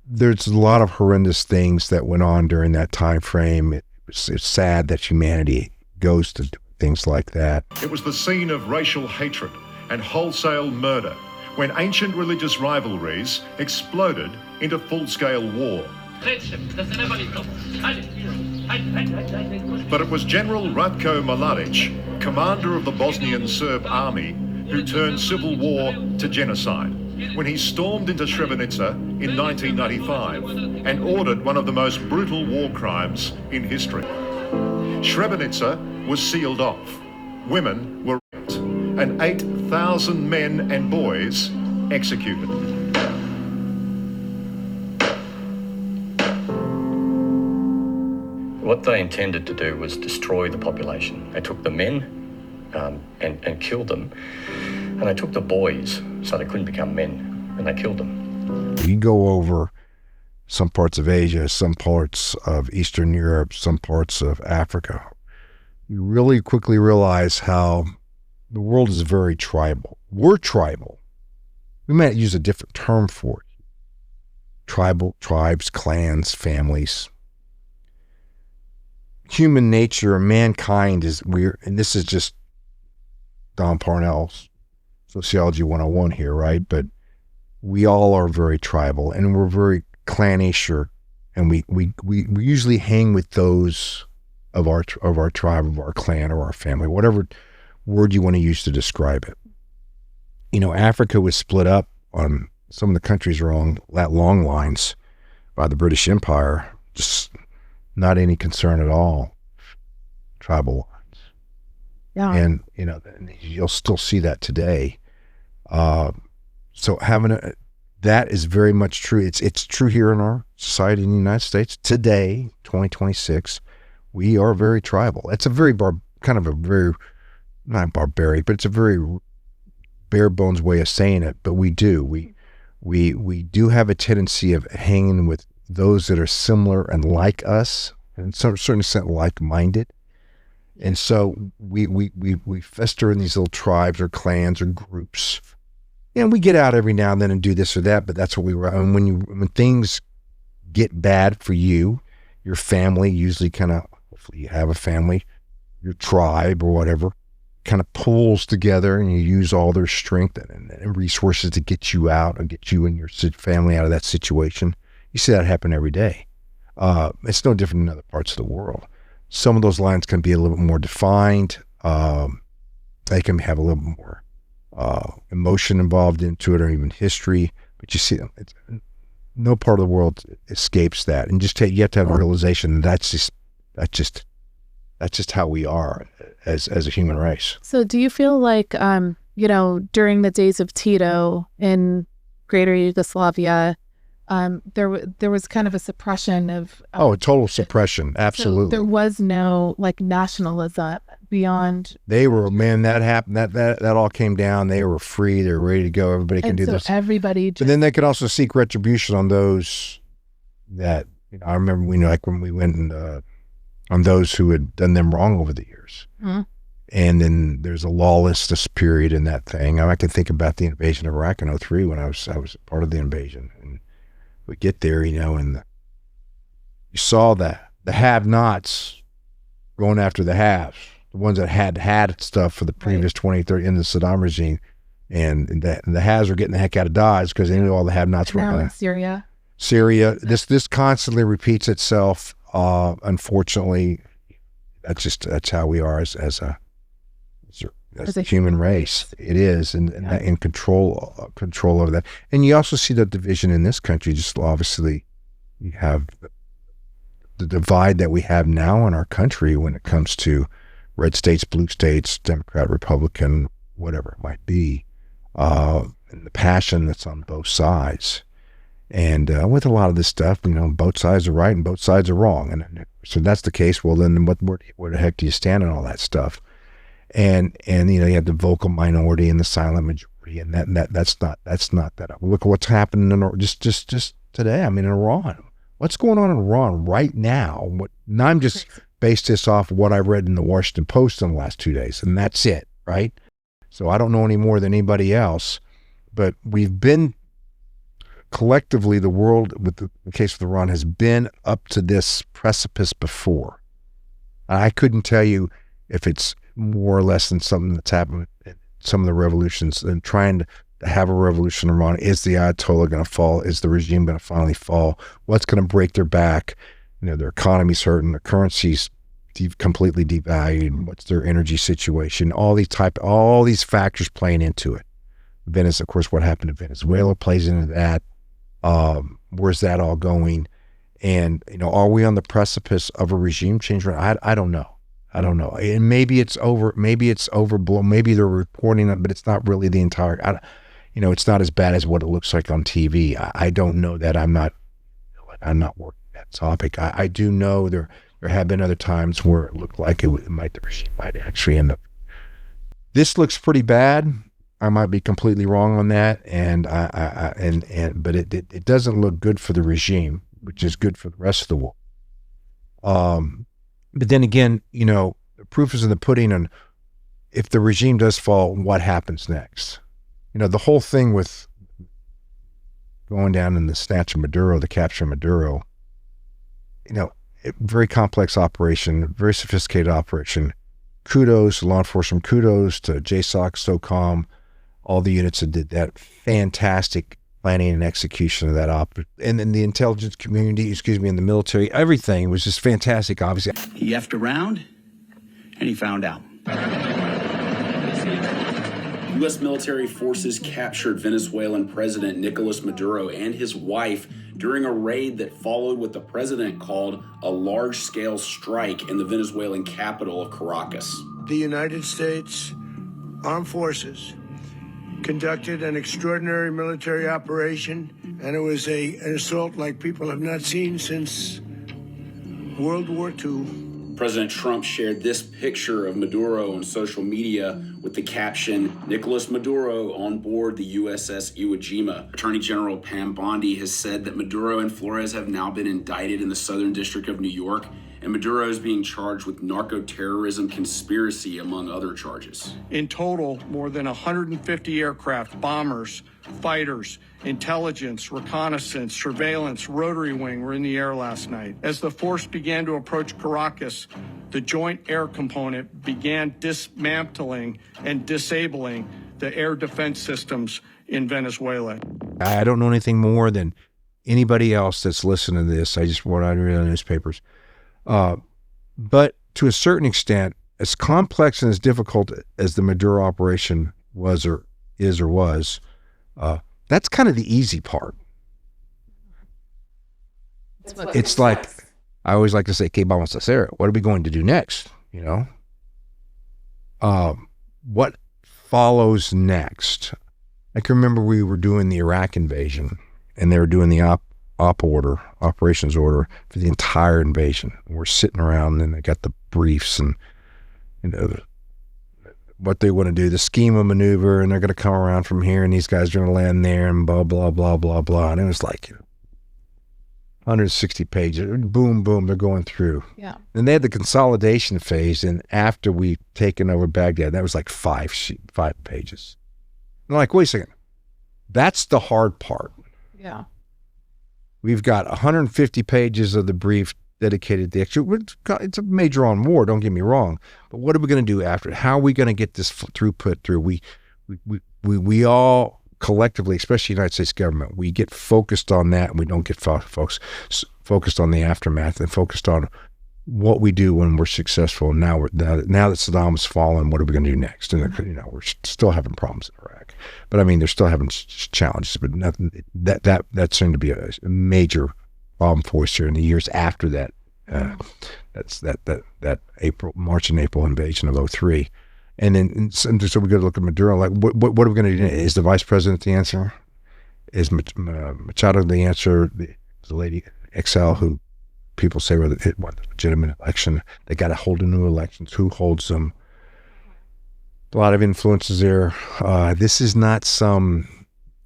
there's a lot of horrendous things that went on during that time frame. It's sad that humanity goes to do things like that. It was the scene of racial hatred and wholesale murder when ancient religious rivalries exploded into full-scale war. But it was General Ratko Mladic, commander of the Bosnian Serb army, who turned civil war to genocide when he stormed into Srebrenica in 1995 and ordered one of the most brutal war crimes in history. Srebrenica was sealed off, women were raped, and 8,000 men and boys executed. What they intended to do was destroy the population. They took the men and killed them, and they took the boys so they couldn't become men, and they killed them. You go over some parts of Asia, some parts of Eastern Europe, some parts of Africa, you really quickly realize how the world is very tribal. We're tribal. We might use a different term for it. Tribal, tribes, clans, families. Human nature, mankind is weird, and this is just Don Parnell's Sociology 101 here, right? But we all are very tribal, and we're very clannish, and we usually hang with those of our tribe, of our clan, or our family, whatever word you want to use to describe it. You know, Africa was split up on some of the countries along that long lines by the British Empire, just not any concern at all, tribal lines. Yeah. And, you know, you'll still see that today. So that is very much true. It's true here in our society in the United States today, 2026. We are very tribal. It's a very not barbaric, but it's a very bare bones way of saying it. But we do. We do have a tendency of hanging with those that are similar and like us, and in some certain extent like-minded. And so we fester in these little tribes or clans or groups. And we get out every now and then and do this or that, but that's what we were. And when things get bad for you, your family usually hopefully you have a family, your tribe or whatever, kind of pulls together, and you use all their strength and resources to get you out and get you and your family out of that situation. You see that happen every day. It's no different in other parts of the world. Some of those lines can be a little bit more defined. They can have a little bit more emotion involved into it, or even history. But you see, no part of the world escapes that. And you have to have a realization that's just how we are as a human race. So do you feel like, during the days of Tito in Greater Yugoslavia, there was kind of a suppression of... a total suppression, absolutely. So there was no nationalism beyond... They were, that happened, that all came down. They were free, they were ready to go, everybody can do this. Everybody But then they could also seek retribution on those that, I remember when we went and... on those who had done them wrong over the years. Mm-hmm. And then there's a lawlessness period in that thing. I can think about the invasion of Iraq in 2003 when I was part of the invasion. And we get there, and you saw the have-nots going after the haves, the ones that had stuff for the previous 20, 30 in the Saddam regime. And the haves are getting the heck out of Dodge because they knew all the have-nots were in Syria. This constantly repeats itself. Unfortunately, that's how we are as a human race. It is, and in control over that. And you also see the division in this country. Just obviously, you have the divide that we have now in our country when it comes to red states, blue states, Democrat, Republican, whatever it might be, and the passion that's on both sides. And with a lot of this stuff, both sides are right and both sides are wrong. And so that's the case. Well, then where the heck do you stand on all that stuff? And you have the vocal minority and the silent majority, and that's not that. Look at what's happening in just today. In Iran. What's going on in Iran right now? Now I'm just based this off of what I read in the Washington Post in the last 2 days, and that's it, right? So I don't know any more than anybody else, but we've been collectively, the world, with the case of Iran, has been up to this precipice before. I couldn't tell you if it's more or less than something that's happened in some of the revolutions, and trying to have a revolution in Iran. Is the Ayatollah going to fall? Is the regime going to finally fall? What's going to break their back? Their economy's hurting, their currency's completely devalued. What's their energy situation? All these factors playing into it. Of course, what happened to Venezuela plays into that. Where's that all going? And, are we on the precipice of a regime change? I don't know. And maybe it's overblown. Maybe they're reporting it, but it's not really the entire, it's not as bad as what it looks like on TV. I don't know that. I'm not working that topic. I do know there There have been other times where it looked like the regime might actually end up. This looks pretty bad. I might be completely wrong on that, but it doesn't look good for the regime, which is good for the rest of the world. But then again, the proof is in the pudding, and if the regime does fall, what happens next? The whole thing with going down in the snatch of Maduro, the capture of Maduro, very complex operation, very sophisticated operation. Kudos to law enforcement, kudos to JSOC, SOCOM, all the units that did that fantastic planning and execution of that and then the intelligence community, and the military, everything was just fantastic, obviously. He effed around, and he found out. U.S. military forces captured Venezuelan President Nicolas Maduro and his wife during a raid that followed what the president called a large-scale strike in the Venezuelan capital of Caracas. The United States Armed Forces conducted an extraordinary military operation, and it was an assault like people have not seen since World War II. President Trump shared this picture of Maduro on social media with the caption, "Nicolas Maduro on board the USS Iwo Jima." Attorney General Pam Bondi has said that Maduro and Flores have now been indicted in the Southern District of New York, and Maduro is being charged with narco-terrorism conspiracy, among other charges. In total, more than 150 aircraft, bombers, fighters, intelligence, reconnaissance, surveillance, rotary wing were in the air last night. As the force began to approach Caracas, the Joint Air Component began dismantling and disabling the air defense systems in Venezuela. I don't know anything more than anybody else that's listening to this. I just what I read in the newspapers. But to a certain extent, as complex and as difficult as the Maduro operation was or was, that's kind of the easy part. It's like, I always like to say, ¿Qué vamos a hacer? What are we going to do next? What follows next? I can remember we were doing the Iraq invasion, and they were doing the operations order for the entire invasion. We're sitting around, and they got the briefs and what they want to do, the scheme of maneuver, and they're going to come around from here, and these guys are going to land there, and blah, blah, blah, blah, blah. And it was like 160 pages. Boom, boom, they're going through. Yeah. And they had the consolidation phase, and after we taken over Baghdad, that was like 5 pages. And I'm like, wait a second. That's the hard part. Yeah. We've got 150 pages of the brief dedicated to the extra. It's a major on war, don't get me wrong. But what are we going to do after it? How are we going to get this throughput through? We all collectively, especially the United States government, we get focused on that, and we don't get focused on the aftermath and focused on what we do when we're successful. Now that Saddam's fallen, what are we going to do next? And we're still having problems in Iraq, but I mean, they're still having challenges. But nothing that seemed to be a major problem for us here in the years after that. That's that March and April invasion of 2003. And then so we got to look at Maduro. Like, what are we going to do? Is the vice president the answer? Is Machado the answer? The lady XL, who people say whether it won the legitimate election, they got to hold a new elections. Who holds them? A lot of influences there. This is not some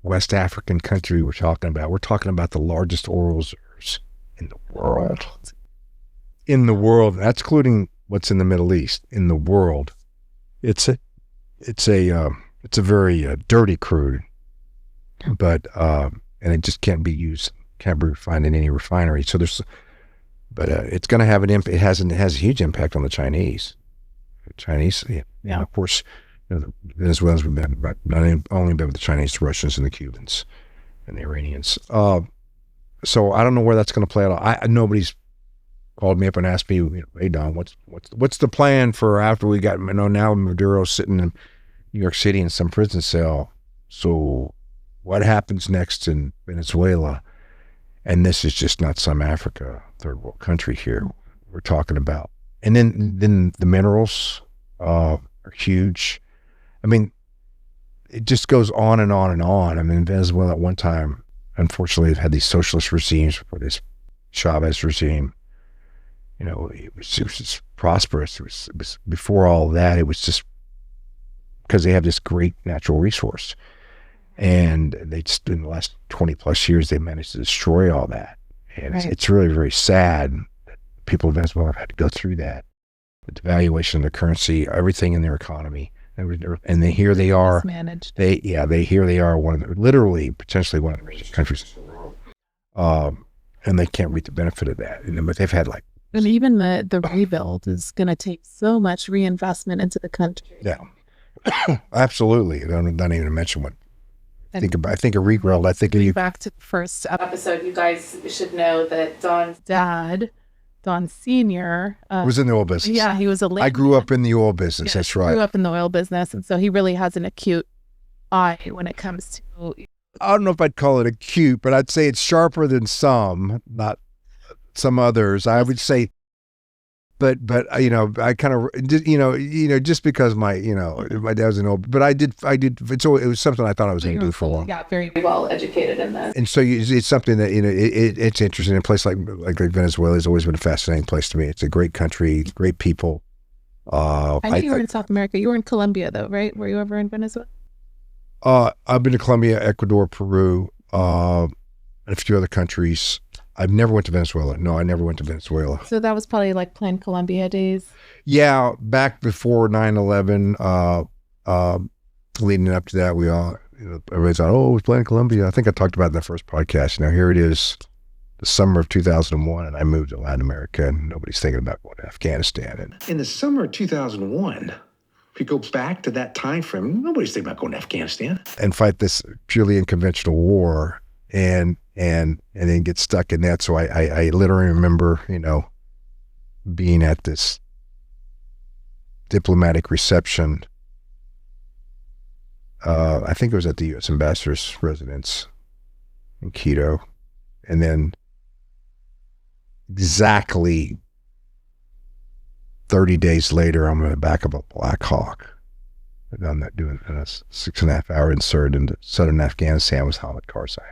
West African country we're talking about. We're talking about the largest oil reserves in the world. In the world, that's including what's in the Middle East. In the world, it's a very dirty crude, but and it just can't be used, can't be refined in any refinery. So it's going to have an impact. It has a huge impact on the Chinese. Yeah. Of course, the Venezuelans have been not only been with the Chinese, the Russians, and the Cubans, and the Iranians. So I don't know where that's going to play out. Nobody's called me up and asked me, hey Don, what's the plan for after we got now Maduro's sitting in New York City in some prison cell. So what happens next in Venezuela? And this is just not some Africa third world country here we're talking about. And then the minerals are huge. I mean, it just goes on and on and on. I mean, Venezuela at one time, unfortunately, had these socialist regimes before this Chavez regime. it was just prosperous. It was before all that. It was just because they have this great natural resource, and they just in the last 20 plus years they managed to destroy all that. And it's really very sad that people of Venezuela have had to go through that. The devaluation of their currency, everything in their economy, and here they are. Mismanaged. Here they are literally potentially one of the richest countries in the world, and they can't reap the benefit of that. But they've had and even the rebuild is going to take so much reinvestment into the country. Yeah, absolutely. I don't even mention what. I think a rebuild. I think back to the first episode. You guys should know that Don's dad, Don Sr. was in the oil business. Yeah, he was I grew up in the oil business. That's right. Grew up in the oil business, and so he really has an acute eye when it comes to. I don't know if I'd call it acute, but I'd say it's sharper than some, not some others. I would say, but I kind of just because my dad was an old, but I did. It was something I thought I was going to do for a while. Yeah, very well educated in that. And so it's something that it's interesting. A place like Venezuela has always been a fascinating place to me. It's a great country, great people. I know you were in South America. You were in Colombia, though, right? Were you ever in Venezuela? I've been to Colombia, Ecuador, Peru, and a few other countries. I've never went to Venezuela. No, I never went to Venezuela. So that was probably like Plan Colombia days? Yeah, back before 9/11, leading up to that, we all, everybody thought, it was Plan Colombia. I think I talked about it in the first podcast. Now here it is, the summer of 2001, and I moved to Latin America, and nobody's thinking about going to Afghanistan. In the summer of 2001, if you go back to that time frame, nobody's thinking about going to Afghanistan. And fight this purely unconventional war, and then get stuck in that. So I literally remember, being at this diplomatic reception. I think it was at the U.S. ambassador's residence in Quito. And then exactly 30 days later, I'm in the back of a Black Hawk. I'm not doing a 6.5-hour insert into southern Afghanistan with Hamid Karzai.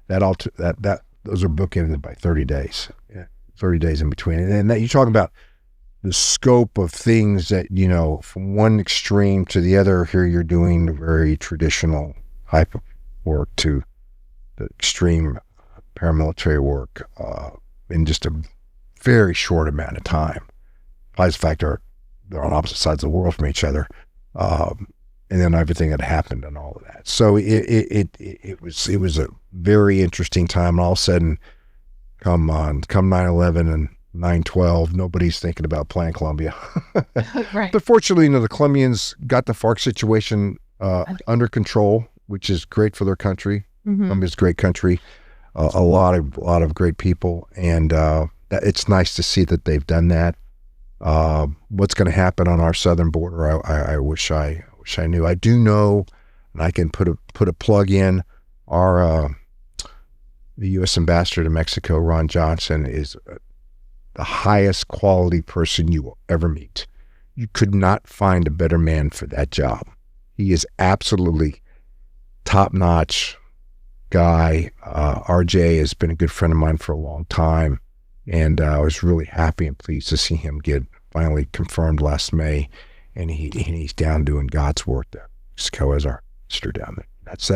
Those are bookended by 30 days. Yeah, 30 days in between. And that, you're talking about the scope of things that, from one extreme to the other. Here you're doing the very traditional type of work to the extreme paramilitary work in just a very short amount of time. Besides the fact they're on opposite sides of the world from each other. And then everything that happened and all of that. So it was a very interesting time. And all of a sudden, come 9/11 and 9/12, nobody's thinking about Plan Colombia. Right. But fortunately, the Colombians got the FARC situation under control, which is great for their country. Mm-hmm. Colombia's a great country, a lot of great people, and it's nice to see that they've done that. What's going to happen on our southern border? I wish I knew. I do know, and I can put a plug in. The U.S. ambassador to Mexico, Ron Johnson, is the highest quality person you will ever meet. You could not find a better man for that job. He is absolutely top-notch guy. RJ has been a good friend of mine for a long time, and I was really happy and pleased to see him get finally confirmed last May, and he's down doing God's work there. Mexico as our sister down there. That's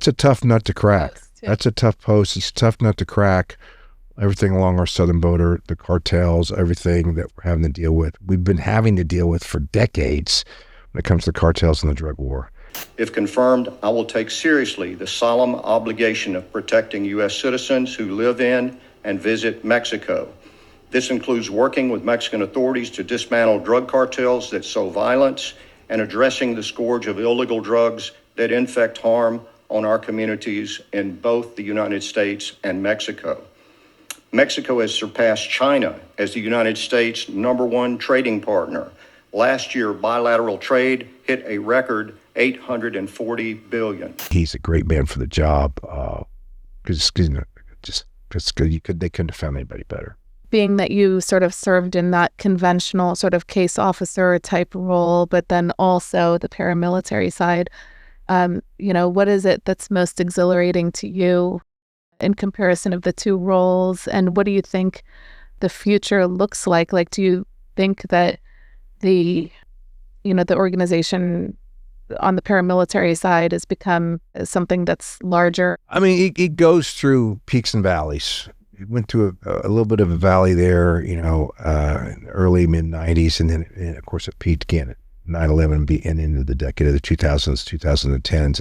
a tough nut to crack. That's a tough post. It's a tough nut to crack. Everything along our southern border, the cartels, everything that we're having to deal with. We've been having to deal with for decades when it comes to cartels and the drug war. If confirmed, I will take seriously the solemn obligation of protecting U.S. citizens who live in and visit Mexico. This includes working with Mexican authorities to dismantle drug cartels that sow violence and addressing the scourge of illegal drugs that inflict harm on our communities in both the United States and Mexico. Mexico has surpassed China as the United States' #1 trading partner. Last year, bilateral trade hit a record $840 billion. He's a great man for the job because they couldn't have found anybody better. Being that you sort of served in that conventional sort of case officer type role, but then also the paramilitary side, what is it that's most exhilarating to you in comparison of the two roles? And what do you think the future looks like? Like, do you think that the organization on the paramilitary side has become something that's larger? I mean, it goes through peaks and valleys. It went through a little bit of a valley there, in the early mid-90s, and then, of course, it peaked again at 9/11 and into the decade of the 2000s, 2010s,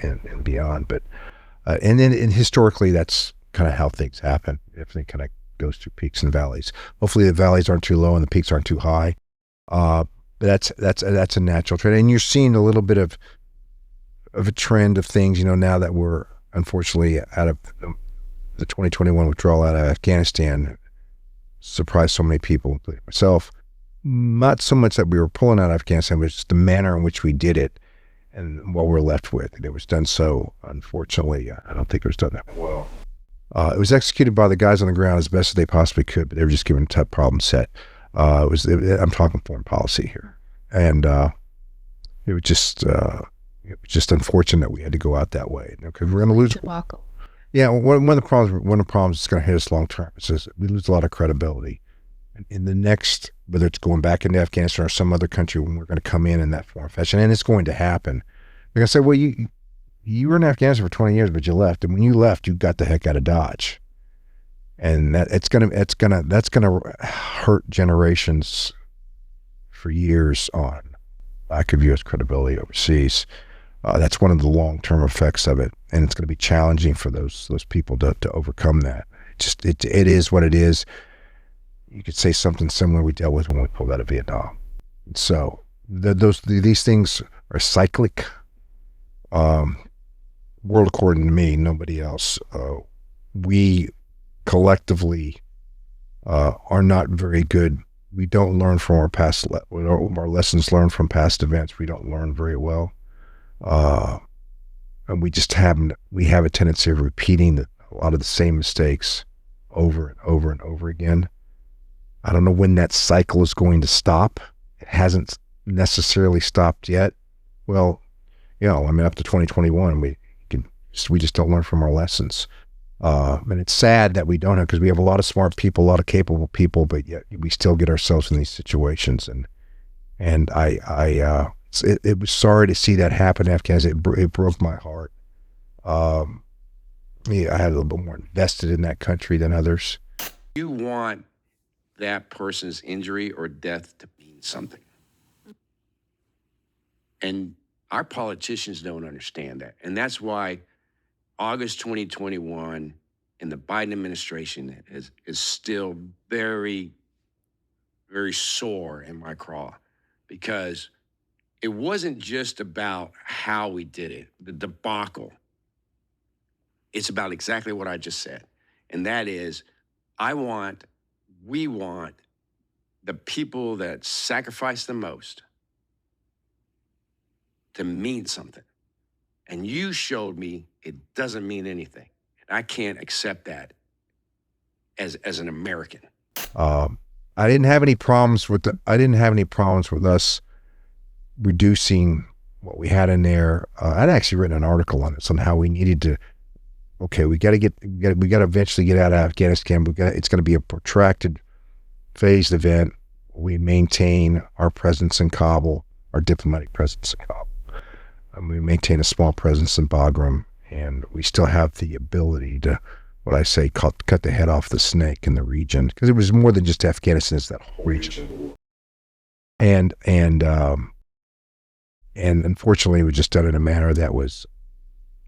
and beyond. But and historically, that's kind of how things happen. Everything kind of goes through peaks and valleys. Hopefully, the valleys aren't too low and the peaks aren't too high. But that's a natural trend, and you're seeing a little bit of a trend of things. Now that we're unfortunately out of the 2021 withdrawal out of Afghanistan, surprised so many people, including myself. Not so much that we were pulling out of Afghanistan, but just the manner in which we did it and what we're left with. It was done so, unfortunately, I don't think it was done that well. It was executed by the guys on the ground as best as they possibly could, but they were just given a tough problem set. I'm talking foreign policy here. And it was just unfortunate we had to go out that way, because we're going to lose. Yeah, one of the problems that's going to hit us long term is we lose a lot of credibility. In the next, whether it's going back into Afghanistan or some other country, when we're going to come in that form fashion, and it's going to happen. They're going to say, well, you were in Afghanistan for 20 years, but you left, and when you left, you got the heck out of Dodge, and that's going to hurt generations for years on lack of U.S. credibility overseas. That's one of the long-term effects of it, and it's going to be challenging for those people to overcome that. It is what it is. You could say something similar we dealt with when we pulled out of Vietnam. So these things are cyclic. World according to me, nobody else. We collectively are not very good. We don't learn from our lessons learned from past events. We don't learn very well. And we have a tendency of repeating a lot of the same mistakes over and over and over again. I don't know when that cycle is going to stop. It hasn't necessarily stopped yet. Well, up to 2021, we just don't learn from our lessons. And it's sad that we don't have, because we have a lot of smart people, a lot of capable people, but yet we still get ourselves in these situations. And it was sorry to see that happen in Afghanistan. It broke my heart. I had a little bit more invested in that country than others. You want that person's injury or death to mean something. And our politicians don't understand that. And that's why August 2021 and the Biden administration is still very, very sore in my craw, because it wasn't just about how we did it, the debacle. It's about exactly what I just said. And that is, we want the people that sacrifice the most to mean something. And you showed me it doesn't mean anything. And I can't accept that as an American. I didn't have any problems with us reducing what we had in there. I'd actually written an article on this, on how we needed to. Okay, we got to eventually get out of Afghanistan. It's going to be a protracted, phased event. We maintain our presence in Kabul, our diplomatic presence in Kabul. We maintain a small presence in Bagram, and we still have the ability to, what I say, cut the head off the snake in the region, because it was more than just Afghanistan; it's that whole region. And unfortunately, it was just done in a manner that was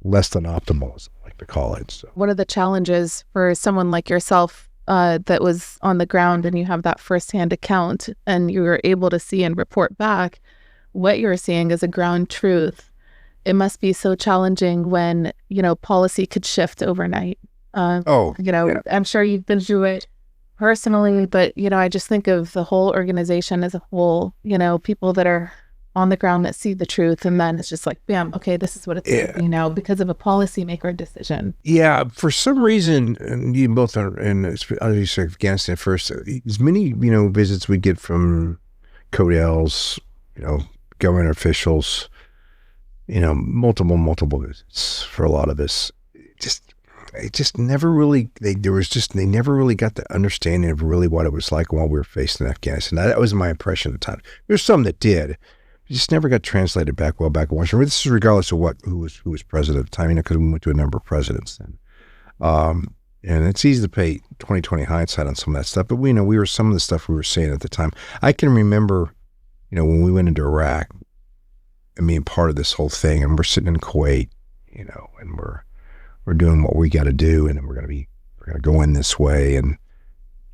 less than optimal, as I like to call it. So. What are the challenges for someone like yourself that was on the ground, and you have that firsthand account, and you were able to see and report back what you're seeing as a ground truth? It must be so challenging when, policy could shift overnight. Yeah. I'm sure you've been through it personally, but, I just think of the whole organization as a whole, people that are on the ground that see the truth, and then it's just like, bam, okay, this is what it's like, because of a policymaker decision. Yeah, for some reason, and you both are in Afghanistan first, as many, visits we get from CODELs, government officials, multiple visits for a lot of this. it just never really, they never really got the understanding of really what it was like while we were facing Afghanistan. That was my impression at the time. There's some that did. It just never got translated back in Washington. This is regardless of who was president at the time, because we went to a number of presidents then. And it's easy to pay 20/20 hindsight on some of that stuff, but we were some of the stuff we were saying at the time. I can remember, when we went into Iraq and being part of this whole thing, and we're sitting in Kuwait, and we're doing what we got to do, and we're going to go in this way, and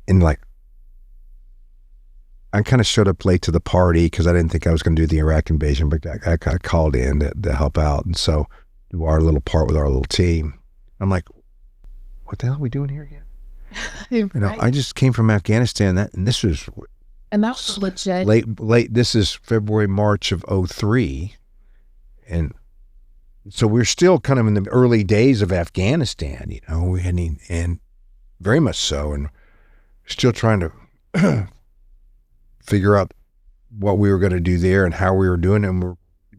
like, I kind of showed up late to the party because I didn't think I was going to do the Iraq invasion, but I got called in to help out, and so do our little part with our little team. I'm like, what the hell are we doing here again? Right. I just came from Afghanistan, and this was legit. Late. This is February, March of 2003, and so we're still kind of in the early days of Afghanistan. We hadn't, and very much so, and still trying to figure out what we were going to do there and how we were doing it, and we're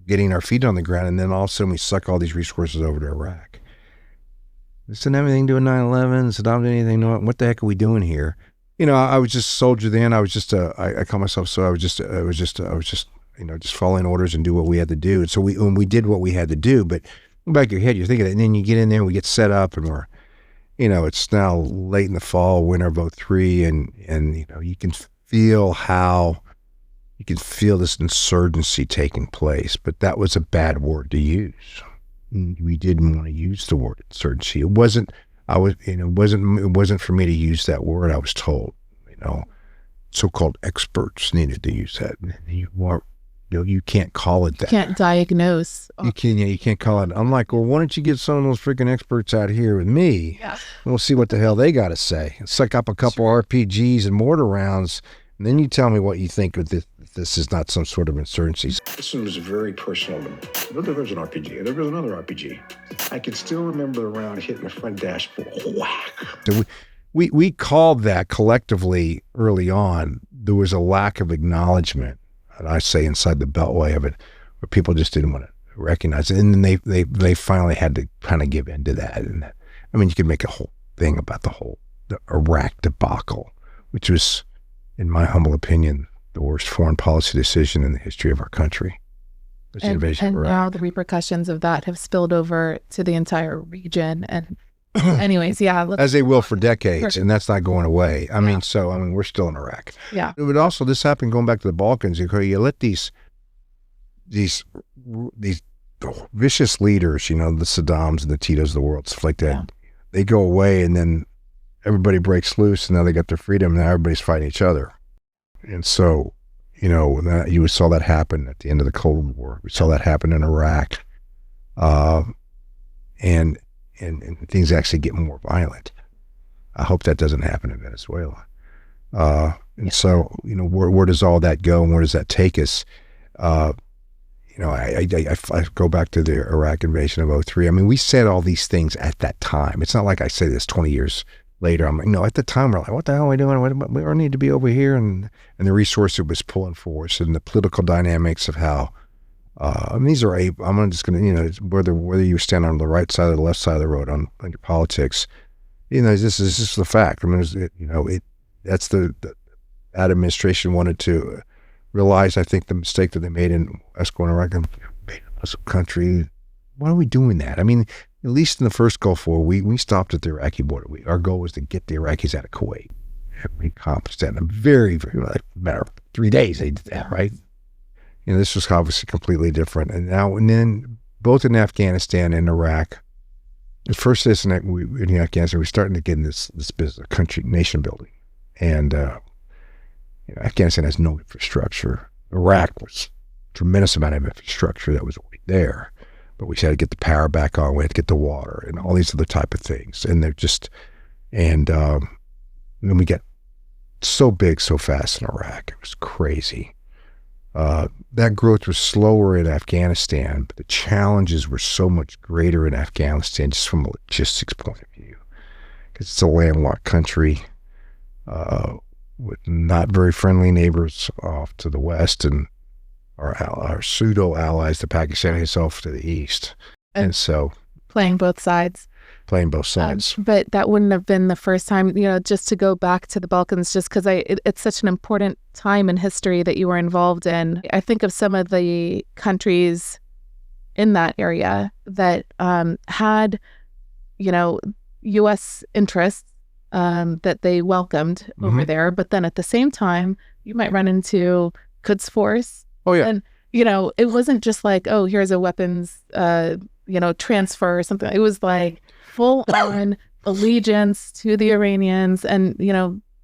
getting our feet on the ground, and then all of a sudden we suck all these resources over to Iraq. This didn't have anything to do with 9/11. Saddam didn't anything. What the heck are we doing here? I was just a soldier then. I was just I call myself so. I was just just following orders and do what we had to do. And so we did what we had to do. But in the back of your head, you're thinking that, and then you get in there and we get set up, and we're, it's now late in the fall, winter of 2003, and you can feel this insurgency taking place. But that was a bad word to use. We didn't want to use the word insurgency. It wasn't for me to use that word. I was told, so-called experts needed to use that. You can't call it that. You can't diagnose. You can't call it. I'm like, well, why don't you get some of those freaking experts out here with me? Yeah. And we'll see what the hell they got to say. Suck up a couple RPGs and mortar rounds, and then you tell me what you think of this. This is not some sort of insurgency. This one was very personal to me. There was an RPG, and there was another RPG. I can still remember the round hitting the front dashboard. Whack. So we called that collectively early on. There was a lack of acknowledgement, and I say inside the beltway of it, where people just didn't want to recognize it. And then they finally had to kind of give in to that. And you could make a whole thing about the Iraq debacle, which was, in my humble opinion, the worst foreign policy decision in the history of our country. And now the repercussions of that have spilled over to the entire region. And anyways, as they will for decades, and that's not going away. We're still in Iraq. Yeah. But also, this happened going back to the Balkans. You let these vicious leaders, the Saddams and the Titos of the world, stuff like that, they go away, and then everybody breaks loose, and now they got their freedom, and now everybody's fighting each other. And so, you saw that happen at the end of the Cold War. We saw that happen in Iraq, and things actually get more violent. I hope that doesn't happen in Venezuela. So, where does all that go, and where does that take us? I go back to the Iraq invasion of 2003. We said all these things at that time. It's not like I say this 20 years later. I'm like, no, at the time we're like, what the hell are we doing? We all need to be over here, and the resource it was pulling for us, and the political dynamics of how, these are, I'm just going to, whether you stand on the right side or the left side of the road on your politics, this is just the fact. That's that administration wanted to realize, I think, the mistake that they made in us going to Iraq and made a Muslim country. Why are we doing that? At least in the first Gulf War, we stopped at the Iraqi border. Our goal was to get the Iraqis out of Kuwait. And we accomplished that in a very, very, matter of 3 days. They did that, right? This was obviously completely different. And then both in Afghanistan and Iraq, the first in Afghanistan, we're starting to get in this business of country, nation building. And Afghanistan has no infrastructure. Iraq was a tremendous amount of infrastructure that was already there. But we had to get the power back on. We had to get the water and all these other type of things. And they're just, and then we get so big so fast in Iraq. It was crazy. That growth was slower in Afghanistan, but the challenges were so much greater in Afghanistan, just from a logistics point of view, because it's a landlocked country with not very friendly neighbors off to the west, and our pseudo allies, the Pakistani itself, to the east. And so playing both sides. playing both sides. But that wouldn't have been the first time, just to go back to the Balkans, just because it's such an important time in history that you were involved in. I think of some of the countries in that area that had, U.S. interests that they welcomed over there. But then at the same time, you might run into Quds Force. Oh, yeah. And, it wasn't just like, oh, here's a weapons, transfer or something. It was like full on allegiance to the Iranians. And,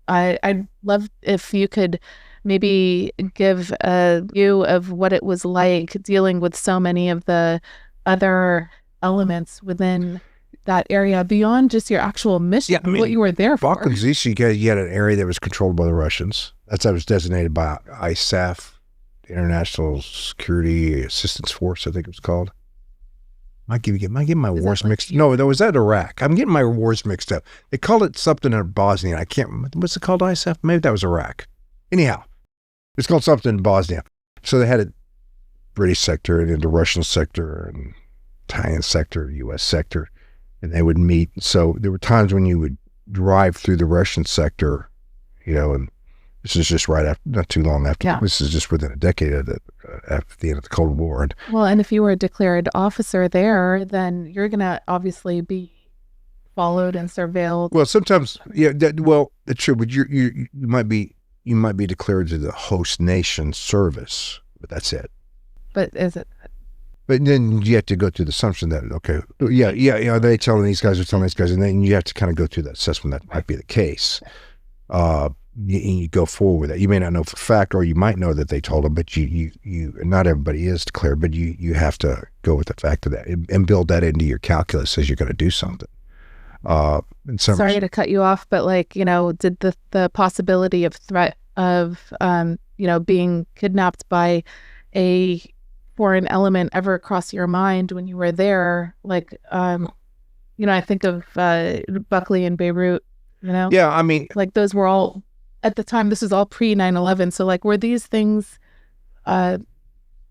I'd love if you could maybe give a view of what it was like dealing with so many of the other elements within that area beyond just your actual mission, what you were there for. Balkans East, you had an area that was controlled by the Russians. That was designated by ISAF, the International Security Assistance Force, I think it was called. Am I getting my wars mixed? No, that was at Iraq. I'm getting my wars mixed up. They called it something in Bosnia. I can't remember. What's it called, ISAF? Maybe that was Iraq. Anyhow, it's called something in Bosnia. So they had a British sector and then the Russian sector and Italian sector, U.S. sector, and they would meet. So there were times when you would drive through the Russian sector, and this is just right after, not too long after. Yeah. This is just within a decade of after the end of the Cold War. And if you were a declared officer there, then you're going to obviously be followed and surveilled. Well, sometimes, that's true. But you might be declared to the host nation service, but that's it. But is it? But then you have to go through the assumption that, they telling these guys are telling these guys, and then you have to kind of go through that assessment that might be the case. You go forward with it. You may not know for a fact, or you might know that they told them, but you not everybody is declared, but you have to go with the fact of that and build that into your calculus as you're going to do something. Sorry to cut you off, but did the possibility of threat of being kidnapped by a foreign element ever cross your mind when you were there? I think of Buckley and Beirut. Yeah, those were all, at the time, this was all pre 9/11. So were these things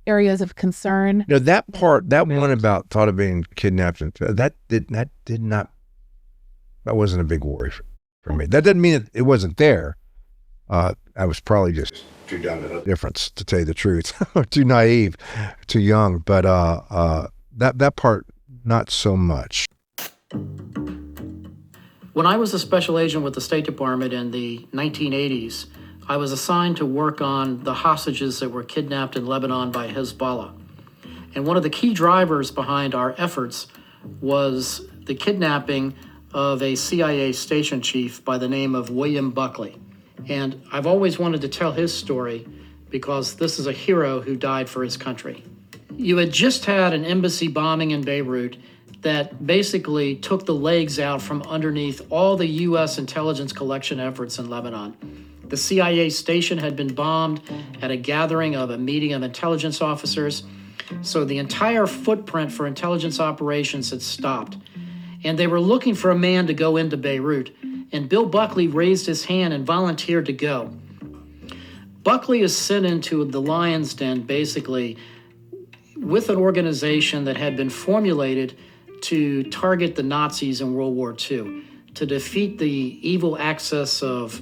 areas of concern? That one about thought of being kidnapped, that wasn't a big worry for me. That doesn't mean it wasn't there. I was probably just too dumb to know the difference, to tell you the truth, too naive, too young. But that part, not so much. When I was a special agent with the State Department in the 1980s, I was assigned to work on the hostages that were kidnapped in Lebanon by Hezbollah. And one of the key drivers behind our efforts was the kidnapping of a CIA station chief by the name of William Buckley. And I've always wanted to tell his story because this is a hero who died for his country. You had just had an embassy bombing in Beirut that basically took the legs out from underneath all the U.S. intelligence collection efforts in Lebanon. The CIA station had been bombed at a gathering of a meeting of intelligence officers, so the entire footprint for intelligence operations had stopped. And they were looking for a man to go into Beirut, and Bill Buckley raised his hand and volunteered to go. Buckley is sent into the lion's den, basically, with an organization that had been formulated to target the Nazis in World War II, to defeat the evil axis of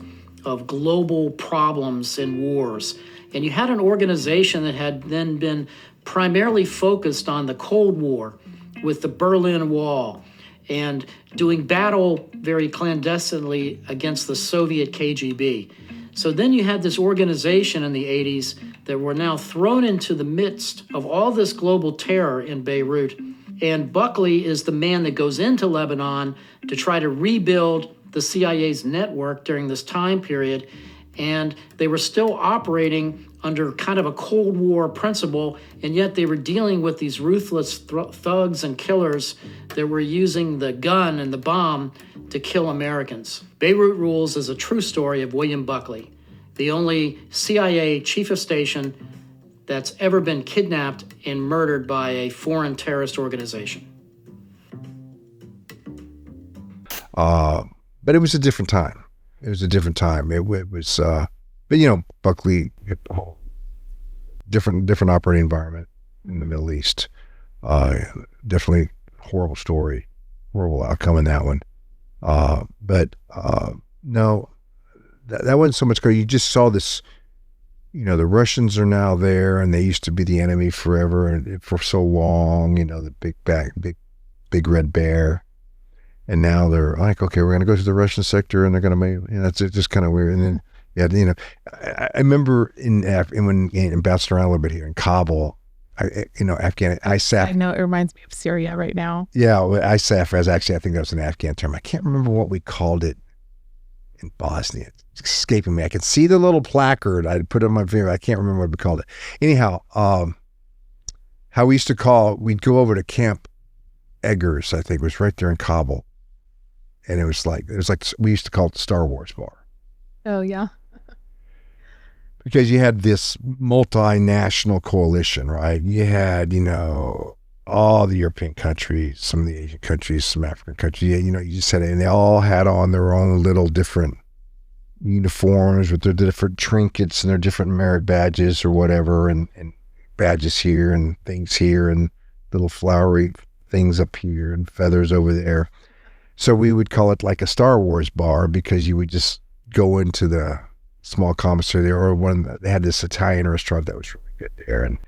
global problems and wars. And you had an organization that had then been primarily focused on the Cold War with the Berlin Wall and doing battle very clandestinely against the Soviet KGB. So then you had this organization in the 80s that were now thrown into the midst of all this global terror in Beirut. And Buckley is the man that goes into Lebanon to try to rebuild the CIA's network during this time period. And they were still operating under kind of a Cold War principle, and yet they were dealing with these ruthless thugs and killers that were using the gun and the bomb to kill Americans. Beirut Rules is a true story of William Buckley, the only CIA chief of station that's ever been kidnapped and murdered by a foreign terrorist organization. But it was a different time. It was, but Buckley, different operating environment in the Middle East. Definitely horrible story. horrible outcome in that one. No, that wasn't so much. You just saw this. The Russians are now there, and they used to be the enemy forever and for so long. The big red bear, and now they're like, okay, we're going to go to the Russian sector, and they're going to make. It's just kind of weird. And then, I remember when bouncing around a little bit here in Kabul, ISAF. I know it reminds me of Syria right now. Yeah, ISAF I think that was an Afghan term. I can't remember what we called it in Bosnia. It's escaping me. I can see the little placard. I put it on my finger. I can't remember what we called it. Anyhow, how we used to we'd go over to Camp Eggers, I think it was right there in Kabul. And it was like we used to call it the Star Wars bar. Oh, yeah. Because you had this multinational coalition, right? You had, all the European countries, some of the Asian countries, some African countries. You just had it, and they all had on their own little different uniforms with their different trinkets and their different merit badges or whatever, and badges here and things here and little flowery things up here and feathers over there. So we would call it like a Star Wars bar, because you would just go into the small commissary there, or they had this Italian restaurant that was really good there, and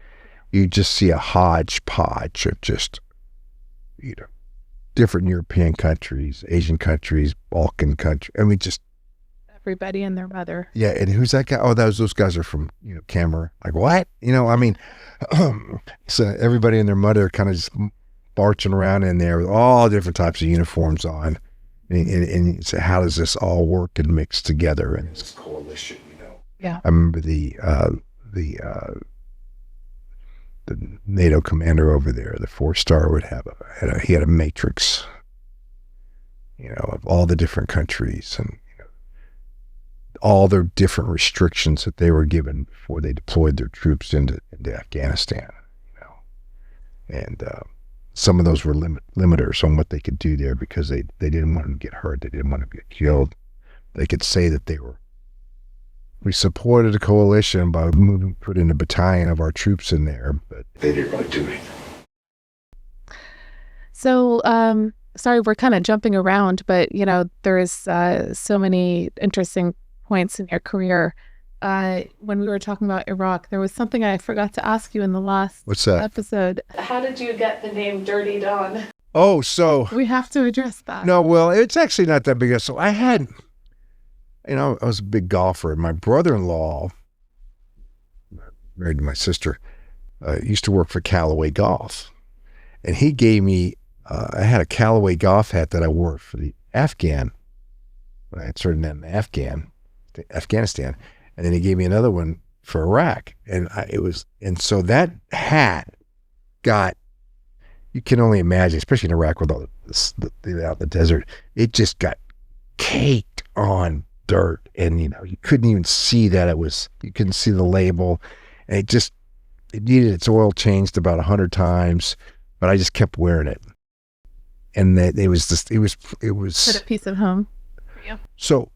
you just see a hodgepodge of just, different European countries, Asian countries, Balkan countries. I mean, just everybody and their mother. Yeah, and who's that guy? Oh, those guys are from Cameroon. Like what? So everybody and their mother kind of just marching around in there with all different types of uniforms on. And so how does this all work and mix together in this coalition? Yeah. I remember the NATO commander over there, the 4-star, would have he had a matrix, of all the different countries and all their different restrictions that they were given before they deployed their troops into Afghanistan. And some of those were limiters on what they could do there, because they didn't want them to get hurt. They didn't want to get killed. They could say that we supported a coalition by putting a battalion of our troops in there, but they didn't really do anything. So, sorry, we're kind of jumping around, but, there's so many interesting points in your career. When we were talking about Iraq, there was something I forgot to ask you in the last episode. How did you get the name Dirty Don? Oh, so we have to address that. No, well, it's actually not that big. So I had, I was a big golfer. My brother-in-law, married to my sister, used to work for Callaway Golf, and he gave me. I had a Callaway golf hat that I wore for the Afghan. When I had served in Afghanistan. And then he gave me another one for Iraq, and so that hat got, you can only imagine, especially in Iraq with all out in the desert, it just got caked on dirt, and you couldn't even see that you couldn't see the label, and it needed its oil changed about 100 times, but I just kept wearing it, and it was Put a piece of home for you. So,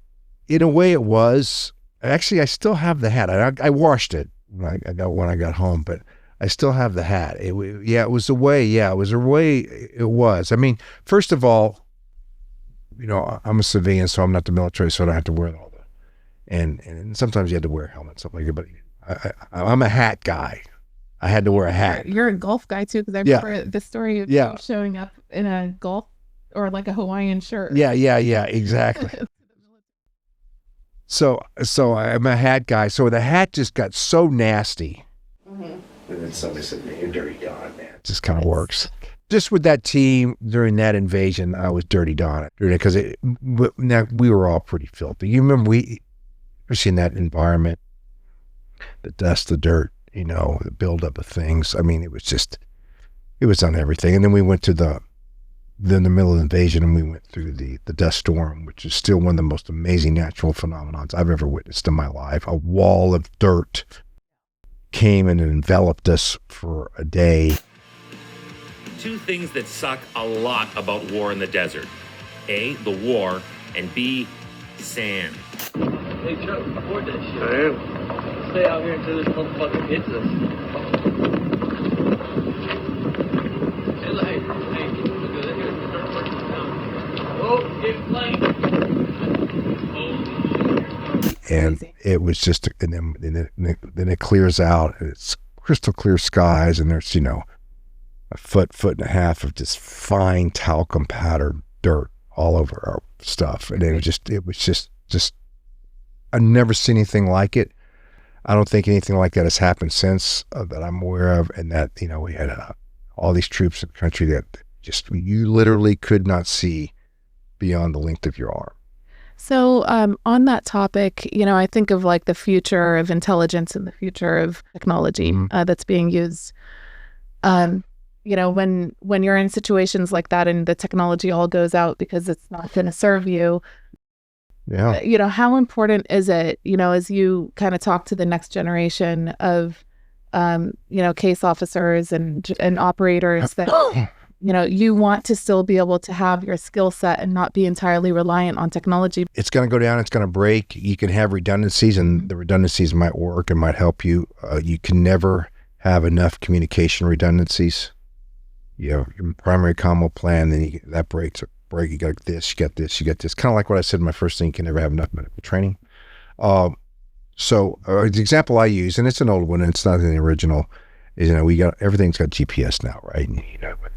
in a way, it was. Actually, I still have the hat. I washed it when I got home, but I still have the hat. It was a way. Yeah, it was a way. It was. I mean, first of all, I'm a civilian, so I'm not the military, so I don't have to wear all the. And sometimes you had to wear a helmet, stuff like that. But I'm a hat guy. I had to wear a hat. You're a golf guy too, because I remember the story of you showing up in a golf or like a Hawaiian shirt. Yeah, exactly. So I'm a hat guy. So the hat just got so nasty. Mm-hmm. And then somebody said, "Man, you're Dirty Don, man." It just kind of works. Just with that team during that invasion, I was Dirty Don. Because now we were all pretty filthy. You remember especially in that environment, the dust, the dirt, the buildup of things. I mean, it was on everything. And then we went to the middle of the invasion, and we went through the dust storm, which is still one of the most amazing natural phenomenons I've ever witnessed in my life. A wall of dirt came and enveloped us for a day. Two things that suck a lot about war in the desert. A, the war, and B, sand. Hey, Chuck, record that shit. I am. Stay out here until this motherfucker hits us. Hey, look at this. And it was just, and then it clears out. It's crystal clear skies, and there's, a foot and a half of just fine talcum powder dirt all over our stuff. And it was just, I've never seen anything like it. I don't think anything like that has happened since that I'm aware of. And that, we had all these troops in the country that just, you literally could not see beyond the length of your arm. So on that topic, I think of like the future of intelligence and the future of technology that's being used. When you're in situations like that and the technology all goes out because it's not going to serve you, how important is it, as you kind of talk to the next generation of, case officers and operators that, you want to still be able to have your skill set and not be entirely reliant on technology. It's going to go down. It's going to break. You can have redundancies, and the redundancies might work and might help you. You can never have enough communication redundancies. Your primary comm plan, then that breaks. You got this, you got this, you got this. Kind of like what I said in my first thing, you can never have enough medical training. So the example I use, and it's an old one, and it's not in the original, is, everything's got GPS now, right? And,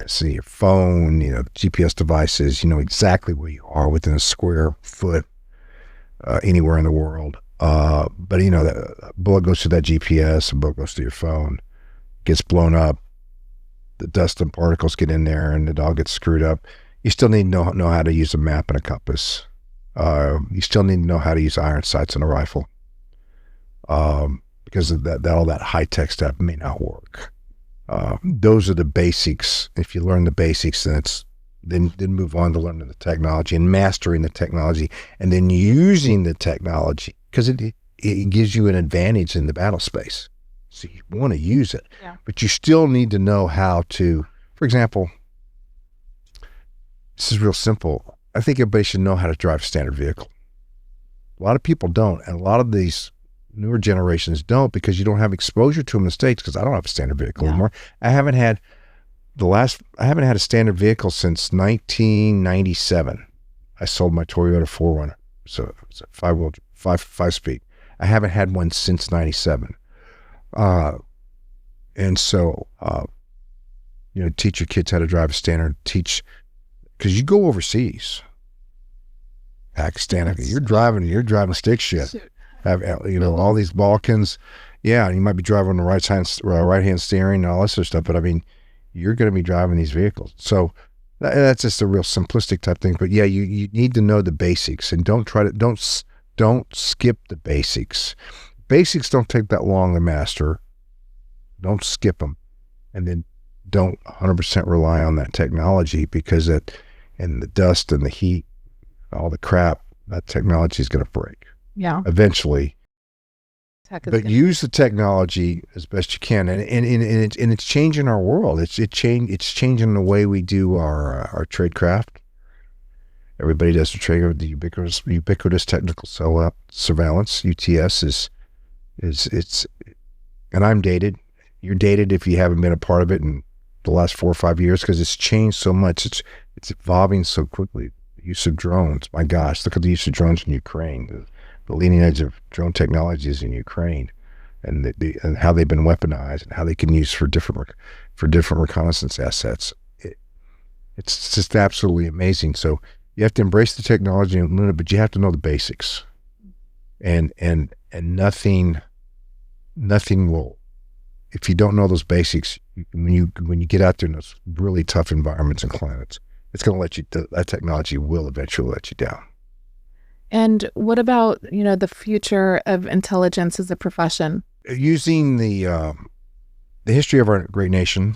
see your phone, GPS devices, exactly where you are within a square foot, anywhere in the world. But that bullet goes to that GPS, a bullet goes to your phone, gets blown up, the dust and particles get in there, and it all gets screwed up. You still need to know how to use a map and a compass. You still need to know how to use iron sights on a rifle. Because of that all that high-tech stuff may not work. Those are the basics. If you learn the basics, then move on to learning the technology and mastering the technology, and then using the technology, because it gives you an advantage in the battle space. So you want to use it, but you still need to know how to, for example, this is real simple. I think everybody should know how to drive a standard vehicle. A lot of people don't, and a lot of these newer generations don't, because you don't have exposure to them in the States, because I don't have a standard vehicle anymore. I haven't had a standard vehicle since 1997. I sold my Toyota 4Runner. So it's a five-speed. I haven't had one since 97. And so, teach your kids how to drive a standard, because you go overseas, Pakistan, you're driving stick shit. Have, all these Balkans, and you might be driving on the right hand steering and all this sort of stuff, but I mean, you're going to be driving these vehicles. So that's just a real simplistic type thing. But you need to know the basics, and don't skip the basics. Basics don't take that long to master. Don't skip them, and then don't 100% rely on that technology, because and the dust and the heat, all the crap, that technology is going to break. Eventually. But use the technology as best you can, and it's changing our world. It's changing the way we do our trade craft. Everybody does the trade with the ubiquitous technical surveillance. UTS is, and I'm dated. You're dated if you haven't been a part of it in the last 4 or 5 years, because it's changed so much. It's evolving so quickly. The use of drones, my gosh, look at the use of drones in Ukraine. The leading edge of drone technology is in Ukraine, and and how they've been weaponized and how they can use for different reconnaissance assets. It's just absolutely amazing. So you have to embrace the technology and learn it, but you have to know the basics, and nothing will, if you don't know those basics, when you get out there in those really tough environments and climates, it's going to let you. That technology will eventually let you down. And what about, the future of intelligence as a profession? Using the history of our great nation,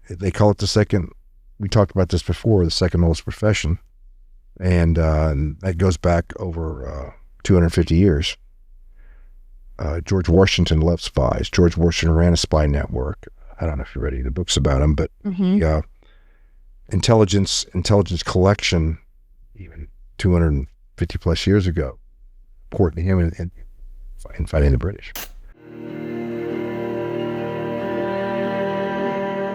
they call it the second, we talked about this before, the second oldest profession. And that goes back over 250 years. George Washington loved spies. George Washington ran a spy network. I don't know if you read any of the books about him, but intelligence collection, even 250 plus years ago, important to him in fighting the British.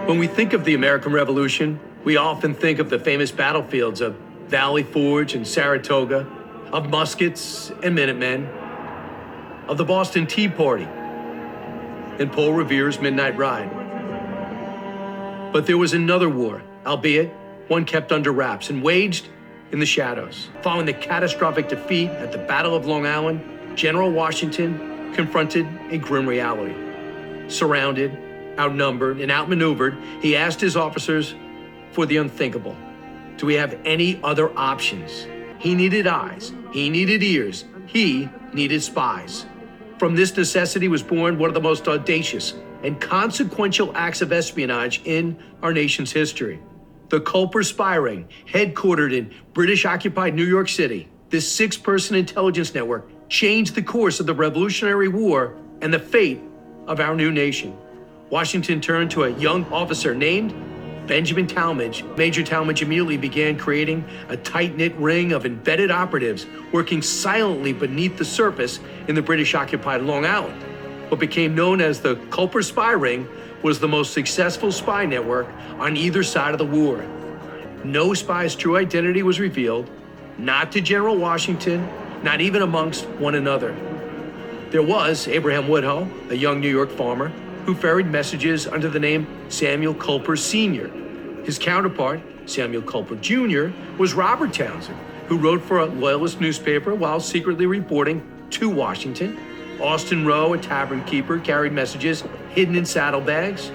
When we think of the American Revolution, we often think of the famous battlefields of Valley Forge and Saratoga, of muskets and Minutemen. of the Boston Tea Party and Paul Revere's Midnight Ride. But there was another war, albeit one kept under wraps and waged in the shadows. Following the catastrophic defeat at the Battle of Long Island, General Washington confronted a grim reality. Surrounded, outnumbered, and outmaneuvered, he asked his officers for the unthinkable. Do we have any other options? He needed eyes, he needed ears, he needed spies. From this necessity was born one of the most audacious and consequential acts of espionage in our nation's history. The Culper spy ring, headquartered in British-occupied New York City, this six-person intelligence network changed the course of the Revolutionary War and the fate of our new nation. Washington turned to a young officer named Benjamin Talmadge. Major Talmadge immediately began creating a tight-knit ring of embedded operatives working silently beneath the surface in the British-occupied Long Island. What became known as the Culper spy ring was the most successful spy network on either side of the war. No spy's true identity was revealed, not to General Washington, not even amongst one another. There was Abraham Woodhull, a young New York farmer, who ferried messages under the name Samuel Culper Sr. His counterpart, Samuel Culper Jr., was Robert Townsend, who wrote for a loyalist newspaper while secretly reporting to Washington. Austin Rowe, a tavern keeper, carried messages hidden in saddlebags.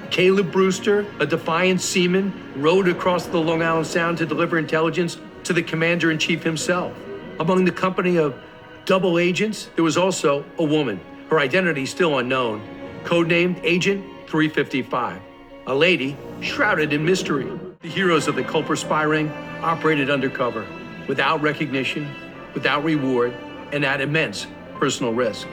Caleb Brewster, a defiant seaman, rowed across the Long Island Sound to deliver intelligence to the commander-in-chief himself. Among the company of double agents, there was also a woman, her identity still unknown, codenamed Agent 355, a lady shrouded in mystery. The heroes of the Culper spy ring operated undercover, without recognition, without reward, and at immense personal risk.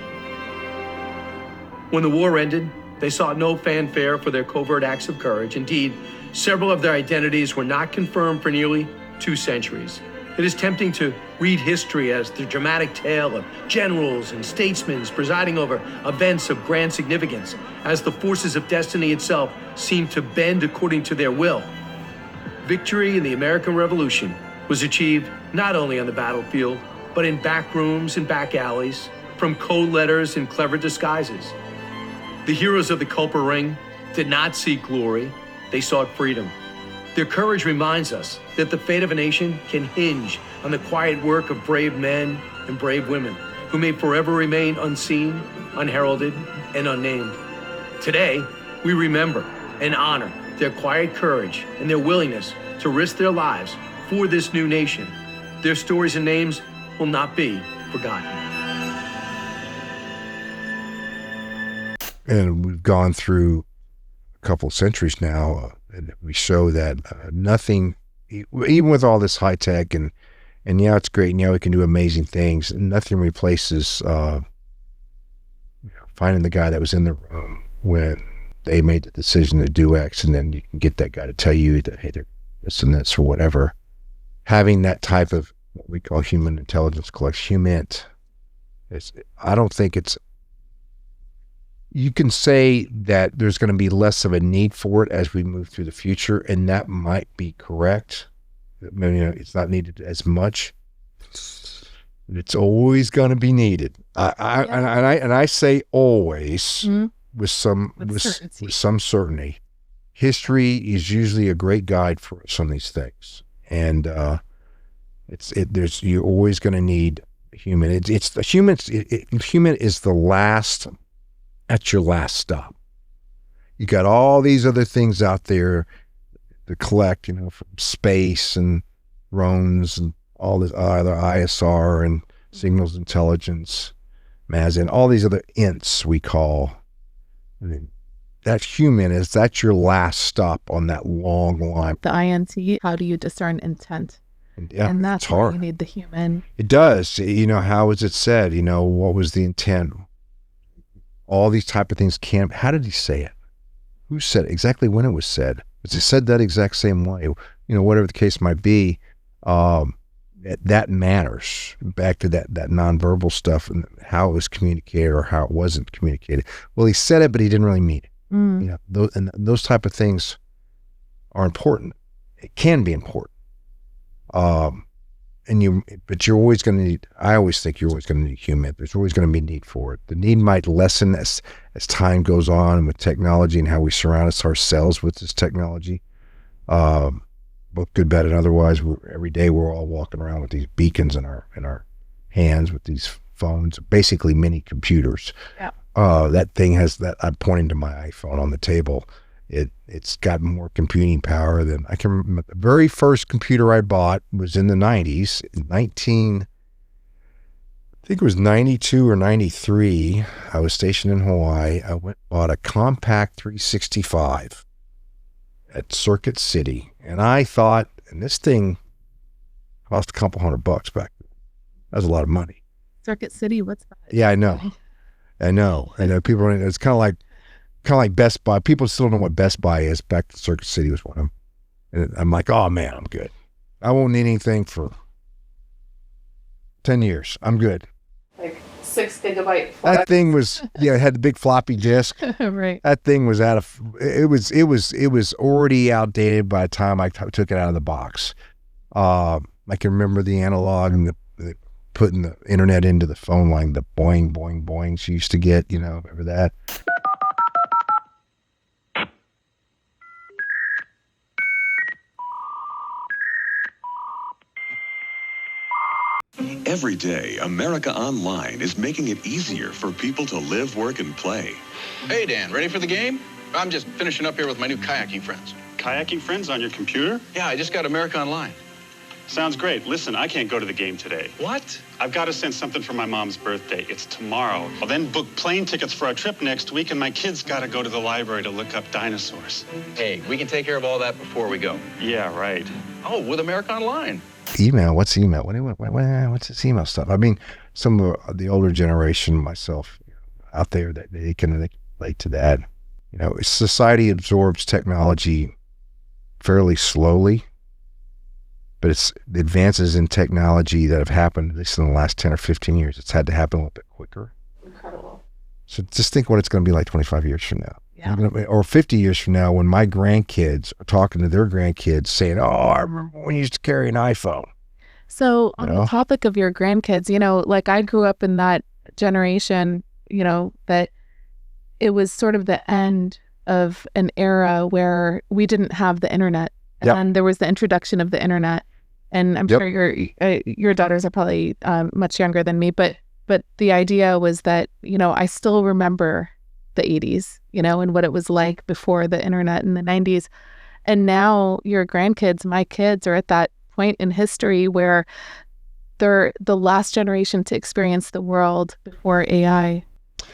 When the war ended, they sought no fanfare for their covert acts of courage. Indeed, several of their identities were not confirmed for nearly 2 centuries. It is tempting to read history as the dramatic tale of generals and statesmen presiding over events of grand significance, as the forces of destiny itself seem to bend according to their will. Victory in the American Revolution was achieved not only on the battlefield, but in back rooms and back alleys, from code letters and clever disguises. The heroes of the Culper ring did not seek glory, they sought freedom. Their courage reminds us that the fate of a nation can hinge on the quiet work of brave men and brave women who may forever remain unseen, unheralded, and unnamed. Today, we remember and honor their quiet courage and their willingness to risk their lives for this new nation. Their stories and names will not be forgotten. And we've gone through a couple of centuries now, and we show that nothing, even with all this high tech and yeah, it's great, and yeah, we can do amazing things, nothing replaces finding the guy that was in the room when they made the decision to do X, and then you can get that guy to tell you that, hey, they're this and this or whatever. Having that type of what we call human intelligence collection, HUMINT, I don't think it's, you can say that there's going to be less of a need for it as we move through the future, and that might be correct. It's not needed as much. It's always going to be needed. I say always with some certainty. History is usually a great guide for some of these things, and you're always going to need human. Human is the last. That's your last stop. You got all these other things out there to collect, from space and drones and all this other ISR and signals intelligence, MAS, and all these other ints we call. That's your last stop on that long line. The INT, how do you discern intent? And that's it's hard. Where you need the human. It does. How was it said? What was the intent? All these type of things how did he say it? Who said it? Exactly when it was said? Was it said that exact same way? Whatever the case might be, that matters. Back to that nonverbal stuff and how it was communicated or how it wasn't communicated. Well, he said it, but he didn't really mean it. Those type of things are important. It can be important. but you're always going to need, I always think you're always going to need HUMINT. There's always going to be a need for it. The need might lessen as time goes on with technology and how we surround ourselves with this technology. Both good, bad, and otherwise. Every day we're all walking around with these beacons in our hands with these phones, basically mini computers. Yeah. That thing has that. I'm pointing to my iPhone on the table. It's got more computing power than I can remember. The very first computer I bought was in the 90s, I think it was 92 or 93. I was stationed in Hawaii. I went and bought a compact 365 at Circuit City. And I thought, and this thing cost a couple $100 back then. That was a lot of money. Circuit City, what's that? Yeah, I know. People, it's kind of like Best Buy. People still don't know what Best Buy is. Back to Circuit City was one of them. And I'm like, oh man, I'm good. I won't need anything for 10 years. I'm good. Like 6 gigabyte. That thing was, it had the big floppy disk. Right. That thing was it was already outdated by the time I took it out of the box. I can remember the analog and the putting the internet into the phone line, the boing, boing, boings you used to get, remember that? Every day, America Online is making it easier for people to live, work, and play. Hey, Dan, ready for the game? I'm just finishing up here with my new kayaking friends. Kayaking friends on your computer? Yeah, I just got America Online. Sounds great. Listen, I can't go to the game today. What? I've got to send something for my mom's birthday. It's tomorrow. I'll then book plane tickets for our trip next week, and my kids got to go to the library to look up dinosaurs. Hey, we can take care of all that before we go. Yeah, right. Oh, with America Online. Email? What's email? What's this email stuff? I mean, some of the older generation, myself, out there, that they can relate to that. Society absorbs technology fairly slowly, but it's the advances in technology that have happened, at least in the last 10 or 15 years, it's had to happen a little bit quicker. Incredible. So just think what it's going to be like 25 years from now. Yeah. Or 50 years from now, when my grandkids are talking to their grandkids saying, oh, I remember when you used to carry an iPhone. So on the topic of your grandkids, like I grew up in that generation, that it was sort of the end of an era where we didn't have the internet. And there was the introduction of the internet. And I'm sure your daughters are probably much younger than me, but the idea was that, I still remember the 80s, and what it was like before the internet in the 90s. And now your grandkids, my kids, are at that point in history where they're the last generation to experience the world before AI.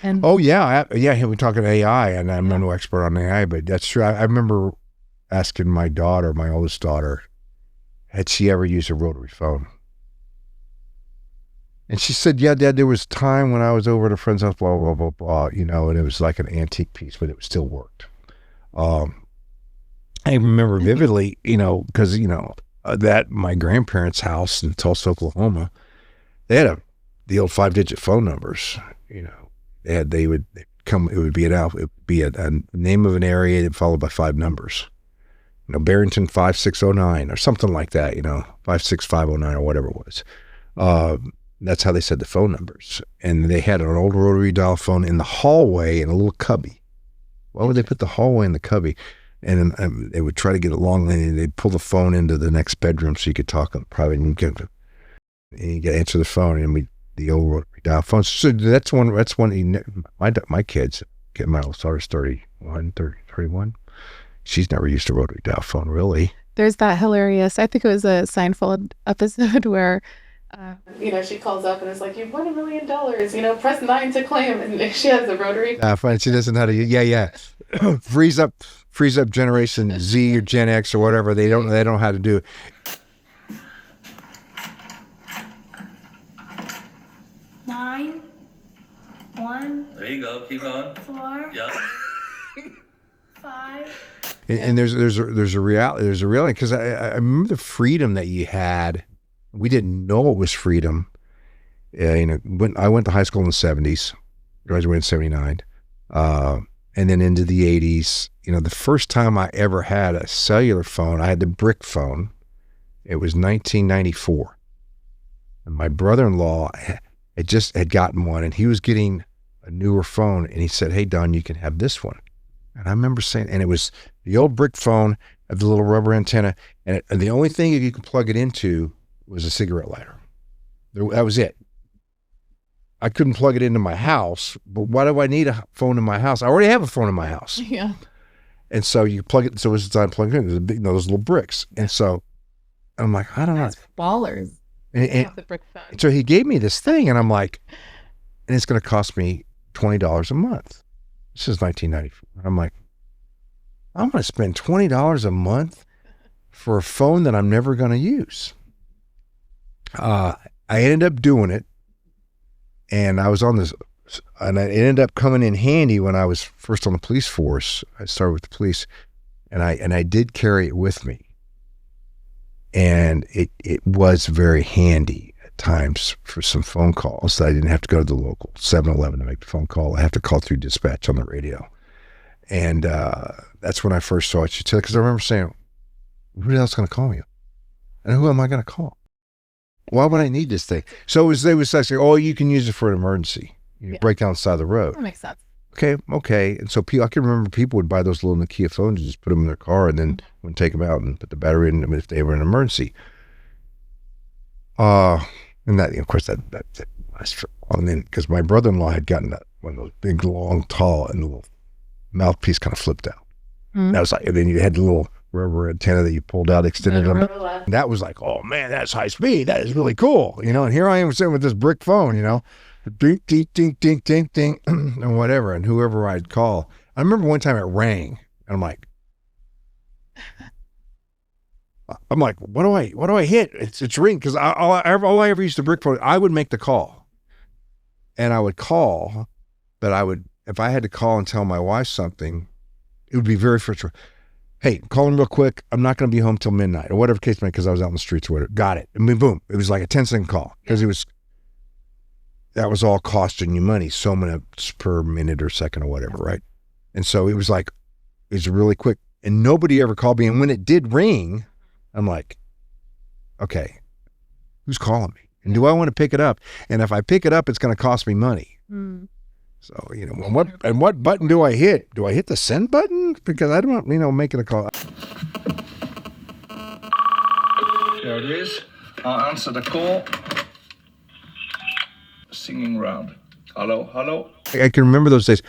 And we're talking AI, and I'm no expert on AI, but that's true. I remember asking my daughter, my oldest daughter, had she ever used a rotary phone? And she said, yeah, Dad, there was a time when I was over at a friend's house, blah, blah, blah, blah, and it was like an antique piece, but it still worked. I remember vividly, because, that my grandparents' house in Tulsa, Oklahoma, they had the old 5-digit phone numbers, they would come, it would be a name of an area followed by 5 numbers. Barrington 5609 or something like that, 56509 or whatever it was. That's how they said the phone numbers. And they had an old rotary dial phone in the hallway in a little cubby. Why would they put the hallway in the cubby? And they would try to get it long, and they'd pull the phone into the next bedroom so you could talk on private, and you get answer the phone, and the old rotary dial phone. So that's one. My kids, my oldest daughter's 31. She's never used a rotary dial phone, really. There's that hilarious, I think it was a Seinfeld episode where, she calls up and is like, you've won $1 million, press 9 to claim. And she has a rotary. Fine. She doesn't know how to, freeze up Generation Z or Gen X or whatever. They don't know how to do it. Nine, 1. There you go. Keep going. 4. Yeah. 5. And there's a reality, because I remember the freedom that you had. We didn't know it was freedom. When I went to high school in the 70s, graduated in 79, and then into the 80s. The first time I ever had a cellular phone, I had the brick phone. It was 1994. And my brother-in-law had gotten one, and he was getting a newer phone, and he said, "Hey, Don, you can have this one." And I remember saying, and it was the old brick phone, had the little rubber antenna, and the only thing you could plug it into was a cigarette lighter. That was it. I couldn't plug it into my house, but why do I need a phone in my house? I already have a phone in my house. Yeah. And so you plug it, so it's time to plug it in. There's those little bricks. And so I'm like, I don't know. That's ballers. And The brick phone. so he gave me this thing, and I'm like, and it's going to cost me $20 a month. This is 1994. I'm like, I'm going to spend $20 a month for a phone that I'm never going to use. I ended up doing it, and I was on this, and it ended up coming in handy when I was first on the police force. I started with the police, and I did carry it with me. And it was very handy at times for some phone calls that I didn't have to go to the local 7-Eleven to make the phone call. I have to call through dispatch on the radio. And that's when I first saw it. Because I remember saying, who else is going to call me? And who am I going to call? Why would I need this thing? So they would say, oh, you can use it for an emergency. You break down the side of the road. That makes sense. Okay. And so I can remember people would buy those little Nokia phones and just put them in their car and then would take them out and put the battery in them if they were in an emergency. And that, of course, that lasts for a while. And then, because my brother-in-law had gotten one of those big, long, tall, and the little mouthpiece kind of flipped out. That was like, and then you had the little rubber antenna that you pulled out, extended them. And that was like, oh man, that's high speed. That is really cool. And here I am sitting with this brick phone, ding, ding, ding, ding, ding, ding, and whatever. And whoever I'd call. I remember one time it rang, and I'm like, what do I hit? It's ring, because all I ever used the brick phone. I would make the call, and I would call, but if I had to call and tell my wife something, it would be very frustrating. Hey, call him real quick. I'm not going to be home till midnight, or whatever the case may be, because I was out in the streets or whatever. Got it. I mean, boom. It was like a 10-second call, because that was all costing you money, so minutes per minute or second or whatever, right? And so it was really quick, and nobody ever called me. And when it did ring, I'm like, okay, who's calling me? And do I want to pick it up? And if I pick it up, it's going to cost me money. So, what button do I hit? Do I hit the send button? Because I don't, making a call. There it is. I'll answer the call. Singing round. Hello. I can remember those days.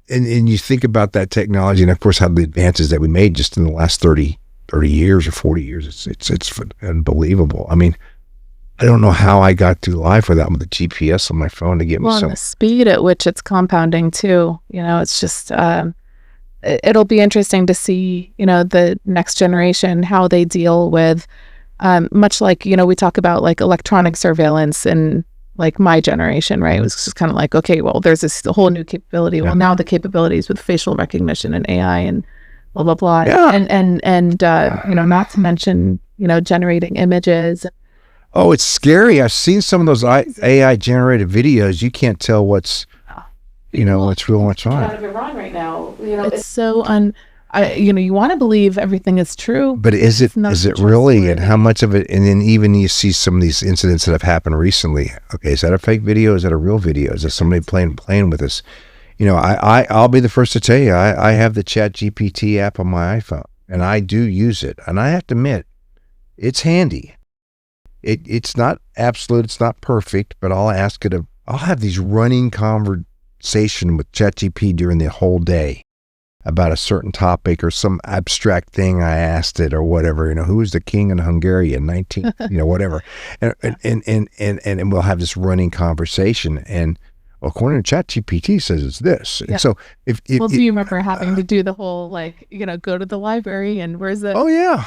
And you think about that technology, and of course how the advances that we made just in the last 30 years or 40 years, it's unbelievable. I mean, I don't know how I got through life without the GPS on my phone to get me and the speed at which it's compounding too. It's just, it'll be interesting to see, the next generation, how they deal with, much like, we talk about like electronic surveillance and like my generation, right? It was just kind of like, okay, well, there's this whole new capability. Yeah. Well, now the capabilities with facial recognition and AI and blah, blah, blah. Yeah. And not to mention, generating images. Oh, it's scary. I've seen some of those AI generated videos. You can't tell what's what's real and what's not. Out of Iran right now, it's so you want to believe everything is true, but is it really? And how much of it? And then even you see some of these incidents that have happened recently. Okay, is that a fake video? Is that a real video? Is that somebody playing with us? I'll be the first to tell you, I have the ChatGPT app on my iPhone, and I do use it, and I have to admit, it's handy. It's not absolute, it's not perfect, but I'll have these running conversation with ChatGPT during the whole day about a certain topic or some abstract thing I asked it or whatever, who was the king in Hungary in whatever. And we'll have this running conversation, and according to ChatGPT says it's this. Yeah. And so do you remember having to do the whole, go to the library and where's the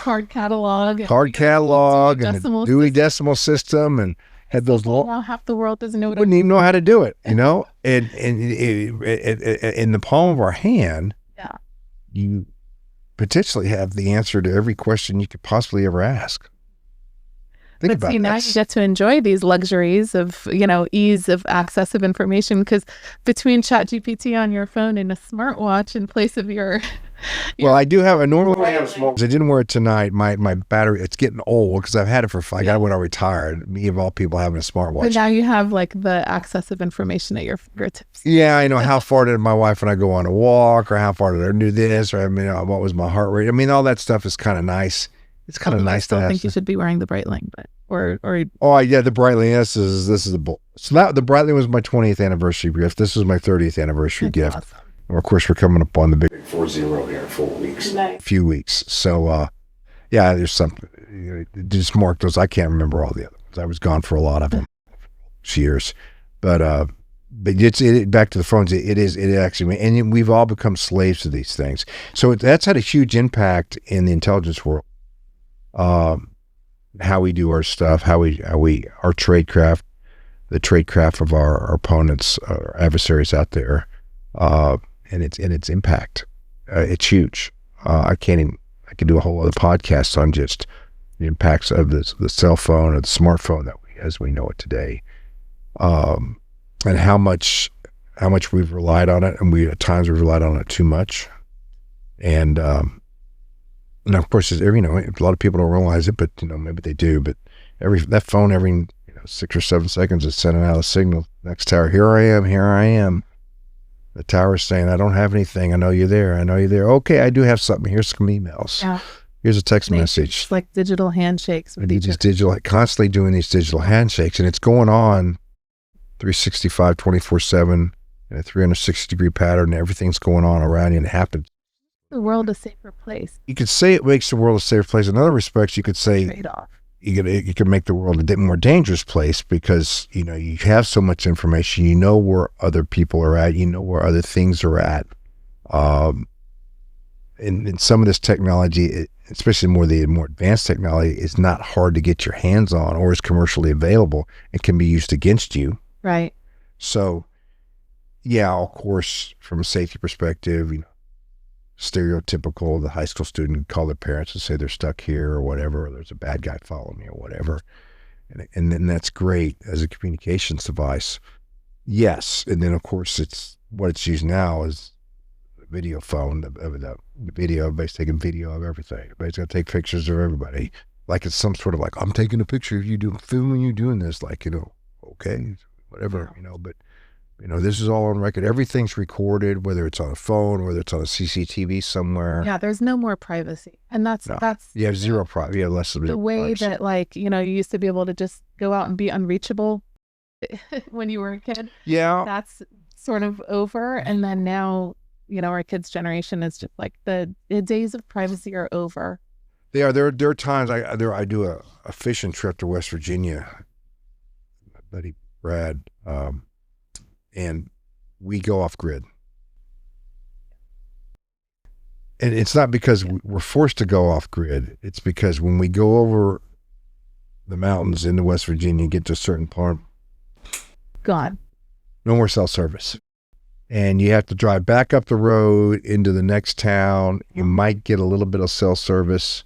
card catalog and the Dewey Decimal System, and had those now half the world doesn't know what wouldn't even know how to do it, and in the palm of our hand, you potentially have the answer to every question you could possibly ever ask. Think about now you get to enjoy these luxuries of, ease of access of information, because between ChatGPT on your phone and a smartwatch in place of your Well, I do have a normally I have a small. I didn't wear it tonight. My battery, it's getting old because I've had it for. I got it when I retired. Me of all people having a smartwatch. But now you have like the access of information at your fingertips. Yeah, I know how far did my wife and I go on a walk, or how far did I do this, or I mean, what was my heart rate? I mean, all that stuff is kind of nice. It's kind of nice to have. I think you should be wearing the Breitling, but or. Oh yeah, the Breitling. This is the bull. So the Breitling was my 20th anniversary gift. This was my 30th anniversary gift. Awesome. Of course, we're coming up on the big 4-0 here in 4 weeks. Nice. Few weeks. So, yeah, there's something. Just mark those. I can't remember all the other ones. I was gone for a lot of them years. But it's back to the phones. It actually, and we've all become slaves to these things. So that's had a huge impact in the intelligence world. How we do our stuff, our tradecraft, the tradecraft of our opponents, our adversaries out there. And its impact. It's huge. I could do a whole other podcast on just the impacts of the cell phone or the smartphone as we know it today, and how much we've relied on it, and at times we've relied on it too much. And of course, a lot of people don't realize it, but maybe they do. But that phone every 6 or 7 seconds is sending out a signal. Next tower, here I am. The tower's saying, I don't have anything. I know you're there. Okay, I do have something. Here's some emails. Yeah. Here's a text message. It's like digital handshakes. And he's just constantly doing these digital handshakes, and it's going on 365, 24/7, in a 360-degree pattern. Everything's going on around you, and it happens. The world a safer place. You could say it makes the world a safer place. In other respects, you could say trade-off. You could make the world a more dangerous place because, you have so much information, where other people are at, where other things are at. And some of this technology, especially the more advanced technology, is not hard to get your hands on or is commercially available. It can be used against you. Right. So, yeah, of course, from a safety perspective, stereotypical, the high school student would call their parents and say they're stuck here or whatever, or there's a bad guy following me or whatever. And then that's great as a communications device. Yes. And then, of course, it's used now is the video phone, the video, everybody's taking video of everything. Everybody's going to take pictures of everybody. Like it's some sort of like, I'm taking a picture of you filming you doing this, like, okay, whatever, but this is all on record. Everything's recorded, whether it's on a phone, whether it's on a CCTV somewhere. Yeah, there's no more privacy. And that's you have zero privacy. You have less of the way privacy. that you used to be able to just go out and be unreachable when you were a kid. Yeah. That's sort of over. And then now, our kids' generation is just like the days of privacy are over. They are. There are times I do a fishing trip to West Virginia. My buddy Brad, and we go off grid. And it's not because we're forced to go off grid. It's because when we go over the mountains into West Virginia and get to a certain part, gone. No more cell service. And you have to drive back up the road into the next town. You might get a little bit of cell service,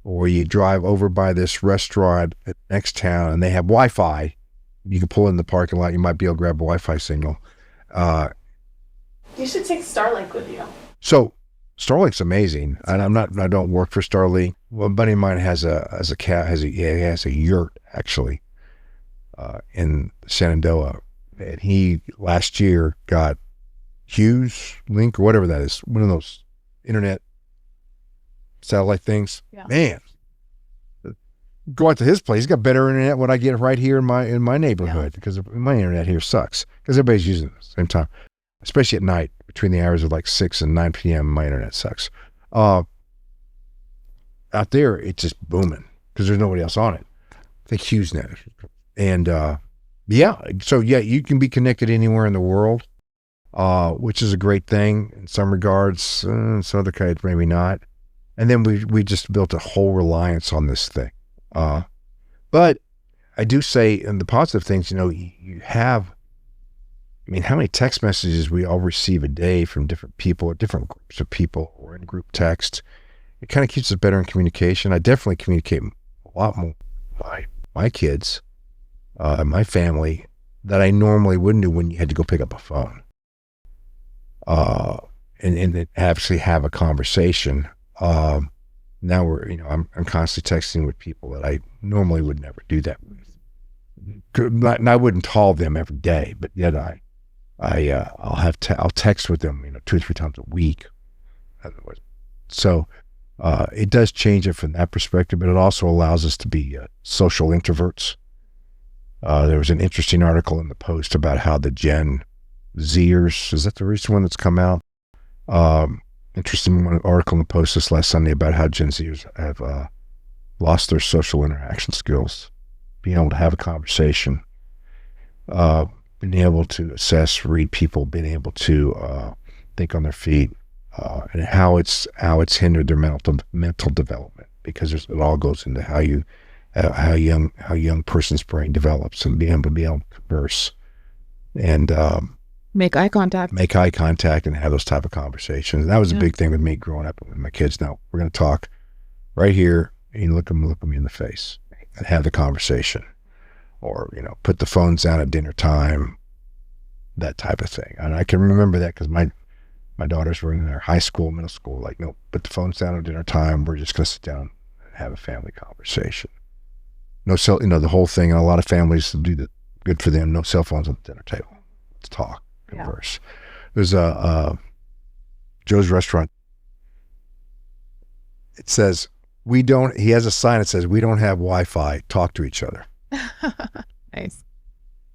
or you drive over by this restaurant at the next town and they have Wi-Fi. You can pull in the parking lot. You might be able to grab a Wi-Fi signal. You should take Starlink with you. So Starlink's amazing. And I don't work for Starlink. Well, a buddy of mine has a yurt actually, in Shenandoah. And he last year got Hughes Link or whatever that is, one of those internet satellite things. Yeah. Man, go out to his place. He's got better internet than what I get right here in my neighborhood, because my internet here sucks because everybody's using it at the same time, especially at night between the hours of like 6 and 9 p.m. My internet sucks. Out there, it's just booming because there's nobody else on it. I think HughesNet. And you can be connected anywhere in the world, which is a great thing in some regards. Some other kinds, maybe not. And then we just built a whole reliance on this thing. But I do say, in the positive things, you have, how many text messages we all receive a day from different people, different groups of people, or in group text. It kind of keeps us better in communication. I definitely communicate a lot more with my kids, my family, that I normally wouldn't do when you had to go pick up a phone. and actually have a conversation. Now I'm constantly texting with people that I normally would never do that with. And I wouldn't call them every day, but yet I'll text with them 2 or 3 times a week. So it does change it from that perspective, but it also allows us to be social introverts. There was an interesting article in the Post about how the Gen Zers, is that the recent one that's come out? Interesting article in the Post this last Sunday about how Gen Zers have lost their social interaction skills, being able to have a conversation, being able to assess, read people, being able to think on their feet, and how it's hindered their mental development, because it all goes into how a young person's brain develops, and being able to converse and make eye contact and have those type of conversations. And that was a big thing with me growing up with my kids. Now we're going to talk right here, and you look me in the face and have the conversation, or put the phones down at dinner time, that type of thing. And I can remember that because my daughters were in their high school, middle school, like, no, put the phones down at dinner time. We're just going to sit down and have a family conversation. No cell, the whole thing. And a lot of families do that. Good for them. No cell phones at the dinner table. Let's talk, converse. There's Joe's Restaurant. It says, he has a sign that says, "We don't have Wi-Fi, talk to each other." Nice.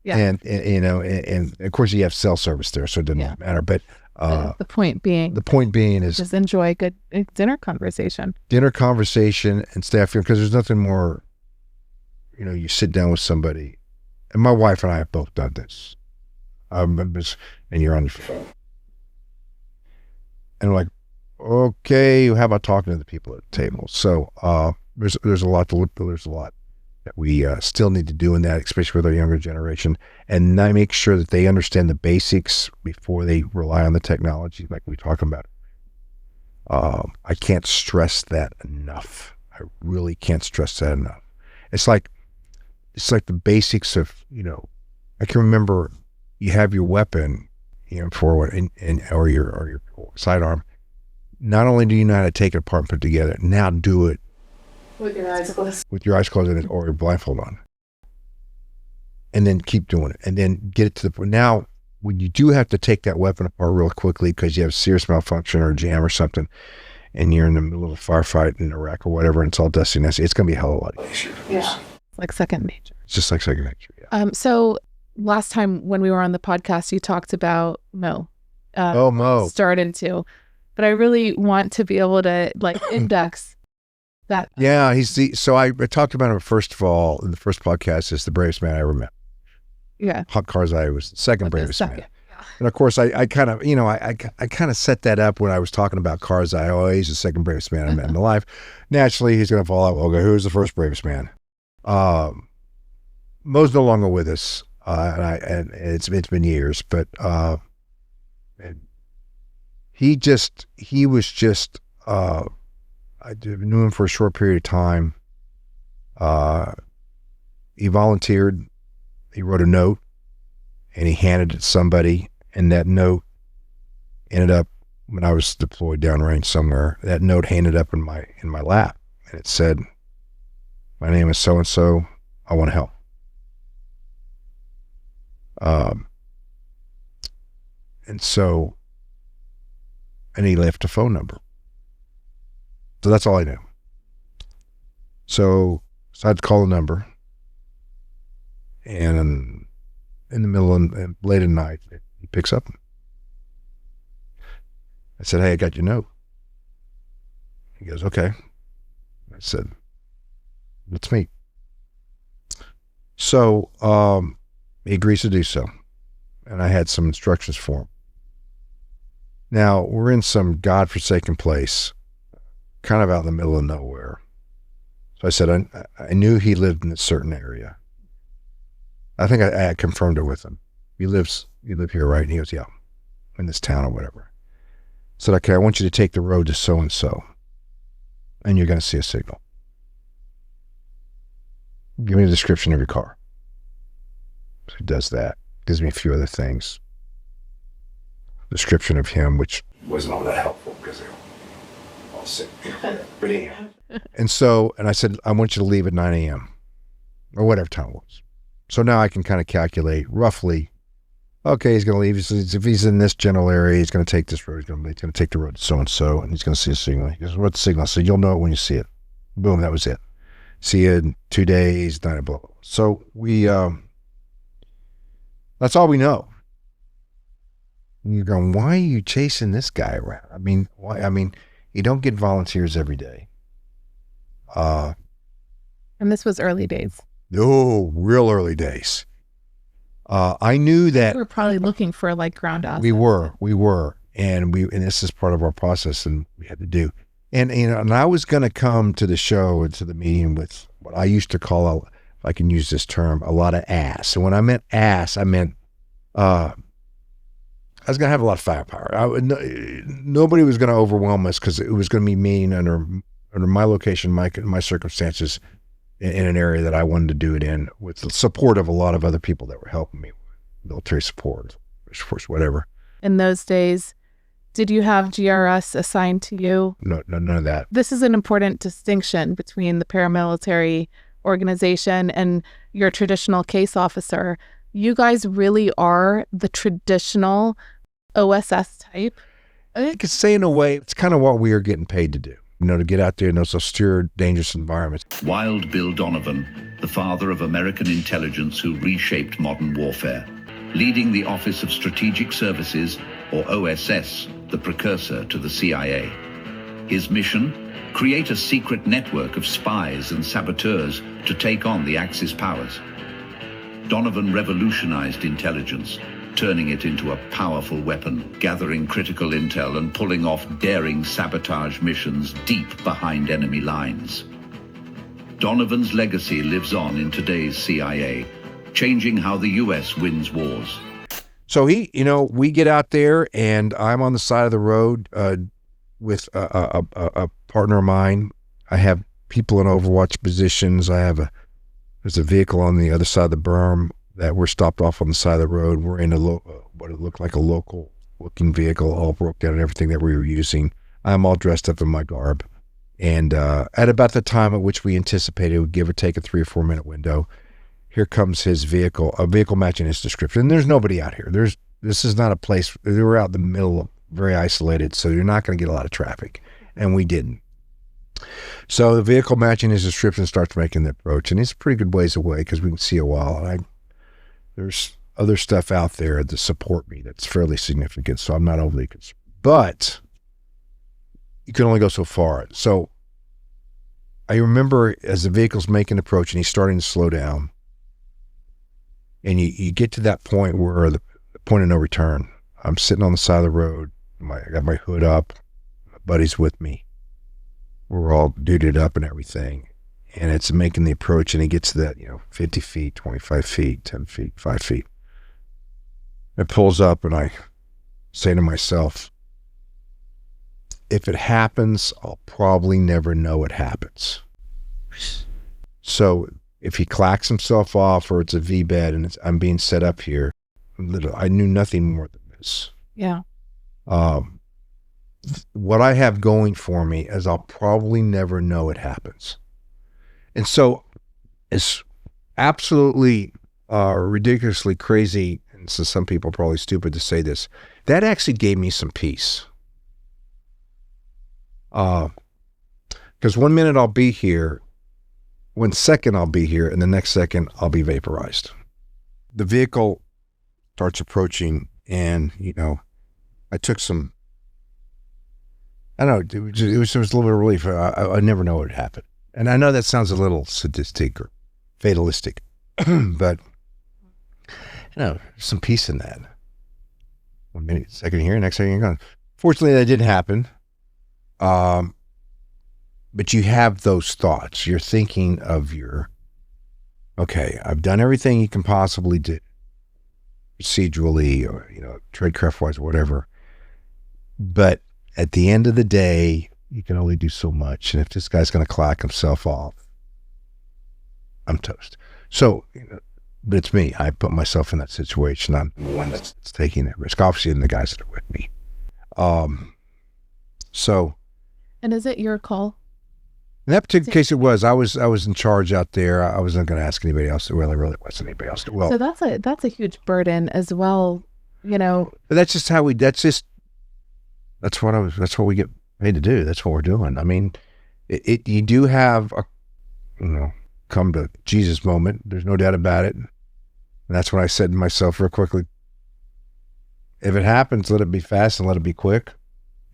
Yeah. And of course you have cell service there, so it doesn't matter. But the point being is just enjoy a good dinner conversation. Dinner conversation and staff, because there's nothing more, you sit down with somebody, and my wife and I have both done this. And you're on your phone. And we're like, okay, how about talking to the people at the table? So there's a lot that we still need to do in that, especially with our younger generation, and I make sure that they understand the basics before they rely on the technology, like we talk about. I can't stress that enough. I really can't stress that enough. It's like the basics of, I can remember you have your weapon, forward or your sidearm. Not only do you know how to take it apart and put it together, now do it with your eyes closed. With your eyes closed or your blindfold on. And then keep doing it. And then get it to the point. Now, when you do have to take that weapon apart real quickly because you have serious malfunction or a jam or something, and you're in the middle of a firefight in Iraq or whatever, and it's all dusty and nasty, it's going to be a hell of a lot easier. Yeah. It's like second nature. It's just like second nature, yeah. So last time when we were on the podcast, you talked about Mo. Mo. Started to. But I really want to be able to index that. Yeah, so I talked about him first of all in the first podcast as the bravest man I ever met. Yeah. Karzai was the second bravest man. Yeah. And of course I kind of, I kind of set that up when I was talking about Karzai. Oh, he's the second bravest man I met in my life. Naturally, he's going to fall out. Okay, who's the first bravest man? Mo's no longer with us. And it's been years, but he was just, I knew him for a short period of time. He volunteered. He wrote a note and he handed it to somebody, and that note ended up, when I was deployed downrange somewhere, that note ended up in my lap, and it said, "My name is so-and-so, I want to help." And he left a phone number. So that's all I knew. So I had to call the number, and in the middle and late at night, he picks up. I said, "Hey, I got your note." He goes, "Okay." I said, "Let's meet." So he agrees to do so, and I had some instructions for him. Now, we're in some godforsaken place, kind of out in the middle of nowhere. So I said, I knew he lived in a certain area. I think I confirmed it with him. You live here, right? And he goes, "Yeah, in this town or whatever." I said, "Okay, I want you to take the road to so-and-so, and you're going to see a signal. Give me a description of your car." So he does that. Gives me a few other things. description of him, which wasn't all that helpful because they were all sick. But anyhow. And I said, I want you to leave at 9 a.m. or whatever time it was. So now I can kind of calculate roughly, okay, he's going to leave. If he's in this general area, he's going to take this road. He's going to take the road to so-and-so, and he's going to see a signal. He goes, what's the signal? I said, you'll know it when you see it. Boom, that was it. See you in 2 days, blah, blah, blah. So that's all we know. And you're going, why are you chasing this guy around? I mean, why? I mean, you don't get volunteers every day. And this was early days. No, real early days. I knew that we were probably looking for like ground assets. We were, and this is part of our process, and we had to do. And I was going to come to the show and to the meeting with what I used to call, if I can use this term, a lot of ass. And when I meant ass, I meant I was going to have a lot of firepower. Nobody was going to overwhelm us because it was going to be meeting under my location, my circumstances, in an area that I wanted to do it in, with the support of a lot of other people that were helping me, military support, force, whatever. In those days, did you have GRS assigned to you? No, none of that. This is an important distinction between the paramilitary organization and your traditional case officer. You guys really are the traditional OSS type. I could say in a way, it's kind of what we are getting paid to do. To get out there in those austere, dangerous environments. Wild Bill Donovan, the father of American intelligence who reshaped modern warfare, leading the Office of Strategic Services, or OSS, the precursor to the CIA. His mission? Create a secret network of spies and saboteurs to take on the Axis powers. Donovan revolutionized intelligence, turning it into a powerful weapon, gathering critical intel and pulling off daring sabotage missions deep behind enemy lines. Donovan's legacy lives on in today's CIA, changing how the U.S. wins wars. So we get out there, and I'm on the side of the road with a partner of mine. I have people in Overwatch positions. There's a vehicle on the other side of the berm that we're stopped off on the side of the road. We're in what it looked like a local looking vehicle, all broke down and everything that we were using. I'm all dressed up in my garb. And at about the time at which we anticipated, would give or take a 3 or 4 minute window, here comes his vehicle, a vehicle matching his description. And there's nobody out here. This is not a place, they were out in the middle, very isolated, so you're not going to get a lot of traffic. And we didn't. So the vehicle matching his description starts making the approach, and he's a pretty good ways away because we can see a while. And there's other stuff out there to support me that's fairly significant, so I'm not overly concerned. But you can only go so far. So I remember as the vehicle's making approach and he's starting to slow down, and you get to that point where the point of no return. I'm sitting on the side of the road. I got my hood up. My buddy's with me. We're all duded up and everything. And it's making the approach, and he gets to that, 50 feet, 25 feet, 10 feet, 5 feet. It pulls up, and I say to myself, if it happens, I'll probably never know it happens. So if he clacks himself off, or it's a V-bed and I'm being set up here, I knew nothing more than this. Yeah. What I have going for me is I'll probably never know it happens. And so it's absolutely ridiculously crazy, and so some people are probably stupid to say this, that actually gave me some peace. Because 1 minute I'll be here, 1 second I'll be here, and the next second I'll be vaporized. The vehicle starts approaching, and, I took some, I don't know, it was a little bit of relief. I never know what happened. And I know that sounds a little sadistic or fatalistic, but, some peace in that. 1 minute, second here, next second you're gone. Fortunately, that didn't happen. But you have those thoughts. You're thinking of okay, I've done everything you can possibly do, procedurally or, tradecraft-wise or whatever. But at the end of the day, you can only do so much. And if this guy's going to clack himself off, I'm toast. So but it's me. I put myself in that situation. I'm the one that's taking that risk. Obviously, and the guys that are with me. So. And is it your call? In that particular case, it was. I was in charge out there. I wasn't going to ask anybody else. It really wasn't anybody else. Well, so that's a huge burden as well. You know. But that's just how we. That's what we get paid to do. That's what we're doing. I mean, you do have a, come to Jesus moment. There's no doubt about it. And that's when I said to myself real quickly, if it happens, let it be fast and let it be quick.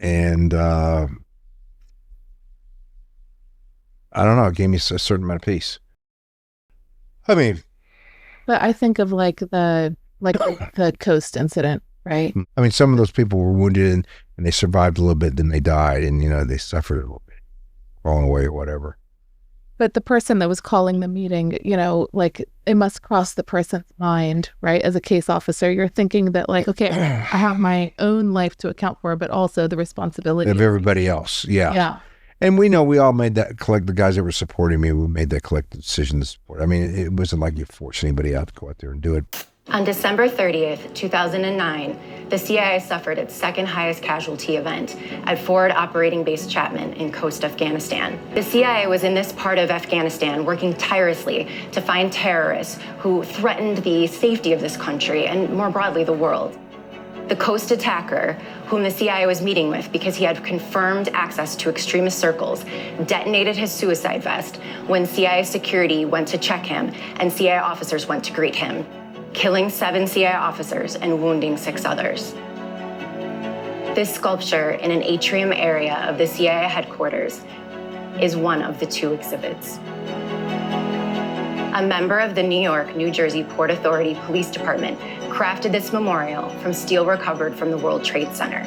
And I don't know, it gave me a certain amount of peace. I mean, but I think of like the Khost incident, right? I mean, some of those people were wounded and they survived a little bit, then they died, and they suffered a little bit, crawling away or whatever. But the person that was calling the meeting, like it must cross the person's mind, right? As a case officer, you're thinking that like, okay, I have my own life to account for, but also the responsibility of everybody else. Yeah. Yeah. And we all made that the guys that were supporting me, we made that collective decision to support. I mean, it wasn't like you forced anybody out to go out there and do it. On December 30th, 2009, the CIA suffered its second highest casualty event at Forward Operating Base Chapman in Khost, Afghanistan. The CIA was in this part of Afghanistan working tirelessly to find terrorists who threatened the safety of this country and more broadly the world. The Khost attacker, whom the CIA was meeting with because he had confirmed access to extremist circles, detonated his suicide vest when CIA security went to check him and CIA officers went to greet him, killing 7 CIA officers and wounding 6 others. This sculpture in an atrium area of the CIA headquarters is one of the 2 exhibits. A member of the New York, New Jersey Port Authority Police Department crafted this memorial from steel recovered from the World Trade Center.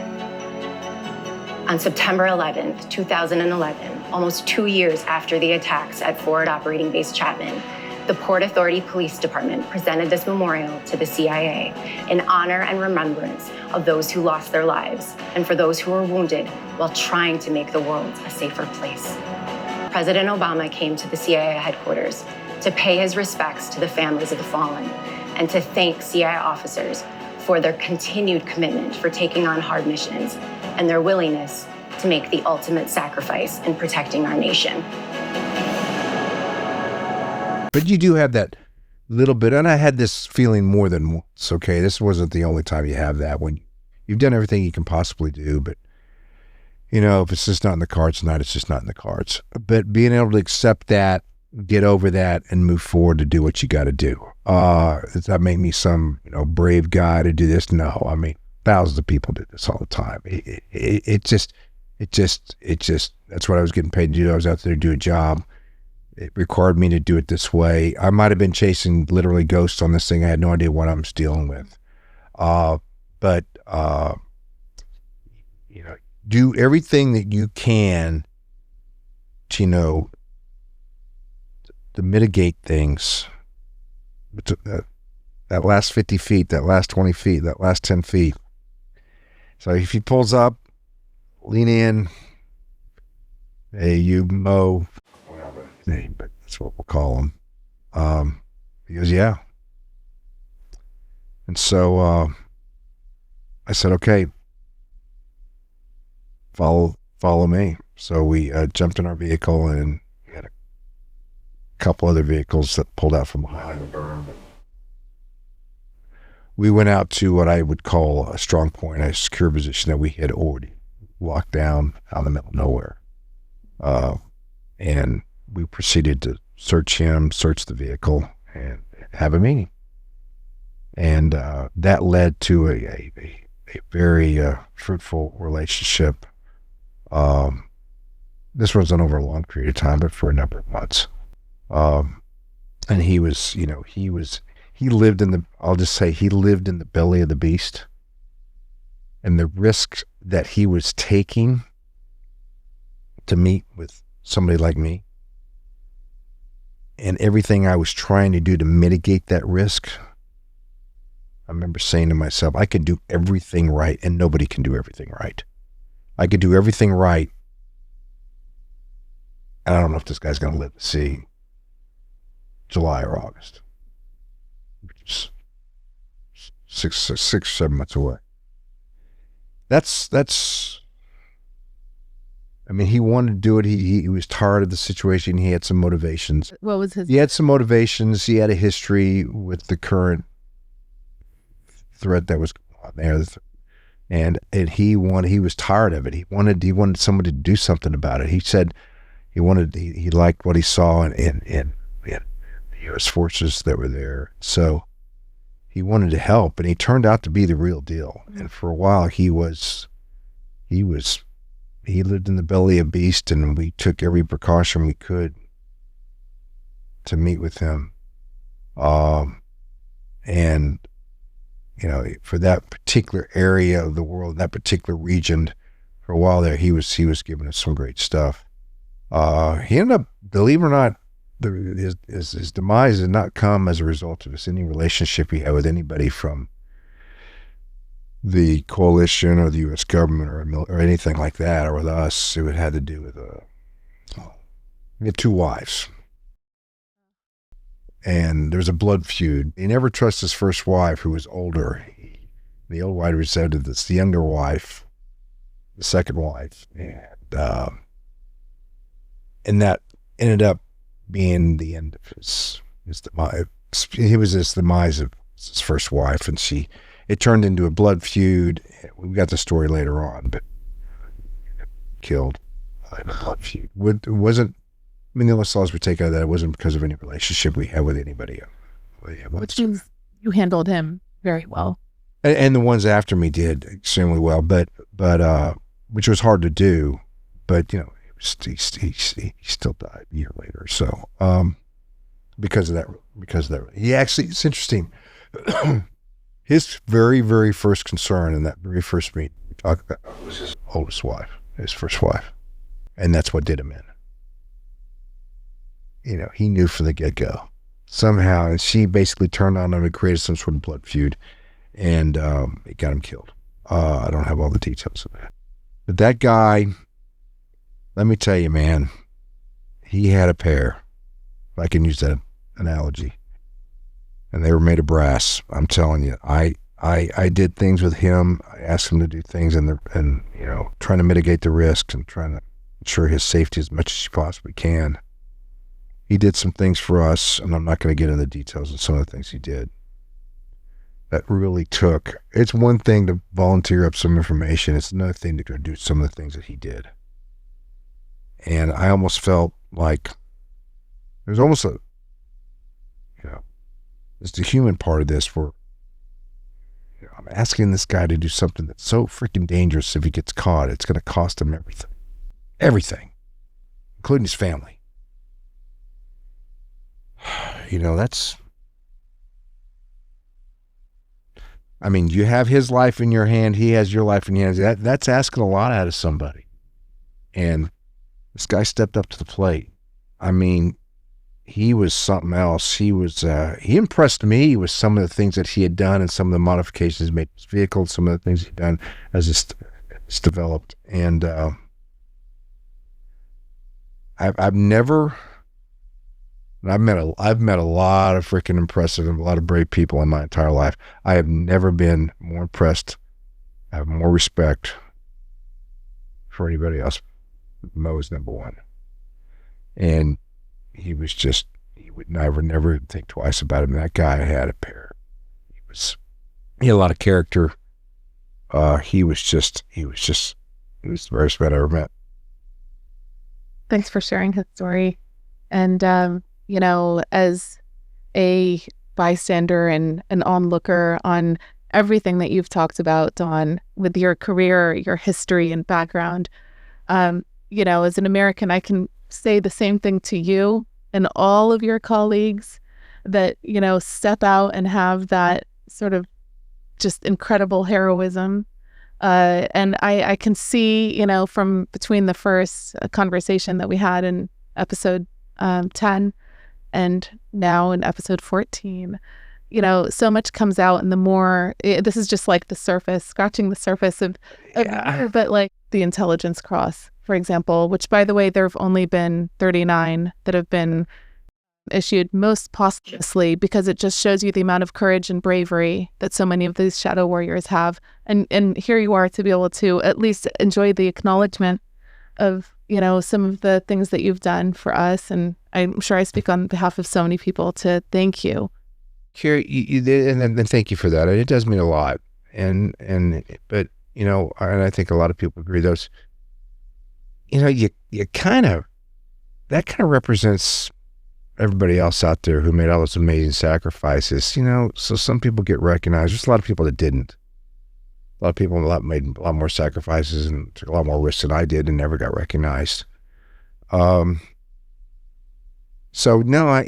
On September 11th, 2011, almost 2 years after the attacks at Forward Operating Base Chapman, the Port Authority Police Department presented this memorial to the CIA in honor and remembrance of those who lost their lives and for those who were wounded while trying to make the world a safer place. President Obama came to the CIA headquarters to pay his respects to the families of the fallen and to thank CIA officers for their continued commitment for taking on hard missions and their willingness to make the ultimate sacrifice in protecting our nation. But you do have that little bit, and I had this feeling more than once, okay? This wasn't the only time you have that, when you've done everything you can possibly do, but, if it's just not in the cards tonight, it's just not in the cards. But being able to accept that, get over that, and move forward to do what you got to do. Does that make me some, brave guy to do this? No. I mean, thousands of people do this all the time. It just, that's what I was getting paid to do. I was out there to do a job. It required me to do it this way. I might have been chasing literally ghosts on this thing. I had no idea what I'm dealing with. But do everything that you can to, to mitigate things. That last 50 feet, that last 20 feet, that last 10 feet. So if he pulls up, lean in, hey, you Mo, but that's what we'll call him. He goes, yeah. And so I said, okay, follow me. So we jumped in our vehicle, and we had a couple other vehicles that pulled out from behind the berm. We went out to what I would call a strong point, a secure position that we had already locked down out in the middle of nowhere. And we proceeded to search him, search the vehicle, and have a meeting. And that led to a very fruitful relationship. This wasn't over a long period of time, but for a number of months. And he was, he lived in the belly of the beast. And the risk that he was taking to meet with somebody like me, and everything I was trying to do to mitigate that risk, I remember saying to myself, I could do everything right, and nobody can do everything right. I could do everything right, and I don't know if this guy's going to live to see July or August. 6 or 7 months away. That's. I mean, he wanted to do it. He was tired of the situation. He had some motivations. What was his? He had some motivations. He had a history with the current threat that was on there, and he was tired of it. He wanted somebody to do something about it. He said he liked what he saw in the U.S. forces that were there. So he wanted to help, and he turned out to be the real deal. And for a while, he lived in the belly of beast, and we took every precaution we could to meet with him. And, you know, for that particular area of the world, that particular region, for a while there, he was giving us some great stuff. He ended up, believe it or not, his demise did not come as a result of any relationship he had with anybody from the coalition or the U.S. government or anything like that, or with us. It had to do with he had 2 wives, and there was a blood feud. He never trusted his first wife, who was older. The old wife resented this, the younger wife, the second wife, and that ended up being the end of his demise. He was his demise of his first wife, and it turned into a blood feud. We got the story later on, but killed in a blood feud. It wasn't, I mean, the only laws we take out of that, it wasn't because of any relationship we had with anybody else. Which means you handled him very well. And the ones after me did extremely well, but which was hard to do, but, you know, he still died a year later. So, because of that, he actually, it's interesting. His very, very first concern in that very first meeting we talked about was his oldest wife, his first wife. And that's what did him in. You know, he knew from the get-go. Somehow, and she basically turned on him and created some sort of blood feud, and it got him killed. I don't have all the details of that. But that guy, let me tell you, man, he had a pair, if I can use that analogy. And they were made of brass. I'm telling you, I did things with him. I asked him to do things, and you know, trying to mitigate the risks and trying to ensure his safety as much as you possibly can. He did some things for us, and I'm not going to get into the details of some of the things he did. That really took. It's one thing to volunteer up some information. It's another thing to go do some of the things that he did. And I almost felt like there's almost a, you know, it's the human part of this where, you know, I'm asking this guy to do something that's so freaking dangerous. If he gets caught, it's going to cost him everything, including his family. You know, I mean, you have his life in your hand. He has your life in your hands. That's asking a lot out of somebody. And this guy stepped up to the plate. I mean, he was something else. He impressed me with some of the things that he had done and some of the modifications he made to his vehicle, some of the things he'd done as it's developed. And I've met a lot of freaking impressive and a lot of brave people in my entire life. I have never been more impressed. I have more respect for anybody else. Mo is number one. And he would never think twice about him. That guy had a pair. He had a lot of character. He was the best man I ever met. Thanks for sharing his story. And, you know, as a bystander and an onlooker on everything that you've talked about, Don, with your career, your history and background, you know, as an American, I can say the same thing to you and all of your colleagues that, you know, step out and have that sort of just incredible heroism. And I can see, you know, from between the first conversation that we had in episode 10 and now in episode 14, you know, so much comes out, and the more, this is just like the surface, scratching the surface of but like the intelligence cross, for example, which, by the way, there have only been 39 that have been issued most posthumously, because it just shows you the amount of courage and bravery that so many of these shadow warriors have. And here you are to be able to at least enjoy the acknowledgement of, some of the things that you've done for us. And I'm sure I speak on behalf of so many people to thank you. Carrie, you did, and thank you for that. It does mean a lot. But I think a lot of people agree. Those, that kind of represents everybody else out there who made all those amazing sacrifices. So some people get recognized. There's a lot of people that didn't. A lot of people made a lot more sacrifices and took a lot more risks than I did and never got recognized. So no,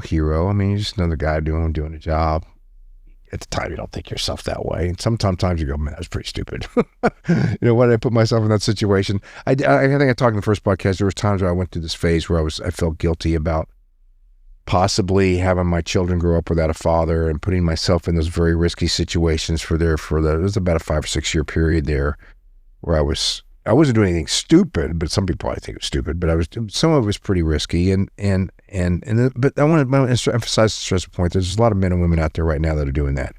hero. I mean, you're just another guy doing a job. At the time, you don't think yourself that way. And sometimes you go, man, that was pretty stupid. Why did I put myself in that situation? I think I talked in the first podcast, there was times where I went through this phase where I felt guilty about possibly having my children grow up without a father and putting myself in those very risky situations it was about a 5 or 6 year period there where I wasn't doing anything stupid, but some people probably think it was stupid, but some of it was pretty risky. But I want to emphasize, stress the point, there's a lot of men and women out there right now that are doing that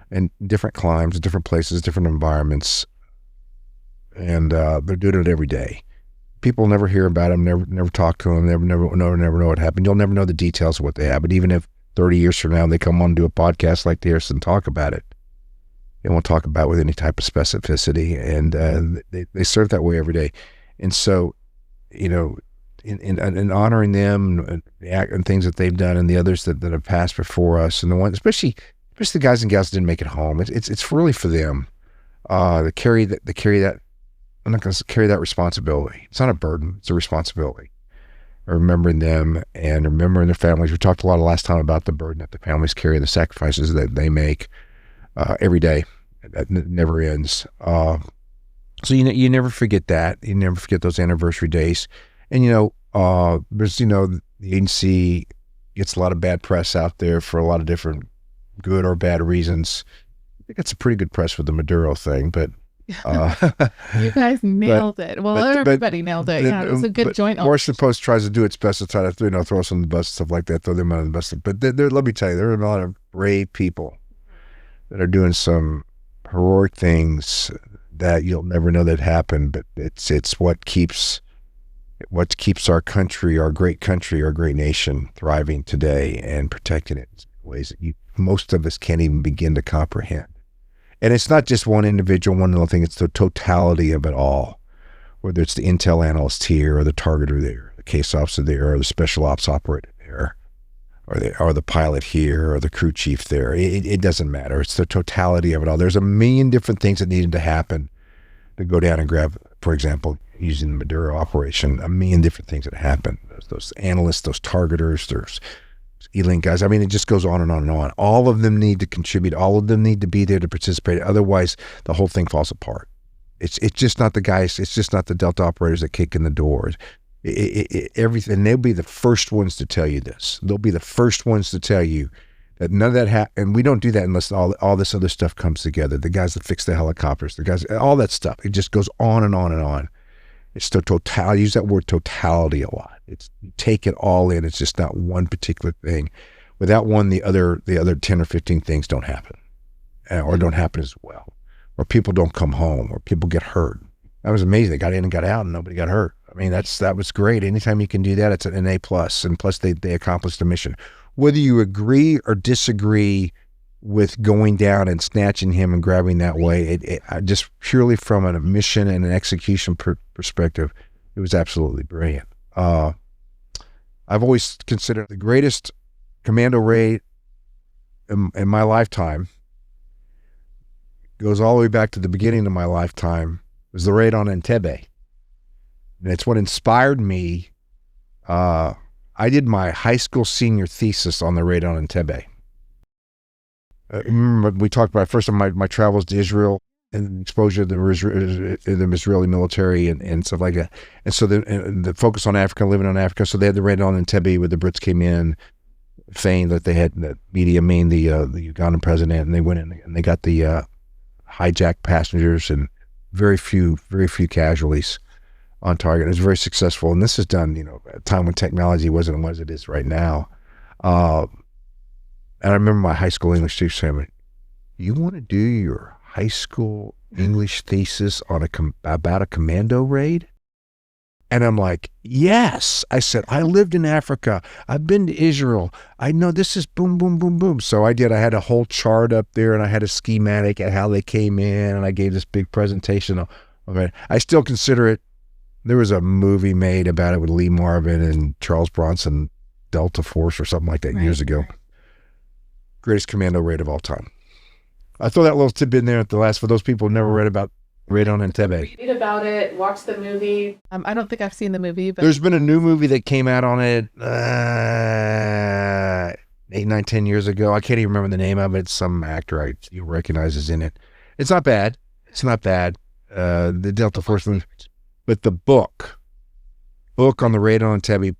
in different climes, different places, different environments. And they're doing it every day. People never hear about them, never talk to them, never know what happened. You'll never know the details of what they have. But even if 30 years from now they come on and do a podcast like this and talk about it, they won't talk about it with any type of specificity, and they serve that way every day. And so, in honoring them and things that they've done, and the others that have passed before us, and the ones, especially the guys and gals that didn't make it home, it's really for them to carry that. I'm not going to carry that responsibility. It's not a burden; it's a responsibility. Remembering them and remembering their families. We talked a lot last time about the burden that the families carry, the sacrifices that they make. Every day. That never ends. So you never forget that. You never forget those anniversary days. And there's the agency gets a lot of bad press out there for a lot of different good or bad reasons. I think it's a pretty good press with the Maduro thing, but you guys nailed it. Well, everybody nailed it. Yeah, it was a good joint. Washington Post tries to do its best to try to throw us on the bus, stuff like that, throw them on the bus. But let me tell you, there are a lot of brave people that are doing some heroic things that you'll never know that happened, but it's what keeps our country, our great nation thriving today and protecting it in ways that most of us can't even begin to comprehend. And it's not just one individual, one little thing, it's the totality of it all, whether it's the intel analyst here or the targeter there, the case officer there, or the special ops operator there, or the pilot here, or the crew chief there. It doesn't matter. It's the totality of it all. There's a million different things that needed to happen to go down and grab, for example, using the Maduro operation, a million different things that happened. Those analysts, those targeters, there's elite guys. I mean, it just goes on and on and on. All of them need to contribute. All of them need to be there to participate. Otherwise, the whole thing falls apart. It's just not the guys. It's just not the Delta operators that kick in the doors. Everything. They'll be the first ones to tell you this. They'll be the first ones to tell you that none of that happened. And we don't do that unless all this other stuff comes together. The guys that fix the helicopters, the guys, all that stuff. It just goes on and on and on. It's the totality. Use that word totality a lot. It's you take it all in. It's just not one particular thing. Without one, the other 10 or 15 things don't happen, or don't happen as well, or people don't come home, or people get hurt. That was amazing. They got in and got out, and nobody got hurt. I mean, that was great. Anytime you can do that, it's an A+, and plus they accomplished the mission. Whether you agree or disagree with going down and snatching him and grabbing that way, just purely from a mission and an execution perspective, it was absolutely brilliant. I've always considered the greatest commando raid in my lifetime, goes all the way back to the beginning of my lifetime, was the raid on Entebbe. And it's what inspired me. I did my high school senior thesis on the raid on Entebbe. Remember we talked about first of my travels to Israel and exposure to the Israeli military and stuff like that. And so the focus on Africa, living on Africa. So they had the raid on Entebbe where the Brits came in, feigned that they had the media mean the Ugandan president, and they went in and they got the hijacked passengers and very few casualties. on target. It was very successful. And this is done, at a time when technology wasn't what it is right now. And I remember my high school English teacher saying, you want to do your high school English thesis on about a commando raid? And I'm like, yes. I said, I lived in Africa. I've been to Israel. I know this is boom, boom, boom, boom. So I did. I had a whole chart up there, and I had a schematic at how they came in, and I gave this big presentation. I still consider it. There was a movie made about it with Lee Marvin and Charles Bronson, Delta Force or something like that years ago. Greatest commando raid of all time. I throw that little tidbit in there at the last for those people who never read about Raid on Entebbe. Read about it, watch the movie. I don't think I've seen the movie, but there's been a new movie that came out on it 8, 9, 10 years ago. I can't even remember the name of it. Some actor you recognize is in it. It's not bad. The Delta Force movie, but the book on the Raid on Entebbe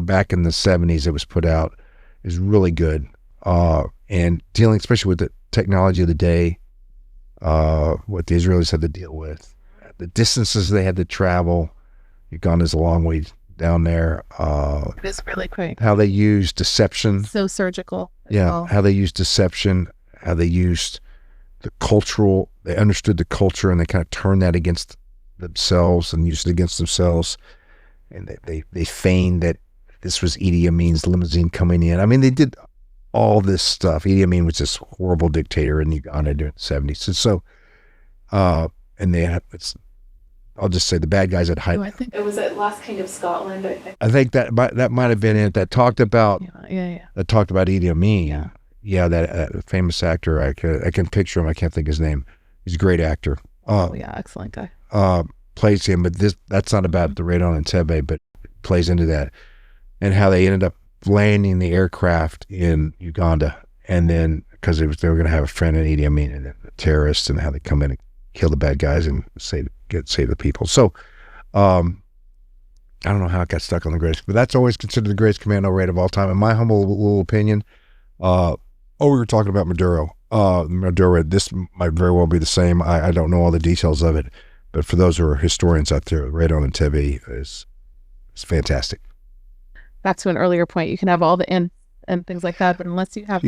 back in the 70s, it was put out, is really good. And dealing especially with the technology of the day. What the Israelis had to deal with, the distances they had to travel. Uganda's a long way down there. It is really quick. How they used deception. So surgical. Yeah, how they used deception, how they used the cultural, they understood the culture and they kind of turned that against themselves and used it against themselves. And they feigned that this was Idi Amin's limousine coming in. I mean, they did all this stuff. Idi Amin was this horrible dictator in Uganda during the 70s. And so, and they had, I'll just say the bad guys had hide. I think it was at Last King of Scotland, I think. I think that might have been it. That talked about, that talked about Idi Amin. Yeah, that famous actor. I can picture him. I can't think his name. He's a great actor. Excellent guy. Plays him, but that's not about the Raid on Entebbe, but plays into that. And how they ended up landing the aircraft in Uganda, and then because they were going to have a friend in Idi Amin and the terrorists, and how they come in and kill the bad guys and save the people. So, I don't know how it got stuck on the greatest, but that's always considered the greatest commando raid of all time, in my humble little opinion. We were talking about Maduro. Maduro, this might very well be the same. I don't know all the details of it, but for those who are historians out there, Raid on Entebbe is fantastic. Back to an earlier point, you can have all the ends and things like that, but unless you have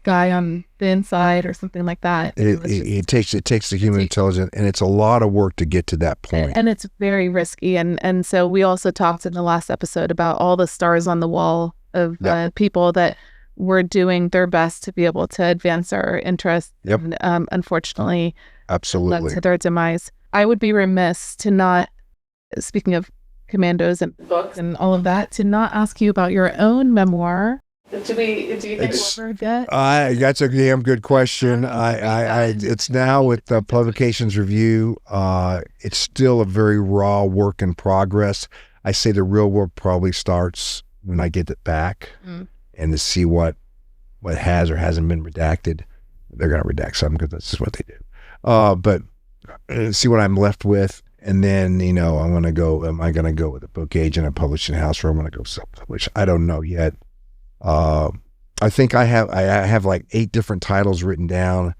guy on the inside or something like that, it takes the human intelligence, and it's a lot of work to get to that point. And it's very risky. And so we also talked in the last episode about all the stars on the wall of people that were doing their best to be able to advance our interests. And, unfortunately, led to their demise. I would be remiss to not, speaking of commandos and books and all of that, to not ask you about your own memoir. Do you think we'll ever get? That's a damn good question. It's now with the Publications Review. It's still a very raw work in progress. I say the real work probably starts when I get it back and to see what has or hasn't been redacted. They're going to redact some because that's just what they do. But see what I'm left with. And then, am I going to go with a book agent, a publishing house, or I'm going to go self-publish? I don't know yet. I think I have like 8 different titles written down.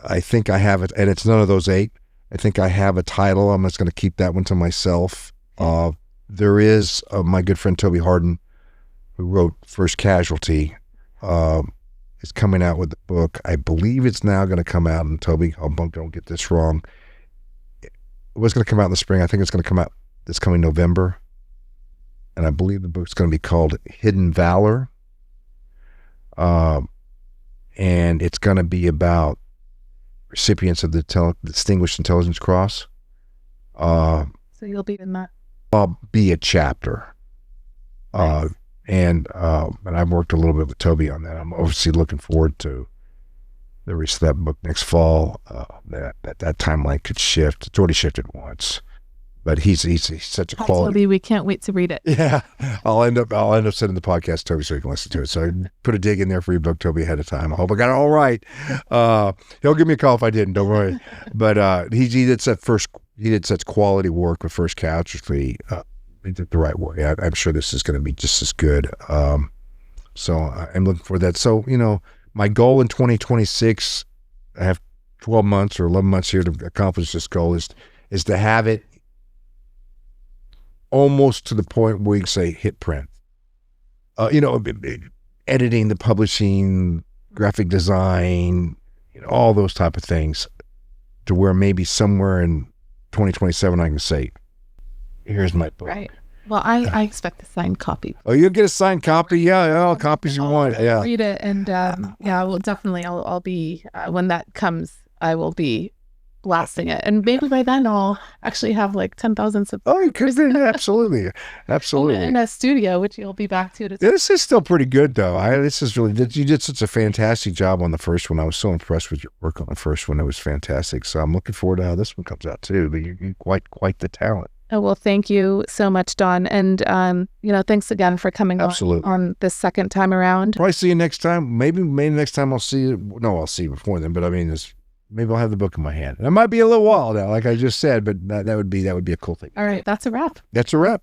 I think I have it, and it's none of those 8. I think I have a title. I'm just going to keep that one to myself. There is my good friend Toby Harnden, who wrote First Casualty, is coming out with the book. I believe it's now going to come out, and Toby, don't get this wrong. It was going to come out in the spring. I think it's going to come out this coming November. And I believe the book's going to be called Hidden Valor. And it's going to be about recipients of the Distinguished Intelligence Cross. So you'll be in that? I'll be a chapter. Nice. And I've worked a little bit with Toby on that. I'm obviously looking forward to the release of that book next fall. That timeline could shift. It's already shifted once, but he's such a quality. Toby, we can't wait to read it. Yeah, I'll end up sending the podcast to Toby so he can listen to it. So I put a dig in there for your book, Toby, ahead of time. I hope I got it all right. He'll give me a call if I didn't. Don't worry. But he did such quality work with First Casualty. He did the right way. I'm sure this is going to be just as good. So I'm looking for that. So my goal in 2026, I have 12 months or 11 months here to accomplish this goal, is to have it almost to the point where you can say hit print. Editing, the publishing, graphic design, all those type of things, to where maybe somewhere in 2027 I can say, here's my book. Right. Well, I expect a signed copy. Oh, you'll get a signed copy? Yeah, all copies you want. Yeah. Read it, and well, definitely, I'll be when that comes, I will be blasting it, and maybe by then I'll actually have like 10,000 subscribers. Oh, absolutely. In a studio, which you'll be back to. This is still pretty good, though. You did such a fantastic job on the first one. I was so impressed with your work on the first one. It was fantastic. So I'm looking forward to how this one comes out too. But you're quite the talent. Oh, well, thank you so much, Don. And, thanks again for coming on this second time around. Probably see you next time. Maybe next time I'll see you. No, I'll see you before then. But I mean, maybe I'll have the book in my hand. And it might be a little while now, like I just said, but that would be a cool thing. All right. That's a wrap. That's a wrap.